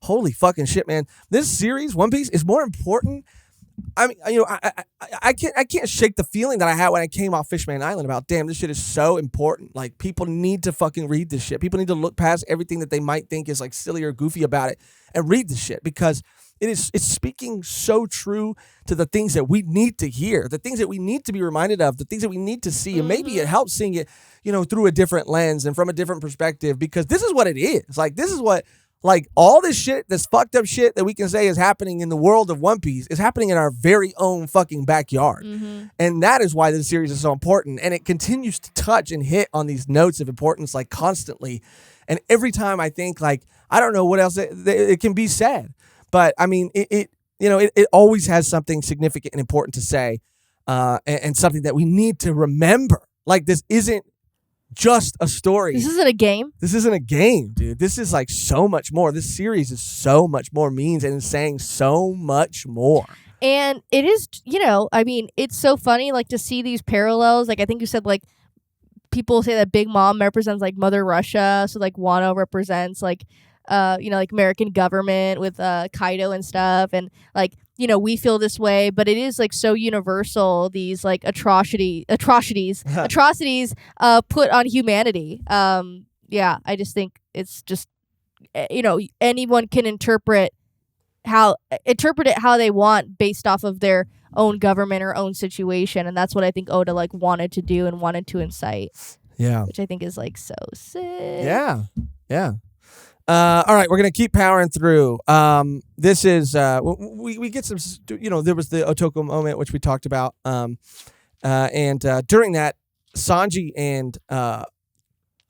holy fucking shit, man. This series, One Piece, is more important. I can't shake the feeling that I had when I came off Fishman Island about, damn, this shit is so important. Like, people need to fucking read this shit. People need to look past everything that they might think is like silly or goofy about it and read this shit, because it's speaking so true to the things that we need to hear, the things that we need to be reminded of, the things that we need to see. And maybe it helps seeing it, through a different lens and from a different perspective, because this is what it is. Like, this is what, like, all this shit, this fucked up shit that we can say is happening in the world of One Piece is happening in our very own fucking backyard. And that is why this series is so important. And it continues to touch and hit on these notes of importance, like, constantly. And every time I think, like, I don't know what else it can be said. But, it always has something significant and important to say, and something that we need to remember. Like, this isn't just a story. This isn't a game. This isn't a game, dude. This is like so much more. This series is so much more, means and is saying so much more. And it is, it's so funny, like, to see these parallels. Like, I think you said, like, people say that Big Mom represents, like, Mother Russia. So, like, Wano represents, like, like American government with Kaido and stuff. And, like, we feel this way, but it is like so universal, these like atrocities put on humanity. I just think it's just, anyone can interpret it how they want based off of their own government or own situation. And that's what I think Oda like wanted to do and wanted to incite. Yeah. Which I think is like so sick. Yeah. Yeah. All right, we're gonna keep powering through. This is we get some. There was the Otoko moment, which we talked about. And during that, Sanji and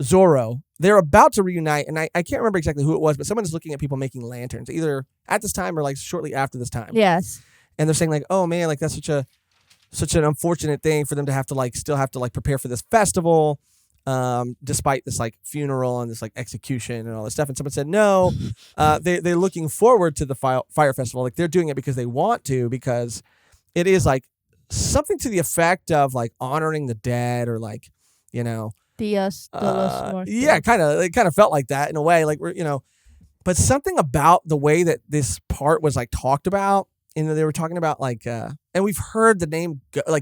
Zoro, they're about to reunite, and I can't remember exactly who it was, but someone is looking at people making lanterns, either at this time or like shortly after this time. Yes. And they're saying like, oh man, like that's such an unfortunate thing for them to have to still have to prepare for this festival. Despite this like funeral and this like execution and all this stuff, and someone said no, they're looking forward to the fire festival. Like they're doing it because they want to, because it is like something to the effect of like honoring the dead, or like kind of felt like that in a way. Like we're but But something about the way that this part was like talked about, they were talking about like, and we've heard the name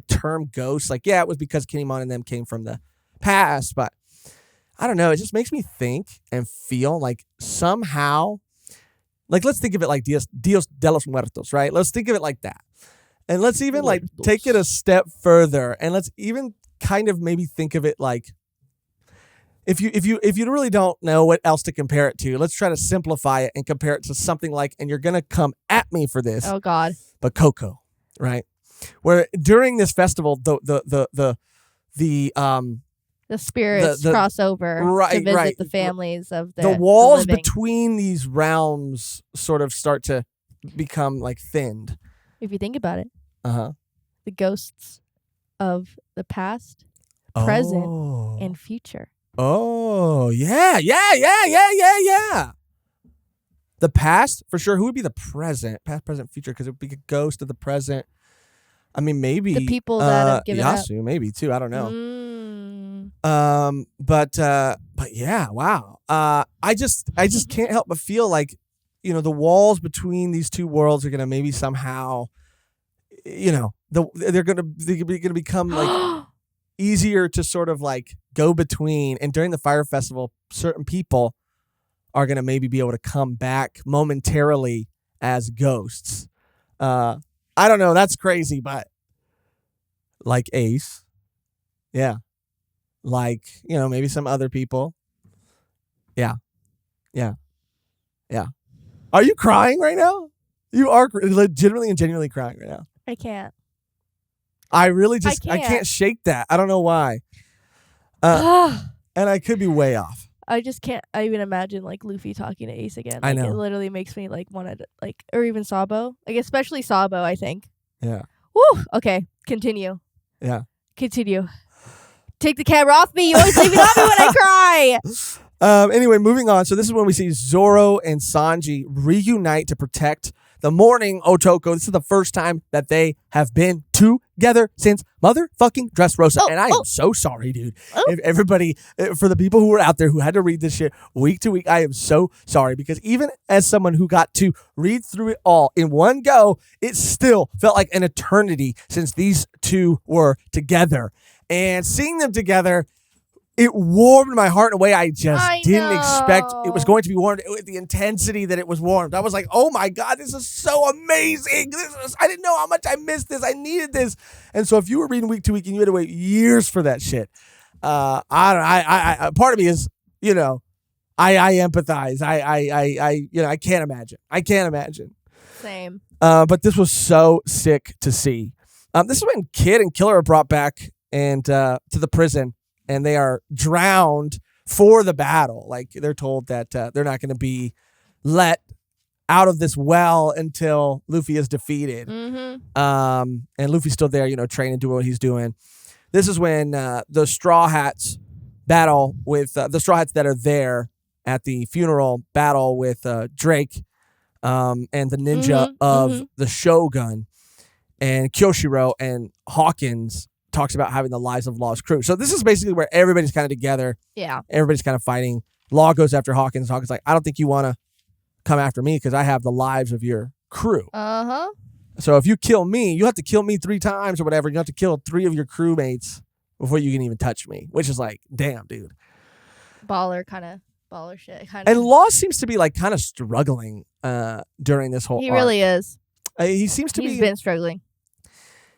term ghost. Like, yeah, it was because Kinemon and them came from the past, but I don't know. It just makes me think and feel like somehow, like, let's think of it like Dios de los Muertos, right? Let's think of it like that. And let's even like take it a step further, and let's even kind of maybe think of it like, if you really don't know what else to compare it to, let's try to simplify it and compare it to something like, and you're gonna come at me for this. Oh God. But Coco, right? Where during this festival, the spirits cross over to visit the families of the walls between these realms sort of start to become like thinned. If you think about it, the ghosts of the past, present, and future. Oh, yeah. The past, for sure. Who would be the present? Past, present, future, because it would be a ghost of the present. I mean, maybe the people that have given Yasu, up. maybe too. I don't know. But yeah, wow. I just can't help but feel like, the walls between these two worlds are gonna maybe somehow, they're gonna become like easier to sort of like go between. And during the Fire Festival, certain people are gonna maybe be able to come back momentarily as ghosts. I don't know. That's crazy, but like Ace, yeah, like maybe some other people, yeah. Are you crying right now? You are legitimately and genuinely crying right now. I can't. I really I can't shake that. I don't know why. And I could be way off. I just can't even imagine like Luffy talking to Ace again. I know. It literally makes me like want to like, or even Sabo. Like especially Sabo, I think. Yeah. Woo. Okay. Continue. Yeah. Continue. Take the camera off me. You always leave it on me when I cry. Anyway, moving on. So this is when we see Zoro and Sanji reunite to protect the morning Otoko. This is the first time that they have been together since motherfucking Dressrosa. And I am so sorry, dude. If everybody, for the people who were out there who had to read this shit week to week, I am so sorry, because even as someone who got to read through it all in one go, it still felt like an eternity since these two were together. And seeing them together, it warmed my heart in a way I didn't expect it was going to be warmed with the intensity that it was warmed. I was like, oh my God, this is so amazing. I didn't know how much I missed this. I needed this. And so if you were reading week to week and you had to wait years for that shit, I part of me is, I empathize. I can't imagine. Same. But this was so sick to see. This is when Kid and Killer are brought back and to the prison. And they are drowned for the battle. Like, they're told that they're not going to be let out of this well until Luffy is defeated. Mm-hmm. And Luffy's still there, training, doing what he's doing. This is when the Straw Hats battle with the Straw Hats that are there at the funeral battle with Drake and the ninja of the Shogun, and Kyoshiro and Hawkins talks about having the lives of Law's crew. So this is basically where everybody's kind of together. Yeah. Everybody's kind of fighting. Law goes after Hawkins. Hawkins like, I don't think you want to come after me because I have the lives of your crew. Uh-huh. So if you kill me, you have to kill me 3 times or whatever. You have to kill 3 of your crewmates before you can even touch me, which is like, damn, dude. Baller shit. And Law seems to be like kind of struggling during this whole He arc. really is. He seems to He's been struggling.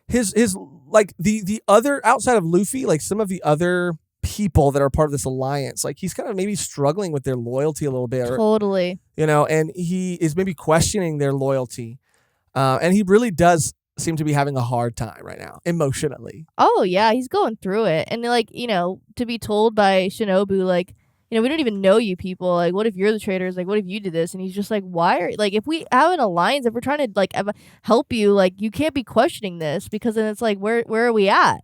His like the other, outside of Luffy, like some of the other people that are part of this alliance, like he's kind of maybe struggling with their loyalty a little bit. Totally. And he is maybe questioning their loyalty. And he really does seem to be having a hard time right now, emotionally. Oh, yeah. He's going through it. And like, to be told by Shinobu, like, we don't even know you people. Like, what if you're the traitors? Like, what if you did this? And he's just like, why are, like, if we have an alliance, if we're trying to, like, help you, like, you can't be questioning this, because then it's like, where are we at?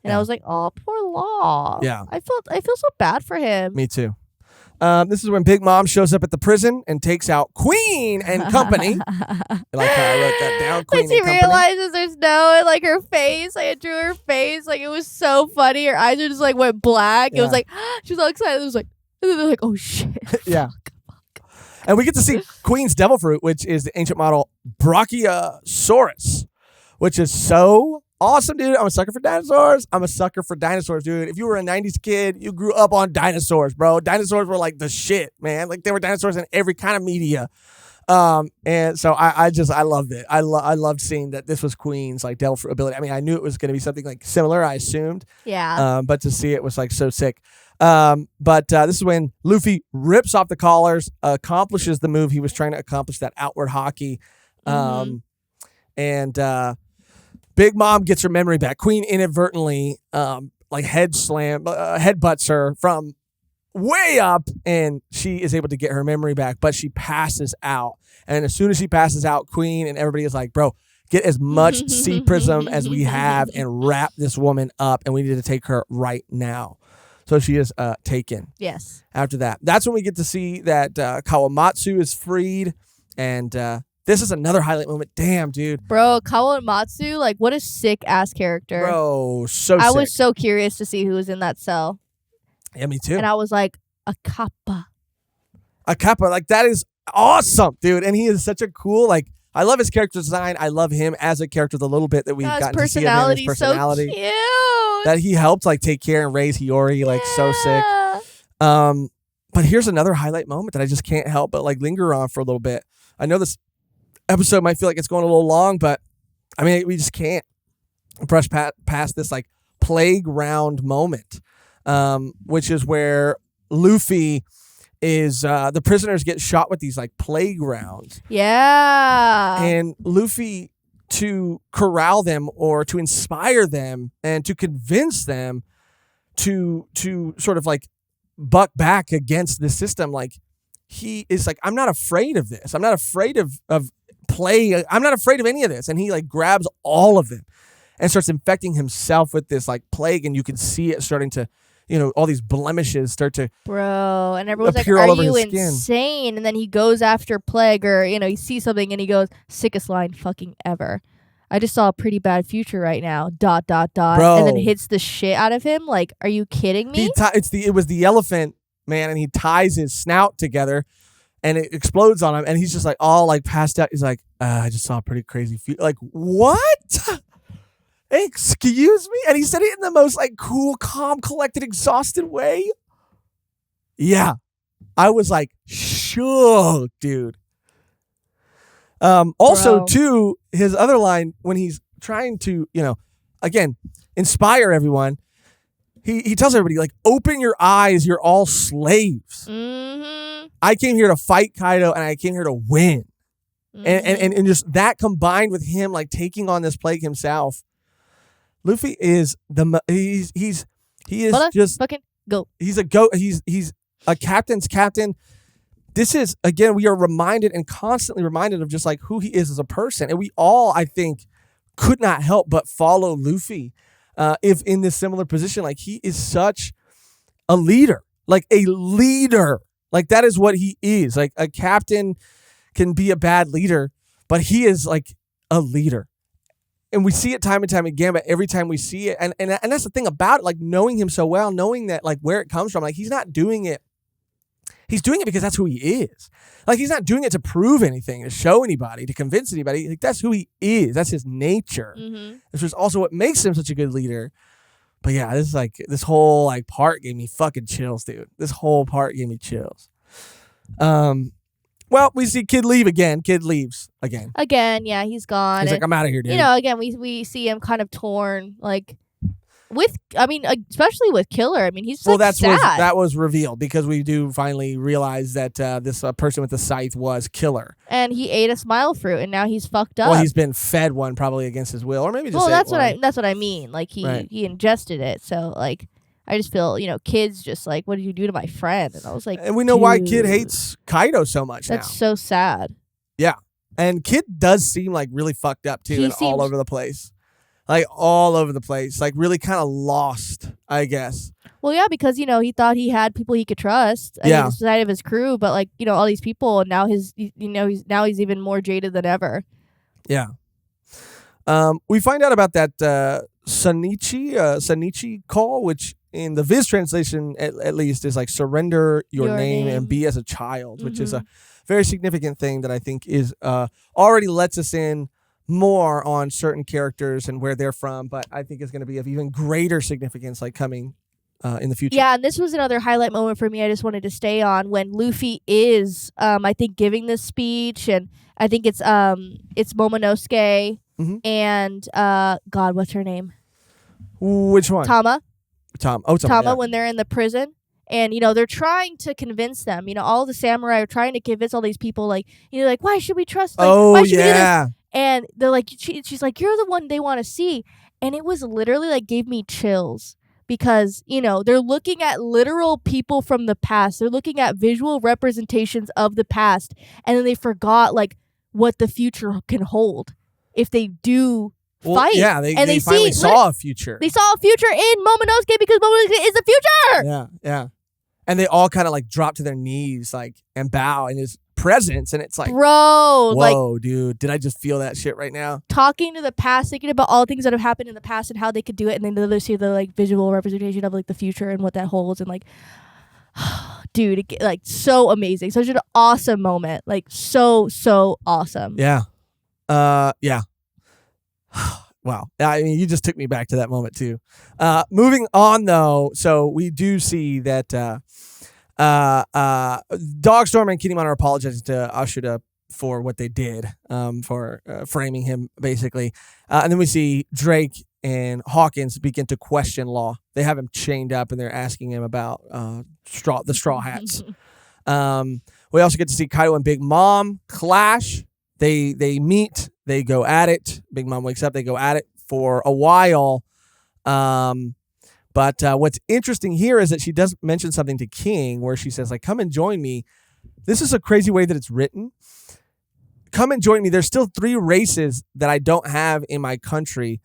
And I was like, oh, poor Law. Yeah. I feel so bad for him. Me too. This is when Big Mom shows up at the prison and takes out Queen and company. Like how I wrote that down. Queen when she and company. realizes there's no in like her face, like it drew her face, like it was so funny. Her eyes just like went black. It was like she was all excited. It was like, and then they're like, oh shit. Yeah. And we get to see Queen's devil fruit, which is the ancient model Brachiosaurus, which is so awesome, dude. I'm a sucker for dinosaurs. Dude. If you were a 90s kid, you grew up on dinosaurs, bro. Dinosaurs were like the shit, man. Like, there were dinosaurs in every kind of media. And so I loved it. I loved seeing that this was Queen's like devil fruit ability. I mean, I knew it was going to be something like similar, I assumed. Yeah. But to see it was like so sick. But this is when Luffy rips off the collars, accomplishes the move he was trying to accomplish, that outward hockey. And Big Mom gets her memory back. Queen inadvertently like headbutts her from way up, and she is able to get her memory back, but she passes out. And as soon as she passes out, Queen and everybody is like, bro, get as much sea prism as we have and wrap this woman up, and we need to take her right now. So she is taken. Yes. After that, that's when we get to see that Kawamatsu is freed, and this is another highlight moment. Damn, dude. Bro, Kawamatsu, like, what a sick ass character. Bro, so sick. I was so curious to see who was in that cell. Yeah, me too. And I was like, a kappa. Like, that is awesome, dude. And he is such a cool, like, I love his character design. I love him as a character, the little bit that we've gotten to see of him, his personality. So cute. That he helped, like, take care and raise Hiyori, like, so sick. But here's another highlight moment that I just can't help but, like, linger on for a little bit. I know this episode might feel like it's going a little long, but, I mean, we just can't brush past this, like, playground moment. Which is where Luffy is, the prisoners get shot with these like playgrounds. Yeah. And Luffy, to corral them or to inspire them and to convince them to sort of like buck back against the system, like, he is like, I'm not afraid of this. I'm not afraid of play. I'm not afraid of any of this. And he like grabs all of them and starts infecting himself with this like plague, and you can see it starting to, you know, all these blemishes start to Bro, and everyone's like, appear all are over you his skin. insane? And then he goes after Plague, or, you know, he sees something and he goes, sickest line fucking ever. I just saw a pretty bad future right now, ... Bro. And then hits the shit out of him. Like, are you kidding me? It was the elephant, man, and he ties his snout together and it explodes on him, and he's just like all like passed out. He's like, I just saw a pretty crazy future. Like, what? Excuse me? And he said it in the most like cool, calm, collected, exhausted way. Yeah. I was like, shook, dude. Also, Bro. too, his other line when he's trying to, you know, again, inspire everyone, he tells everybody, like, open your eyes, you're all slaves. Mm-hmm. I came here to fight Kaido, and I came here to win. Mm-hmm. And just that combined with him like taking on this plague himself, Luffy is he is just fucking go. He's a goat. He's a captain's captain. This is, again, we are reminded and constantly reminded of just like who he is as a person, and we all, I think, could not help but follow Luffy if in this similar position. Like, he is such a leader, like a leader. Like, that is what he is. Like, a captain can be a bad leader, but he is like a leader. And we see it time and time again, but every time we see it, and that's the thing about it, like, knowing him so well, knowing that, like, where it comes from, like, he's not doing it. He's doing it because that's who he is. Like, he's not doing it to prove anything, to show anybody, to convince anybody. Like, that's who he is. That's his nature. Mm-hmm. This is also what makes him such a good leader. But yeah, this whole like part gave me fucking chills, dude. This whole part gave me chills. Well, we see Kid leave again. Kid leaves again. Again, yeah, he's gone. He's like, I'm out of here, dude. You know, again, we see him kind of torn, like, especially with Killer. I mean, he's like sad. That was revealed because we do finally realize that this person with the scythe was Killer. And he ate a smile fruit, and now he's fucked up. Well, he's been fed one probably against his will, or maybe just that's what I mean. Like, Right. he ingested it, so like, I just feel, you know, Kid's just like, what did you do to my friend? And I was like, and we know why Kid dude, hates Kaido so much That's now. so sad. Yeah, and Kid does seem like really fucked up too, and all over the place. Like, all over the place. Like, really kind of lost, I guess. Well, yeah, because, you know, he thought he had people he could trust. I mean, the side of his crew, but, like, you know, all these people, and now he's even more jaded than ever. Yeah. We find out about that Sanichi call, which in the Viz translation, at least, is like surrender your name and be as a child, which is a very significant thing that I think is already lets us in more on certain characters and where they're from, but I think is going to be of even greater significance like coming in the future. Yeah, and this was another highlight moment for me. I just wanted to stay on when Luffy is, I think, giving this speech, and I think it's Momonosuke and God, what's her name? Which one? Tama. Oh, Tama, yeah. when they're in the prison. And, they're trying to convince them. All the samurai are trying to convince all these people, like, like, why should we trust? Like, why should we do this? And they're like, she's like, you're the one they want to see. And it was literally like gave me chills because, they're looking at literal people from the past. They're looking at visual representations of the past. And then they forgot, like, what the future can hold if they do fight. Yeah, they finally saw a future. They saw a future in Momonosuke because Momonosuke is the future. Yeah. And they all kind of like drop to their knees, like, and bow in his presence. And it's like, bro, whoa, dude, did I just feel that shit right now? Talking to the past, thinking about all the things that have happened in the past and how they could do it. And then they see the like visual representation of like the future and what that holds. And like, dude, like so amazing. Such an awesome moment. Like so awesome. Yeah. Yeah. Wow. I mean, you just took me back to that moment too. Moving on though, so we do see that Dogstorm and Kinemon are apologizing to Ashura for what they did, for framing him basically. And then we see Drake and Hawkins begin to question Law. They have him chained up and they're asking him about the straw hats. We also get to see Kaido and Big Mom clash. They meet, they go at it. Big Mom wakes up, they go at it for a while. But what's interesting here is that she does mention something to King where she says, like, come and join me. This is a crazy way that it's written. Come and join me. There's still 3 races that I don't have in my country.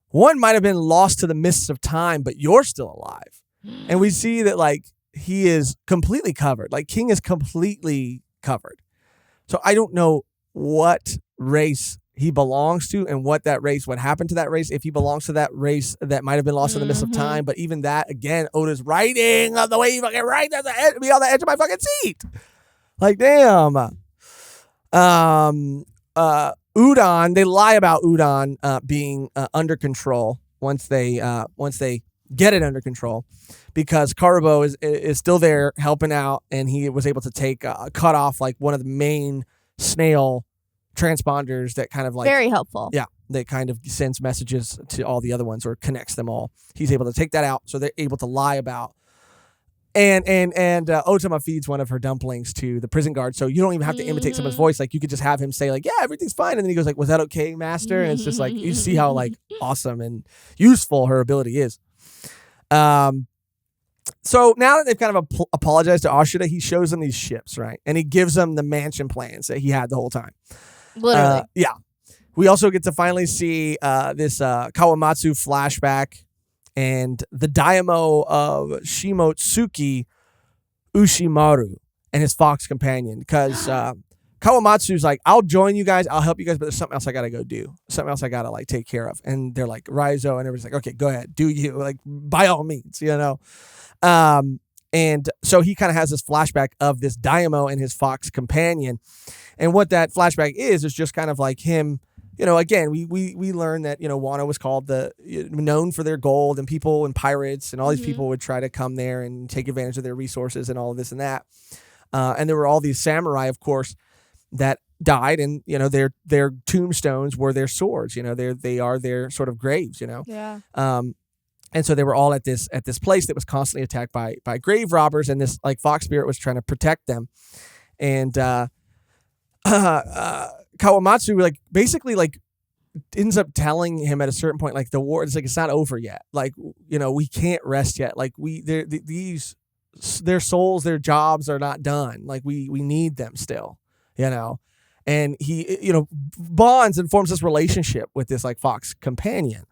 One might have been lost to the mists of time, but you're still alive. And we see that, like, he is completely covered. Like, King is completely covered. So I don't know what race he belongs to and what happened to that race, if he belongs to that race that might have been lost in the mist of time. But even that, again, Oda's writing of the way he fucking writes me on the edge of my fucking seat. Like, damn. Udon, they lie about Udon being under control once they get it under control, because Karubo is still there helping out, and he was able to cut off like one of the main snail transponders that kind of like very helpful. Yeah, that kind of sends messages to all the other ones or connects them all. He's able to take that out, so they're able to lie about. And Otama feeds one of her dumplings to the prison guard, so you don't even have to imitate someone's voice. Like, you could just have him say like, "Yeah, everything's fine," and then he goes like, "Was that okay, master?" And it's just like, you see how like awesome and useful her ability is. So now that they've kind of apologized to Ashura, he shows them these ships, right? And he gives them the mansion plans that he had the whole time. Literally. Yeah. We also get to finally see this Kawamatsu flashback and the daimyo of Shimotsuki Ushimaru and his fox companion. Because Kawamatsu's like, I'll join you guys, I'll help you guys, but there's something else I gotta go do. Something else I gotta like take care of. And they're like, Raizo, and everybody's like, okay, go ahead, do you. Like, by all means, you know. And so he kind of has this flashback of this daimyo and his fox companion. And what that flashback is just kind of like him, you know, again, we learn that, you know, Wano was called known for their gold, and people and pirates and all these people would try to come there and take advantage of their resources and all of this and that. And there were all these samurai, of course, that died, and, you know, their tombstones were their swords, you know, they are their sort of graves, you know. Yeah. And so they were all at this place that was constantly attacked by grave robbers, and this like fox spirit was trying to protect them. And Kawamatsu like basically like ends up telling him at a certain point, like, the war, it's like, it's not over yet. Like, you know, we can't rest yet. Like, their souls, their jobs are not done. Like, we need them still, you know. And he, you know, bonds and forms this relationship with this like fox companion.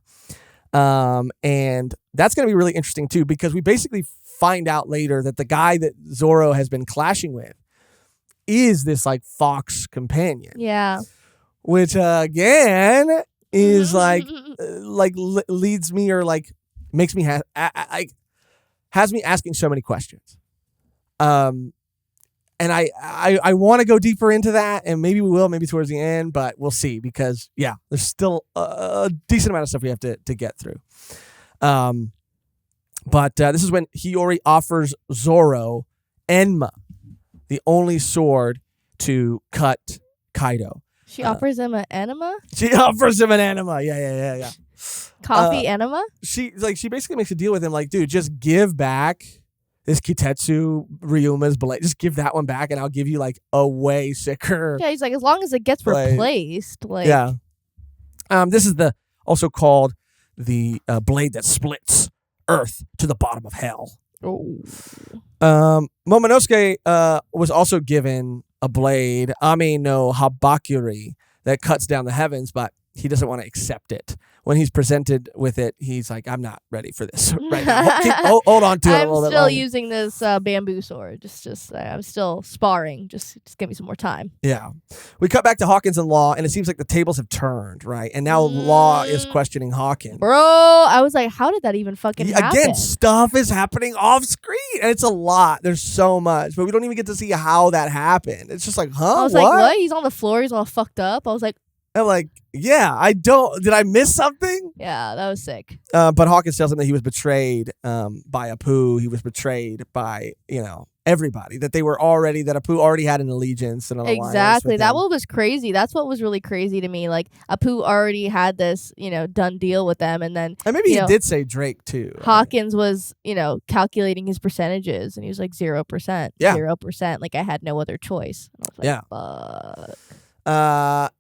And that's going to be really interesting too, because we basically find out later that the guy that Zoro has been clashing with is this like fox companion. Yeah. Which again is like leads me, or like makes me has me asking so many questions. And I want to go deeper into that, and maybe we will, maybe towards the end, but we'll see because, yeah, there's still a decent amount of stuff we have to get through. But this is when Hiyori offers Zoro Enma, the only sword to cut Kaido. She offers him an enema? She offers him an enema. Yeah. Coffee enema? She basically makes a deal with him, like, dude, just give back this Kitetsu Ryuma's blade. Just give that one back, and I'll give you like a way sicker. Yeah, he's like, as long as it gets replaced. Like, yeah. This is also called the blade that splits Earth to the bottom of hell. Oh. Momonosuke was also given a blade, Ame no Habakuri, that cuts down the heavens, but he doesn't want to accept it. When he's presented with it, he's like, I'm not ready for this right now. Hold on to it a little bit I'm still longer. using this bamboo sword. I'm still sparring. Just give me some more time. Yeah. We cut back to Hawkins and Law, and it seems like the tables have turned, right? And now Law is questioning Hawkins. Bro, I was like, how did that even fucking happen? Again, stuff is happening off screen, and it's a lot. There's so much, but we don't even get to see how that happened. It's just like, huh? I was like, what? He's on the floor. He's all fucked up. I was like, I'm like, yeah, did I miss something? Yeah, that was sick. But Hawkins tells him that he was betrayed by Apu. He was betrayed by, everybody. That Apu already had an allegiance and an alliance. Exactly. With that him. one was crazy. That's what was really crazy to me. Like, Apu already had this, done deal with them. And then, and maybe he did say Drake too. Hawkins was, calculating his percentages. And he was like 0%. Yeah. 0%. Like, I had no other choice. And I was like, yeah. fuck.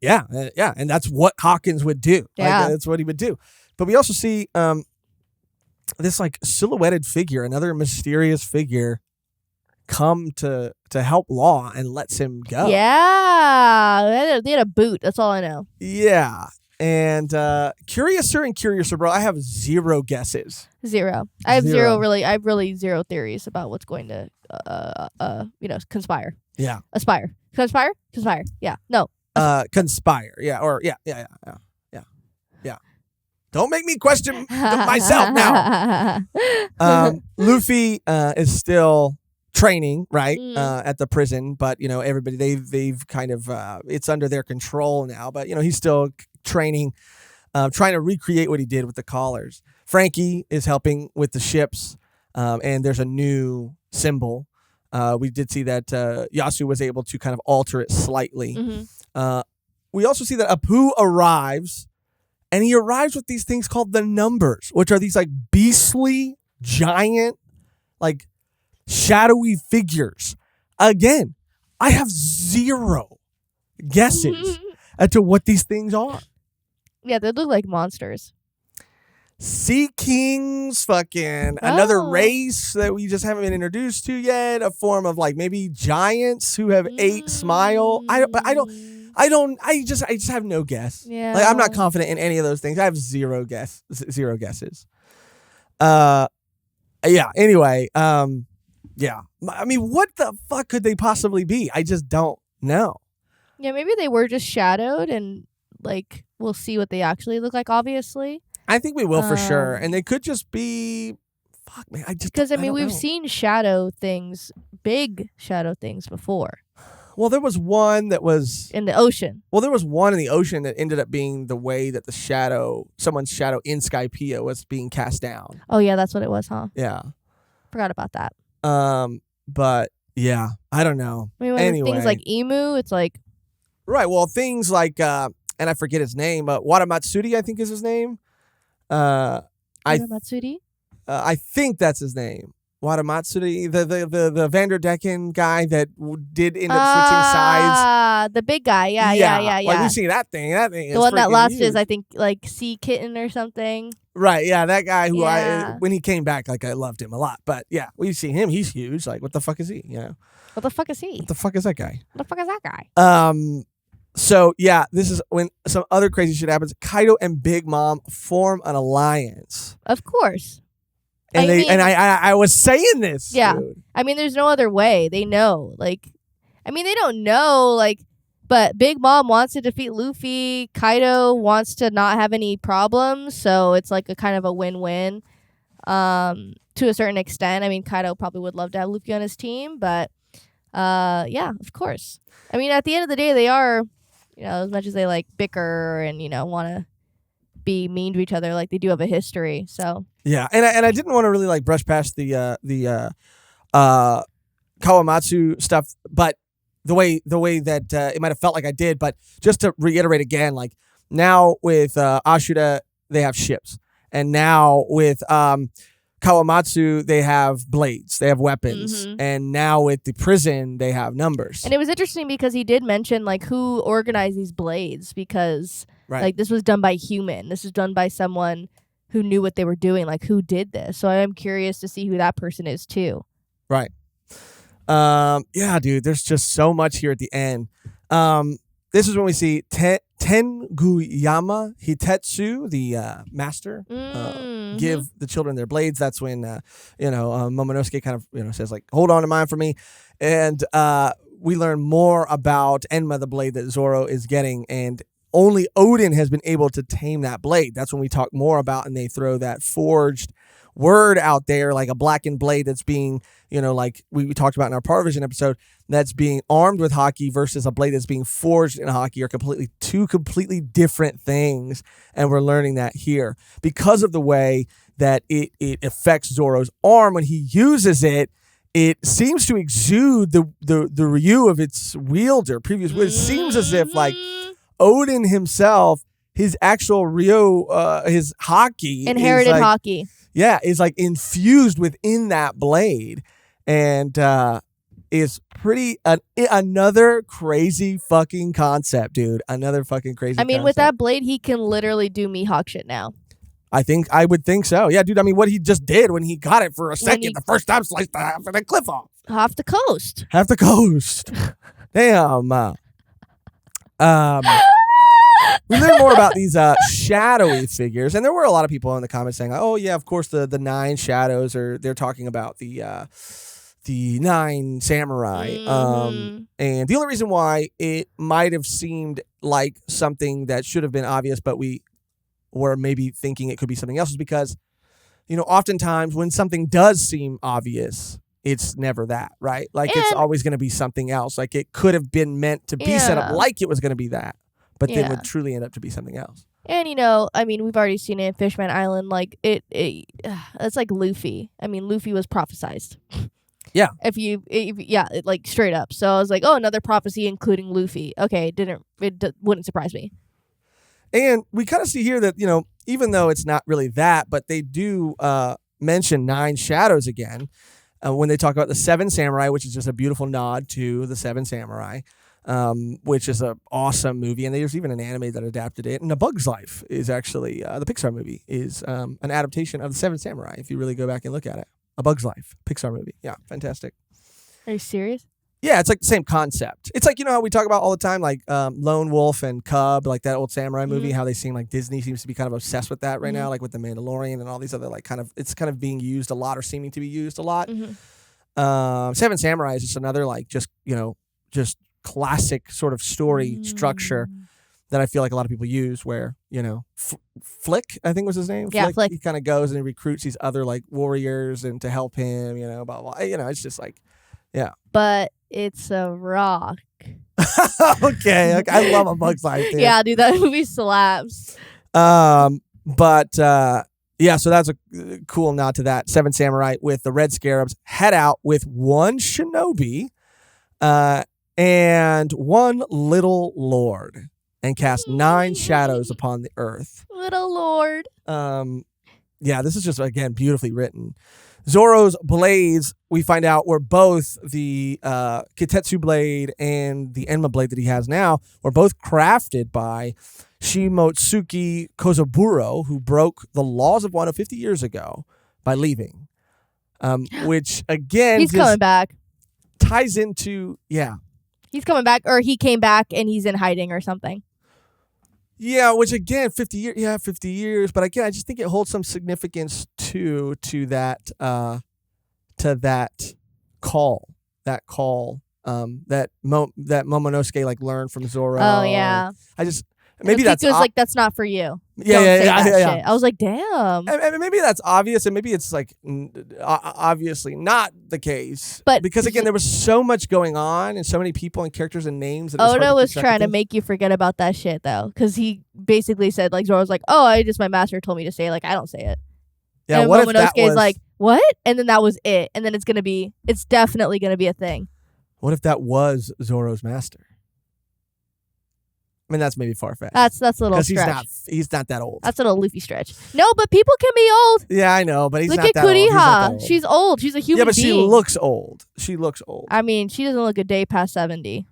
Yeah, and that's what Hawkins would do. Yeah, that's what he would do. But we also see this like silhouetted figure, another mysterious figure, come to help Law and lets him go. Yeah, they had a boot. That's all I know. Yeah, and curiouser, bro. I have zero guesses. Zero. I have really zero theories about what's going to conspire. Yeah. Aspire. Conspire? Conspire. Yeah. No. Conspire. Yeah. Or yeah. Don't make me question myself now. Luffy is still training, right? At the prison, but everybody they've kind of it's under their control now. But he's still training, trying to recreate what he did with the collars. Frankie is helping with the ships, and there's a new symbol. We did see that Yasu was able to kind of alter it slightly. Mm-hmm. We also see that Apu arrives, and he arrives with these things called the numbers, which are these like beastly, giant, like shadowy figures. Again, I have zero guesses as to what these things are. Yeah, they look like monsters. Sea Kings, fucking another race that we just haven't been introduced to yet. A form of like maybe giants who have 8 smile. I just have no guess. Yeah, like I'm not confident in any of those things. I have zero guesses. Yeah. Anyway. Yeah. I mean, what the fuck could they possibly be? I just don't know. Yeah, maybe they were just shadowed, and like we'll see what they actually look like. Obviously. I think we will for sure, and they could just be. Fuck man, we've seen big shadow things before. Well, there was one that was in the ocean. Well, there was one in the ocean that ended up being the way that someone's shadow in Skypiea was being cast down. Oh yeah, that's what it was, huh? Yeah, forgot about that. But yeah, I don't know. I mean, anyway, things like Emu, it's like right. Well, things like and I forget his name, but Wadamatsuri, I think is his name. Wadamatsuri? I think that's his name. Wadamatsuri, the Vanderdecken guy that did end up switching sides. The big guy, yeah. Like we've seen that thing. That thing. The one that lost huge. is, I think, like Sea Kitten or something. Right, yeah, that guy who when he came back, like I loved him a lot. But yeah, we've seen him. He's huge. Like, what the fuck is he? What the fuck is he? What the fuck is that guy? What the fuck is that guy? So yeah, this is when some other crazy shit happens. Kaido and Big Mom form an alliance. Of course. And I was saying this. Yeah. Dude. I mean, there's no other way. They know. Like, I mean, they don't know. Like, but Big Mom wants to defeat Luffy. Kaido wants to not have any problems. So it's like a kind of a win-win. To a certain extent. I mean, Kaido probably would love to have Luffy on his team, but Yeah, of course. I mean, at the end of the day, they are, as much as they like bicker and want to be mean to each other, like they do have a history. So Yeah, and I didn't want to really like brush past the Kawamatsu stuff, but the way that it might have felt like I did, but just to reiterate again, like now with Ashura they have ships, and now with Kawamatsu they have blades, they have weapons, and now with the prison they have numbers. And it was interesting because he did mention like who organized these blades, because like this was done by human. This was done by someone who knew what they were doing. Like who did this? So I am curious to see who that person is too. Right. Yeah, dude, there's just so much here at the end. This is when we see Tenguyama Hitetsu, the master, give the children their blades. That's when, Momonosuke kind of, says like, hold on to mine for me. And we learn more about Enma, the blade that Zoro is getting, and only Odin has been able to tame that blade. That's when we talk more about, and they throw that forged word out there, like a blackened blade that's being, like we talked about in our Power Vision episode, that's being armed with hockey versus a blade that's being forged in hockey are two completely different things. And we're learning that here because of the way that it affects Zoro's arm when he uses it. It seems to exude the Ryu of its wielder. It seems as if like Odin himself, his actual Ryu, his hockey, inherited hockey. Yeah, is like infused within that blade, and is pretty another crazy fucking concept, dude. Another fucking crazy. I mean, concept. With that blade, he can literally do Mihawk shit now. I would think so. Yeah, dude. I mean, what he just did when he got it for a second, the first time sliced the half of the cliff off. Half the coast. Damn. We learned more about these shadowy figures, and there were a lot of people in the comments saying, "Oh yeah, of course the 9 shadows they're talking about the 9 samurai." And the only reason why it might have seemed like something that should have been obvious, but we were maybe thinking it could be something else, is because oftentimes when something does seem obvious, it's never that, right? Like it's always going to be something else. Like it could have been meant to be set up like it was going to be that, but then would truly end up to be something else. And I mean, we've already seen it in Fishman Island. Like it's like Luffy. I mean, Luffy was prophesized. Yeah. Like straight up. So I was like, oh, another prophecy including Luffy. Okay, wouldn't surprise me. And we kind of see here that even though it's not really that, but they do mention 9 shadows again when they talk about the 7 samurai, which is just a beautiful nod to the 7 samurai. Which is an awesome movie, and there's even an anime that adapted it. And A Bug's Life is actually the Pixar movie is an adaptation of the 7 Samurai. If you really go back and look at it, A Bug's Life, Pixar movie, yeah, fantastic. Are you serious? Yeah, it's like the same concept. It's like how we talk about all the time, like Lone Wolf and Cub, like that old samurai movie. How they seem like Disney seems to be kind of obsessed with that right now, like with The Mandalorian and all these other like it's kind of being used a lot or seeming to be used a lot. 7 Samurai is just another like just classic sort of story structure that I feel like a lot of people use where, Flick, I think was his name. Yeah, Flick. He kind of goes and he recruits these other like warriors and to help him, blah, blah. It's just like, yeah. But it's a rock. Okay. I love A Bug's Life, dude. Yeah, dude, that movie slaps. Yeah, so that's a cool nod to that. 7 Samurai with the Red Scarabs head out with 1 shinobi, and 1 little lord, and cast 9 shadows upon the earth. Little lord. Yeah, this is just, again, beautifully written. Zoro's blades, we find out, were both the Kitetsu blade and the Enma blade that he has now, were both crafted by Shimotsuki Kozaburo, who broke the laws of Wano 50 years ago by leaving. Which, again... He's coming back. Ties into... Yeah. He's coming back, or he came back and he's in hiding or something. Yeah, which again, 50 years. Yeah, 50 years. But again, I just think it holds some significance to that call. That call. That Momonosuke like learned from Zoro. Oh yeah. maybe that's Kiku's like, that's not for you. Yeah, Don't yeah, say yeah, that yeah. shit. I was like, damn. And maybe that's obvious, and maybe it's like obviously not the case. But because again, there was so much going on, and so many people and characters and names. That Oda was trying trying to make you forget about that shit though, because he basically said like Zoro's like, oh, my master told me to say it. Like I don't say it. Yeah, and what if that was like, what? And then that was it. And then it's definitely gonna be a thing. What if that was Zoro's master? I mean, that's maybe far fetched. That's a little stretch. Because he's not that old. That's a little Luffy stretch. No, but people can be old. Yeah, I know, but he's Look not at that old. He's not that Kuriha. old. She's old. She's a human Yeah, but being. she looks old. She looks old. I mean, she doesn't look a day past 70.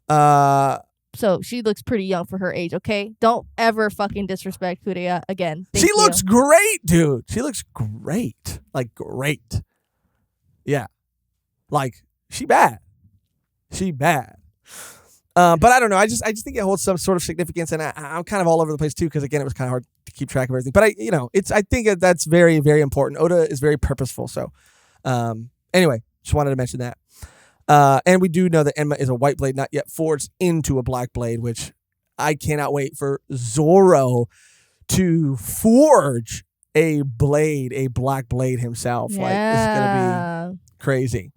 So she looks pretty young for her age, okay? Don't ever fucking disrespect Kuriha again. Thank you. Looks great, dude. She looks great. Like, great. Yeah. Like, she bad. She bad. But I don't know. I just think it holds some sort of significance, and I'm kind of all over the place too because again, it was kind of hard to keep track of everything. But I think that's very, very important. Oda is very purposeful. So, anyway, just wanted to mention that. And we do know that Enma is a white blade, not yet forged into a black blade, which I cannot wait for Zoro to forge a black blade himself. Yeah. Like, this is gonna be crazy.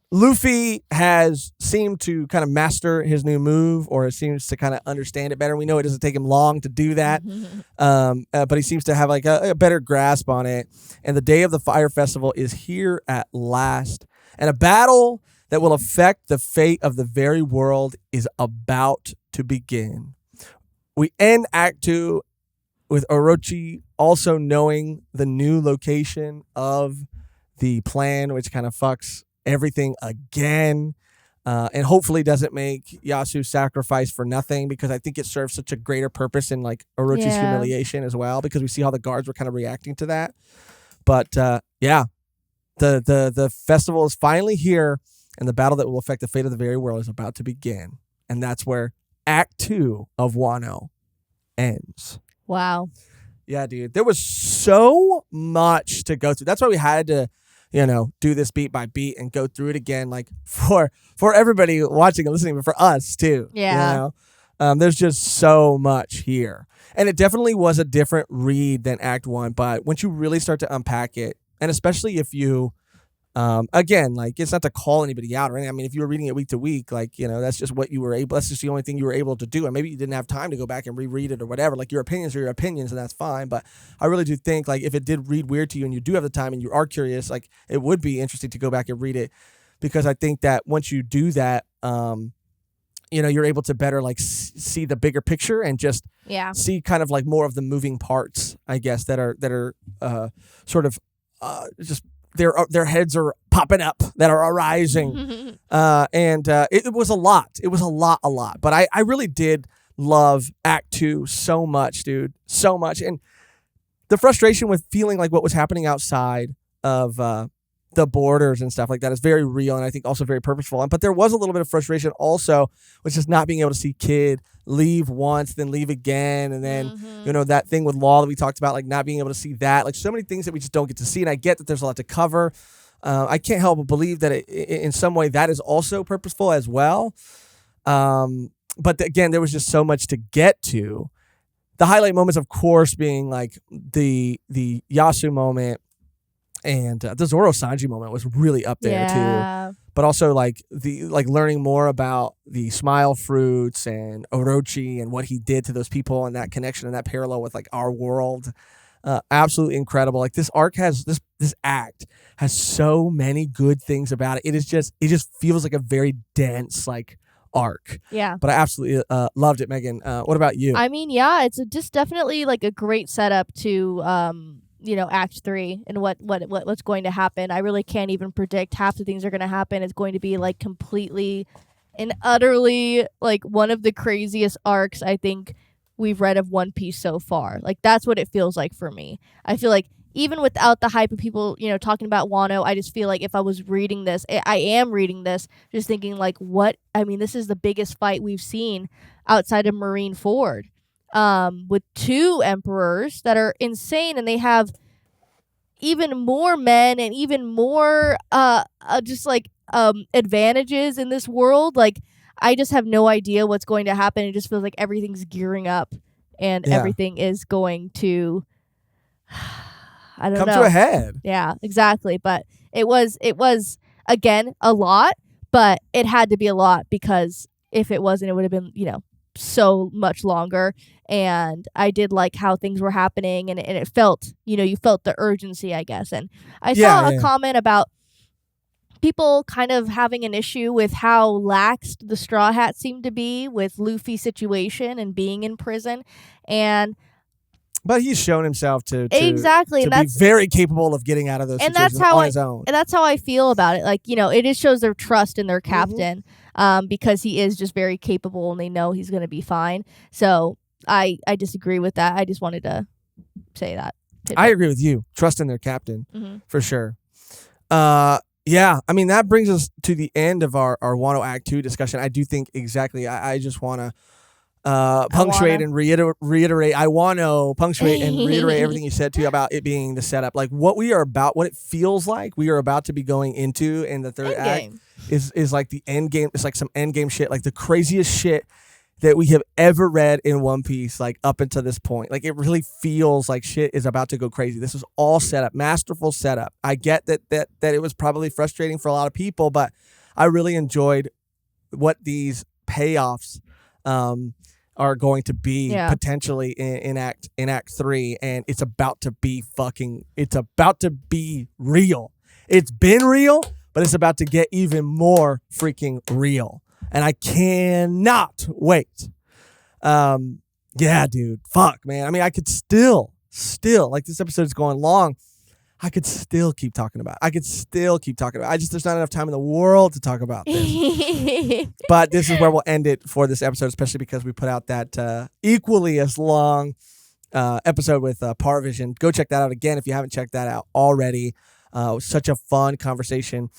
Luffy has seemed to kind of master his new move, or seems to kind of understand it better. We know it doesn't take him long to do that, but he seems to have like a better grasp on it. And the day of the Fire Festival is here at last, and a battle that will affect the fate of the very world is about to begin. We end Act 2 with Orochi also knowing the new location of the plan, which kind of fucks everything again, and hopefully doesn't make Yasu sacrifice for nothing, because I think it serves such a greater purpose in like Orochi's humiliation as well, because we see how the guards were kind of reacting to that. But the festival is finally here, and the battle that will affect the fate of the very world is about to begin, and that's where Act 2 of Wano ends. Wow. Yeah, dude. There was so much to go through. That's why we had to do this beat by beat and go through it again, like for everybody watching and listening, but for us too. Yeah. There's just so much here. And it definitely was a different read than Act 1, but once you really start to unpack it, and especially if you, again, like, it's not to call anybody out or anything. I mean, if you were reading it week to week, like, that's just that's just the only thing you were able to do. And maybe you didn't have time to go back and reread it or whatever. Like, your opinions are your opinions, and that's fine. But I really do think, like, if it did read weird to you and you do have the time and you are curious, like, it would be interesting to go back and read it, because I think that once you do that, you're able to better, like, see the bigger picture and just see kind of like more of the moving parts, I guess, that are sort of just their heads are popping up, that are arising. And it was a lot. It was a lot. But I really did love Act 2 so much, dude. So much. And the frustration with feeling like what was happening outside of the borders and stuff like that is very real, and I think also very purposeful. But there was a little bit of frustration also with just not being able to see Kid leave once, then leave again, and then that thing with Law that we talked about, like not being able to see that, like so many things that we just don't get to see. And I get that there's a lot to cover. I can't help but believe that in some way that is also purposeful as well. But again, there was just so much to get to. The highlight moments, of course, being like the Yasu moment. And the Zoro Sanji moment was really up there too. But also like learning more about the smile fruits and Orochi and what he did to those people, and that connection and that parallel with like our world. Absolutely incredible. Like, this arc has this act has so many good things about it. It just feels like a very dense like arc. Yeah. But I absolutely loved it, Megan. What about you? I mean, yeah, it's just definitely like a great setup to Act 3 and what's going to happen. I really can't even predict half the things that are going to happen. It's going to be like completely and utterly like one of the craziest arcs I think we've read of One Piece so far. Like, that's what it feels like for me. I feel like even without the hype of people, talking about Wano, I just feel like if I was reading this, I am reading this, just thinking like, this is the biggest fight we've seen outside of Marineford. With two emperors that are insane, and they have even more men and even more advantages in this world. Like, I just have no idea what's going to happen. It just feels like everything's gearing up and everything is going to I don't know. Come to a head. Yeah, exactly. But it was again a lot, but it had to be a lot because if it wasn't, it would have been, so much longer. And I did like how things were happening, and it felt, you felt the urgency, I guess. And I saw a comment about people kind of having an issue with how laxed the Straw Hats seemed to be with Luffy's situation and being in prison. But he's shown himself to exactly, to be very capable of getting out of those situations on his own. And that's how I feel about it. Like, it just shows their trust in their captain, because he is just very capable and they know he's going to be fine. So I disagree with that. I just wanted to say that. I agree with you. Trust in their captain, for sure. Yeah, I mean, that brings us to the end of our Wano Act 2 discussion. I do think exactly, I just want to punctuate and reiterate. I want to punctuate and reiterate everything you said too about it being the setup. Like what it feels like we are about to be going into in the third act is like the end game. It's like some end game shit, like the craziest shit that we have ever read in One Piece, like up until this point. Like it really feels like shit is about to go crazy. This was all set up, masterful setup. I get that it was probably frustrating for a lot of people, but I really enjoyed what these payoffs are going to be potentially in Act 3, and it's about to be real. It's been real, but it's about to get even more freaking real. And I cannot wait. Yeah, dude. Fuck, man. I mean, I could still, like this episode is going long. I could still keep talking about it. There's not enough time in the world to talk about this. But this is where we'll end it for this episode, especially because we put out that equally as long episode with Parvision. Go check that out again if you haven't checked that out already. It was such a fun conversation.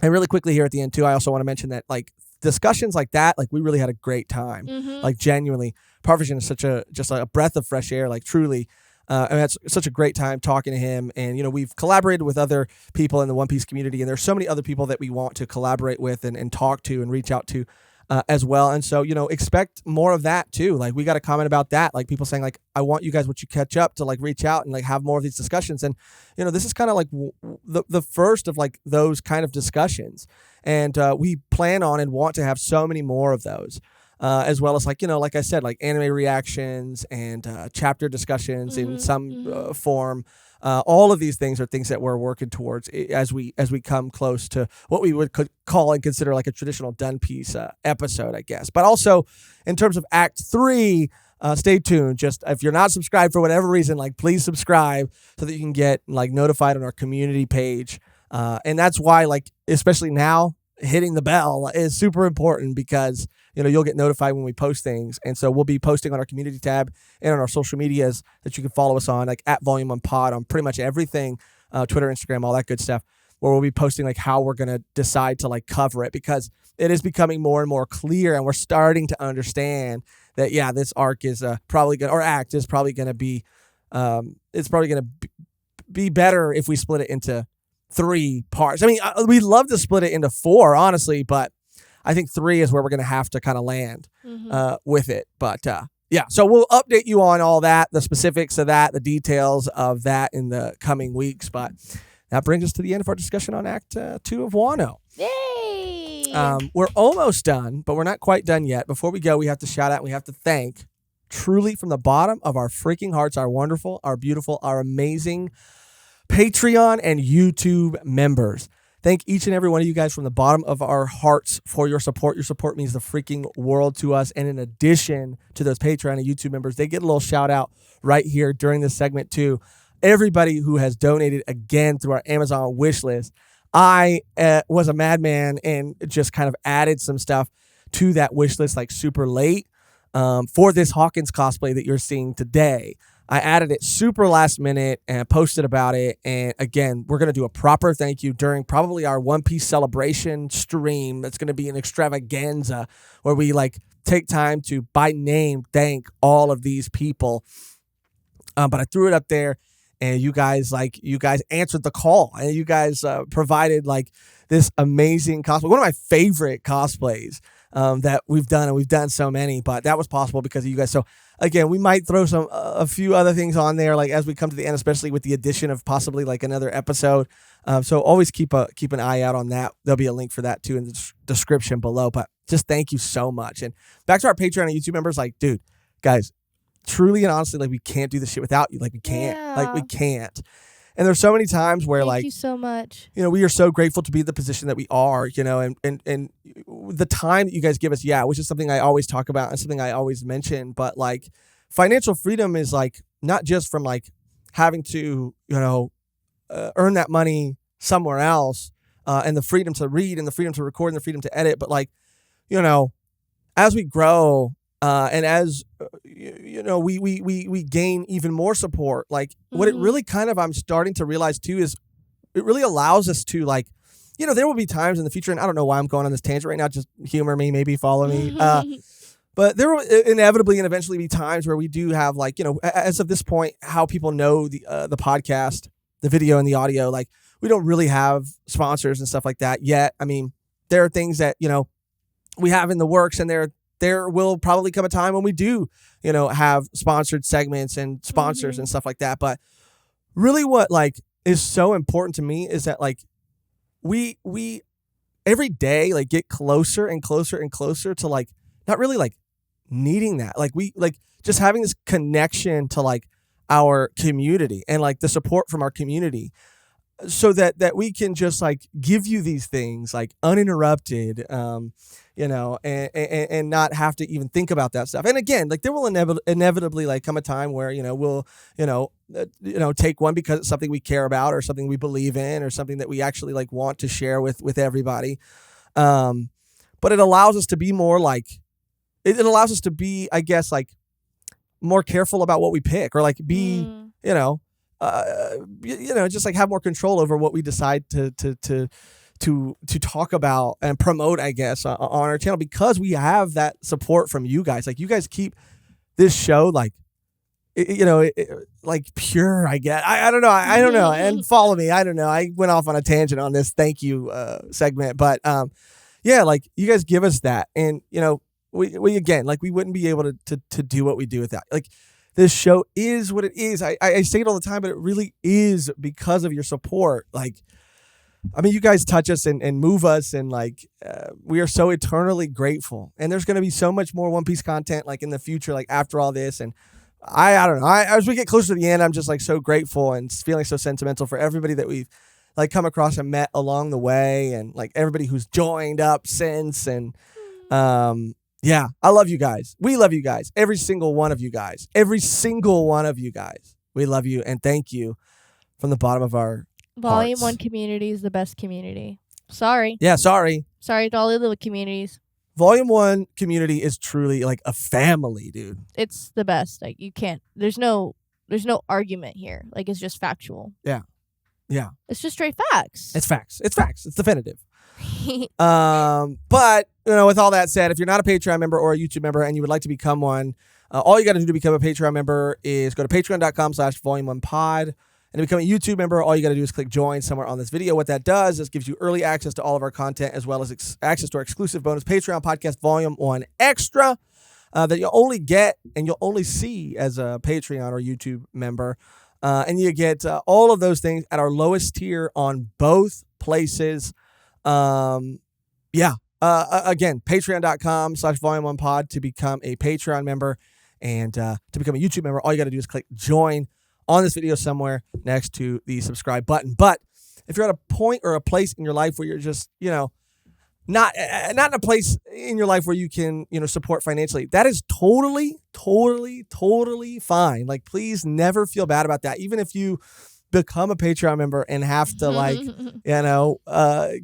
And really quickly here at the end, too, I also want to mention that, like, discussions like that, like, we really had a great time. Like, genuinely. Parvision is just a breath of fresh air, like, truly. And that's such a great time talking to him. And, we've collaborated with other people in the One Piece community, and there's so many other people that we want to collaborate with and talk to and reach out to as well. And so, expect more of that too. Like, we got a comment about that, like people saying like, I want you guys, once you catch up, to like reach out and like have more of these discussions. And, this is kind of like the first of like those kind of discussions. And we plan on and want to have so many more of those. As well as like, like I said, like anime reactions and chapter discussions in some form. All of these things are things that we're working towards as we come close to what we would call and consider like a traditional Done Piece episode, I guess. But also in terms of Act 3, stay tuned. Just if you're not subscribed for whatever reason, like please subscribe so that you can get like notified on our community page. And that's why, like, especially now, hitting the bell is super important because you'll get notified when we post things. And so we'll be posting on our community tab and on our social medias that you can follow us on, like at Volume 1 Pod on pretty much everything, Twitter, Instagram, all that good stuff, where we'll be posting like how we're going to decide to like cover it, because it is becoming more and more clear, and we're starting to understand that, this arc is probably going to, or act is probably going to be, it's probably going to be better if we split it into 3 parts. I mean, we'd love to split it into 4, honestly, but I think 3 is where we're going to have to kind of land with it. But so we'll update you on all that, the specifics of that, the details of that in the coming weeks. But that brings us to the end of our discussion on Act 2 of Wano. Yay! We're almost done, but we're not quite done yet. Before we go, we have to shout out, we have to thank, truly from the bottom of our freaking hearts, our wonderful, our beautiful, our amazing Patreon and YouTube members. Thank each and every one of you guys from the bottom of our hearts for your support. Your support means the freaking world to us. And in addition to those Patreon and YouTube members, they get a little shout out right here during this segment too. Everybody who has donated again through our Amazon wish list. I was a madman and just kind of added some stuff to that wish list like super late for this Hawkins cosplay that you're seeing today. I added it super last minute and posted about it. And again, we're going to do a proper thank you during probably our One Piece celebration stream. That's going to be an extravaganza where we like take time to by name thank all of these people. But I threw it up there, and you guys answered the call, and you guys provided like this amazing cosplay. One of my favorite cosplays that we've done, and we've done so many, but that was possible because of you guys. So again, we might throw a few other things on there, like as we come to the end, especially with the addition of possibly like another episode. So always keep an eye out on that. There'll be a link for that too in the description below. But just thank you so much. And back to our Patreon and YouTube members, like, dude, guys, truly and honestly, like, we can't do this shit without you. Like, we can't. Yeah. Like, we can't. And there's so many times where, Thank like, you so much. you know, we are so grateful to be in the position that we are, you know, and the time that you guys give us, which is something I always talk about and something I always mention. But like, financial freedom is like not just from like having to, you know, earn that money somewhere else, and the freedom to read and the freedom to record and the freedom to edit, but like, you know, as we grow, and as you know, we gain even more support. Like, what it really kind of, I'm starting to realize too, is it really allows us to, like, you know, there will be times in the future, and I don't know why I'm going on this tangent right now. Just humor me, maybe follow me. But there will inevitably and eventually be times where we do have, like, you know, as of this point, how people know the podcast, the video and the audio, like, we don't really have sponsors and stuff like that yet. I mean, there are things that, you know, we have in the works, and there will probably come a time when we do, you know, have sponsored segments and sponsors and stuff like that. But really what, like, is so important to me is that, like, we every day, like, get closer and closer and closer to, like, not really, like, needing that. Like, we, like, just having this connection to, like, our community and, like, the support from our community, so that we can just, like, give you these things, like, uninterrupted, you know, and not have to even think about that stuff. And again, like, there will inevitably, like, come a time where, you know, we'll, you know, take one because it's something we care about or something we believe in or something that we actually, like, want to share with everybody. But it allows us to be more, like, it allows us to be, I guess, like, more careful about what we pick, or, like, be, you know, just, like, have more control over what we decide to talk about and promote, I guess, on our channel, because we have that support from you guys. Like, you guys keep this show, like, like, pure, I guess. I don't know. I don't know. And follow me. I don't know. I went off on a tangent on this thank you segment, but yeah, like, you guys give us that, and, you know, we again, like, we wouldn't be able to do what we do without, like, this show is what it is. I say it all the time, but it really is because of your support. Like, I mean, you guys touch us and move us, and, like, we are so eternally grateful. And there's going to be so much more One Piece content, like, in the future, like, after all this. And I don't know. As we get closer to the end, I'm just, like, so grateful and feeling so sentimental for everybody that we've, like, come across and met along the way, and, like, everybody who's joined up since. And yeah, I love you guys. We love you guys. Every single one of you guys. Every single one of you guys. We love you, and thank you from the bottom of our Volume hearts. 1 community is the best community. Sorry. Yeah, sorry. Sorry to all the little communities. Volume 1 community is truly, like, a family, dude. It's the best. Like, you can't. There's no argument here. Like, it's just factual. Yeah. Yeah. It's just straight facts. It's facts. It's facts. It's definitive. But, you know, with all that said, if you're not a Patreon member or a YouTube member and you would like to become one, all you got to do to become a Patreon member is go to patreon.com/volume1pod. And to become a YouTube member, all you got to do is click join somewhere on this video. What that does is gives you early access to all of our content, as well as access to our exclusive bonus Patreon podcast, Volume 1 Extra, that you'll only get and you'll only see as a Patreon or YouTube member. And you get all of those things at our lowest tier on both places. Again, patreon.com/volume1pod to become a Patreon member. And to become a YouTube member, all you got to do is click join on this video somewhere next to the subscribe button. But if you're at a point or a place in your life where you're just, you know, not in a place in your life where you can, you know, support financially, that is totally fine. Like, please never feel bad about that. Even if you become a Patreon member and have to, like, you know,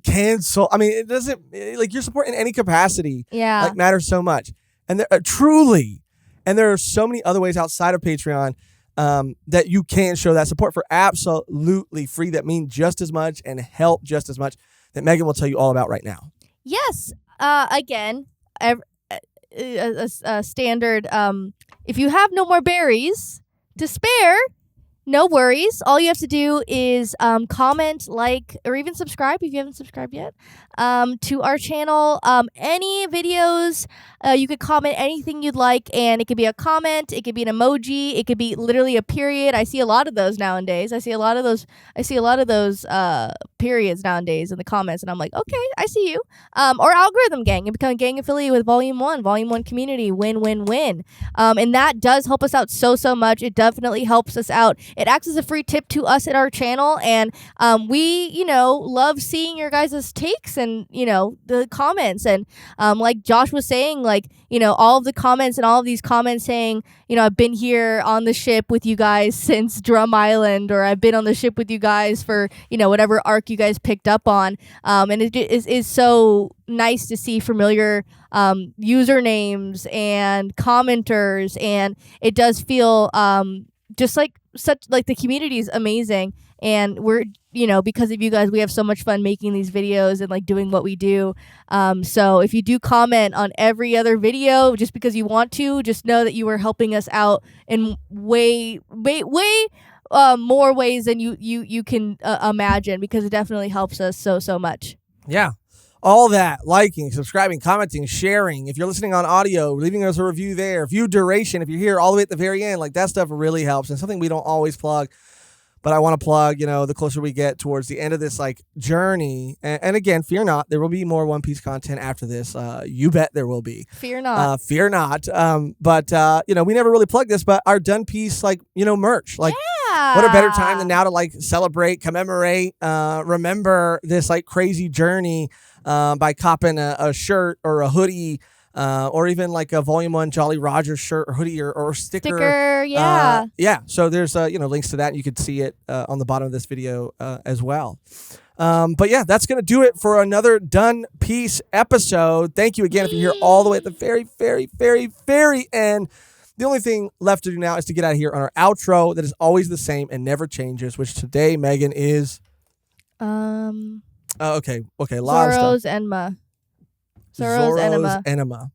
cancel. I mean, it doesn't, like, your support in any capacity, like, matters so much. And there there are so many other ways outside of Patreon that you can show that support for absolutely free, that mean just as much and help just as much, that Mehgan will tell you all about right now. Yes. Again, a standard. If you have no more berries to spare, No worries. All you have to do is comment, like, or even subscribe if you haven't subscribed yet to our channel. Any videos, you could comment anything you'd like, and it could be a comment, it could be an emoji, it could be literally a period. I see a lot of those nowadays. I see a lot of those periods nowadays in the comments, and I'm like, okay, I see you. Or algorithm gang and become a gang affiliate with Volume 1 community. Win. And that does help us out so much. It definitely helps us out. It acts as a free tip to us at our channel, and we, love seeing your guys' takes and, the comments. And like Josh was saying, like, all of the comments and all of these comments saying, I've been here on the ship with you guys since Drum Island, or I've been on the ship with you guys for, whatever arc you guys picked up on. And it is so nice to see familiar usernames and commenters, and it does feel just like the community is amazing, and we're because of you guys we have so much fun making these videos and like doing what we do. So if you do comment on every other video just because you want to, just know that you are helping us out in way more ways than you can imagine, because it definitely helps us so much. Yeah. All that, liking, subscribing, commenting, sharing. If you're listening on audio, leaving us a review there. View duration, if you're here all the way at the very end, like that stuff really helps. And something we don't always plug, but I want to plug, the closer we get towards the end of this like journey. And again, fear not, there will be more One Piece content after this. You bet there will be. Fear not. Fear not. But we never really plug this, but our Done Piece, merch. Like, what a better time than now to like celebrate, commemorate, remember this like crazy journey by copping a shirt or a hoodie, or even like a Volume 1 Jolly Roger shirt or hoodie or sticker. Yeah. So there's links to that. You can see it on the bottom of this video as well. But yeah, that's going to do it for another Done Piece episode. Thank you again if you're here all the way at the very, very, very, very end. The only thing left to do now is to get out of here on our outro that is always the same and never changes, which today, Mehgan, is... okay. Zoro's Enma. Zoro's Enema.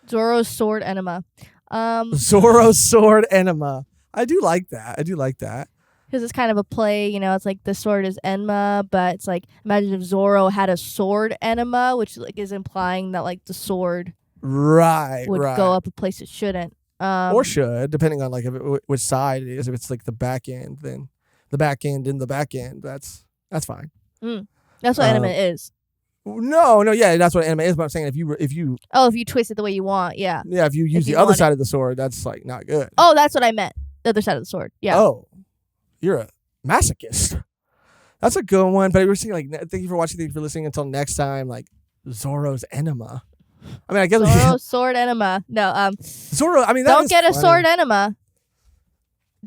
Zoro's sword enema. Zoro's sword enema. I do like that. Because it's kind of a play, it's like the sword is Enma, but it's like, imagine if Zoro had a sword enema, which like is implying that like the sword would go up a place it shouldn't. Or should, depending on like which side it is. If it's like the back end, then the back end in the back end, that's fine. That's what enema is. No, yeah, that's what enema is. But I'm saying if you twist it the way you want, yeah. Yeah, if you use the other side of the sword, that's like not good. Oh, that's what I meant. The other side of the sword. Yeah. Oh, you're a masochist. That's a good one. But we're seeing like, thank you for watching. Thank you for listening. Until next time, like Zoro's enema. I mean, I guess Zoro's sword enema. No, Zoro. I mean, don't get a sword enema.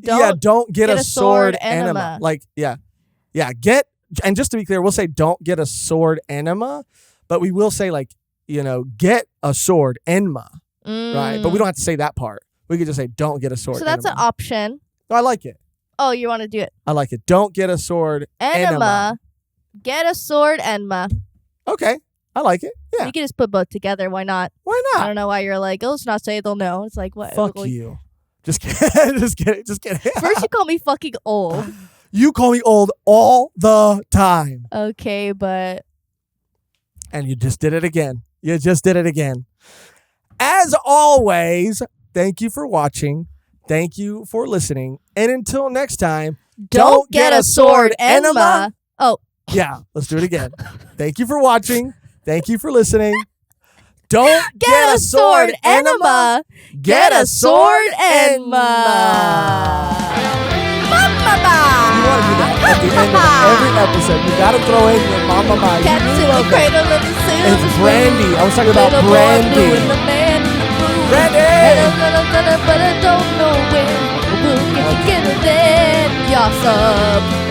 Don't get a sword enema. Like, get. And just to be clear, we'll say don't get a sword enema, but we will say like, get a sword enma, right? But we don't have to say that part. We could just say don't get a sword. So that's enema. an option. Oh, I like it. Oh, you want to do it? I like it. Don't get a sword enema. Get a sword enema. Okay. I like it. Yeah. You can just put both together. Why not? Why not? I don't know why you're like, let's not say it, they'll know. It's like, what? Fuck you. Just get it. First you call me fucking old. You call me old all the time. Okay, but... And you just did it again. As always, thank you for watching. Thank you for listening. And until next time, don't get a sword enema. Oh. Yeah, let's do it again. Thank you for watching. Thank you for listening. Don't get a sword enema. Get a sword enema. You want to do that at the end of every episode. You got to throw in your mama. It's Brandy. I was talking about Brandy. Brandy! But I don't know when we'll get together then. Y'all sub.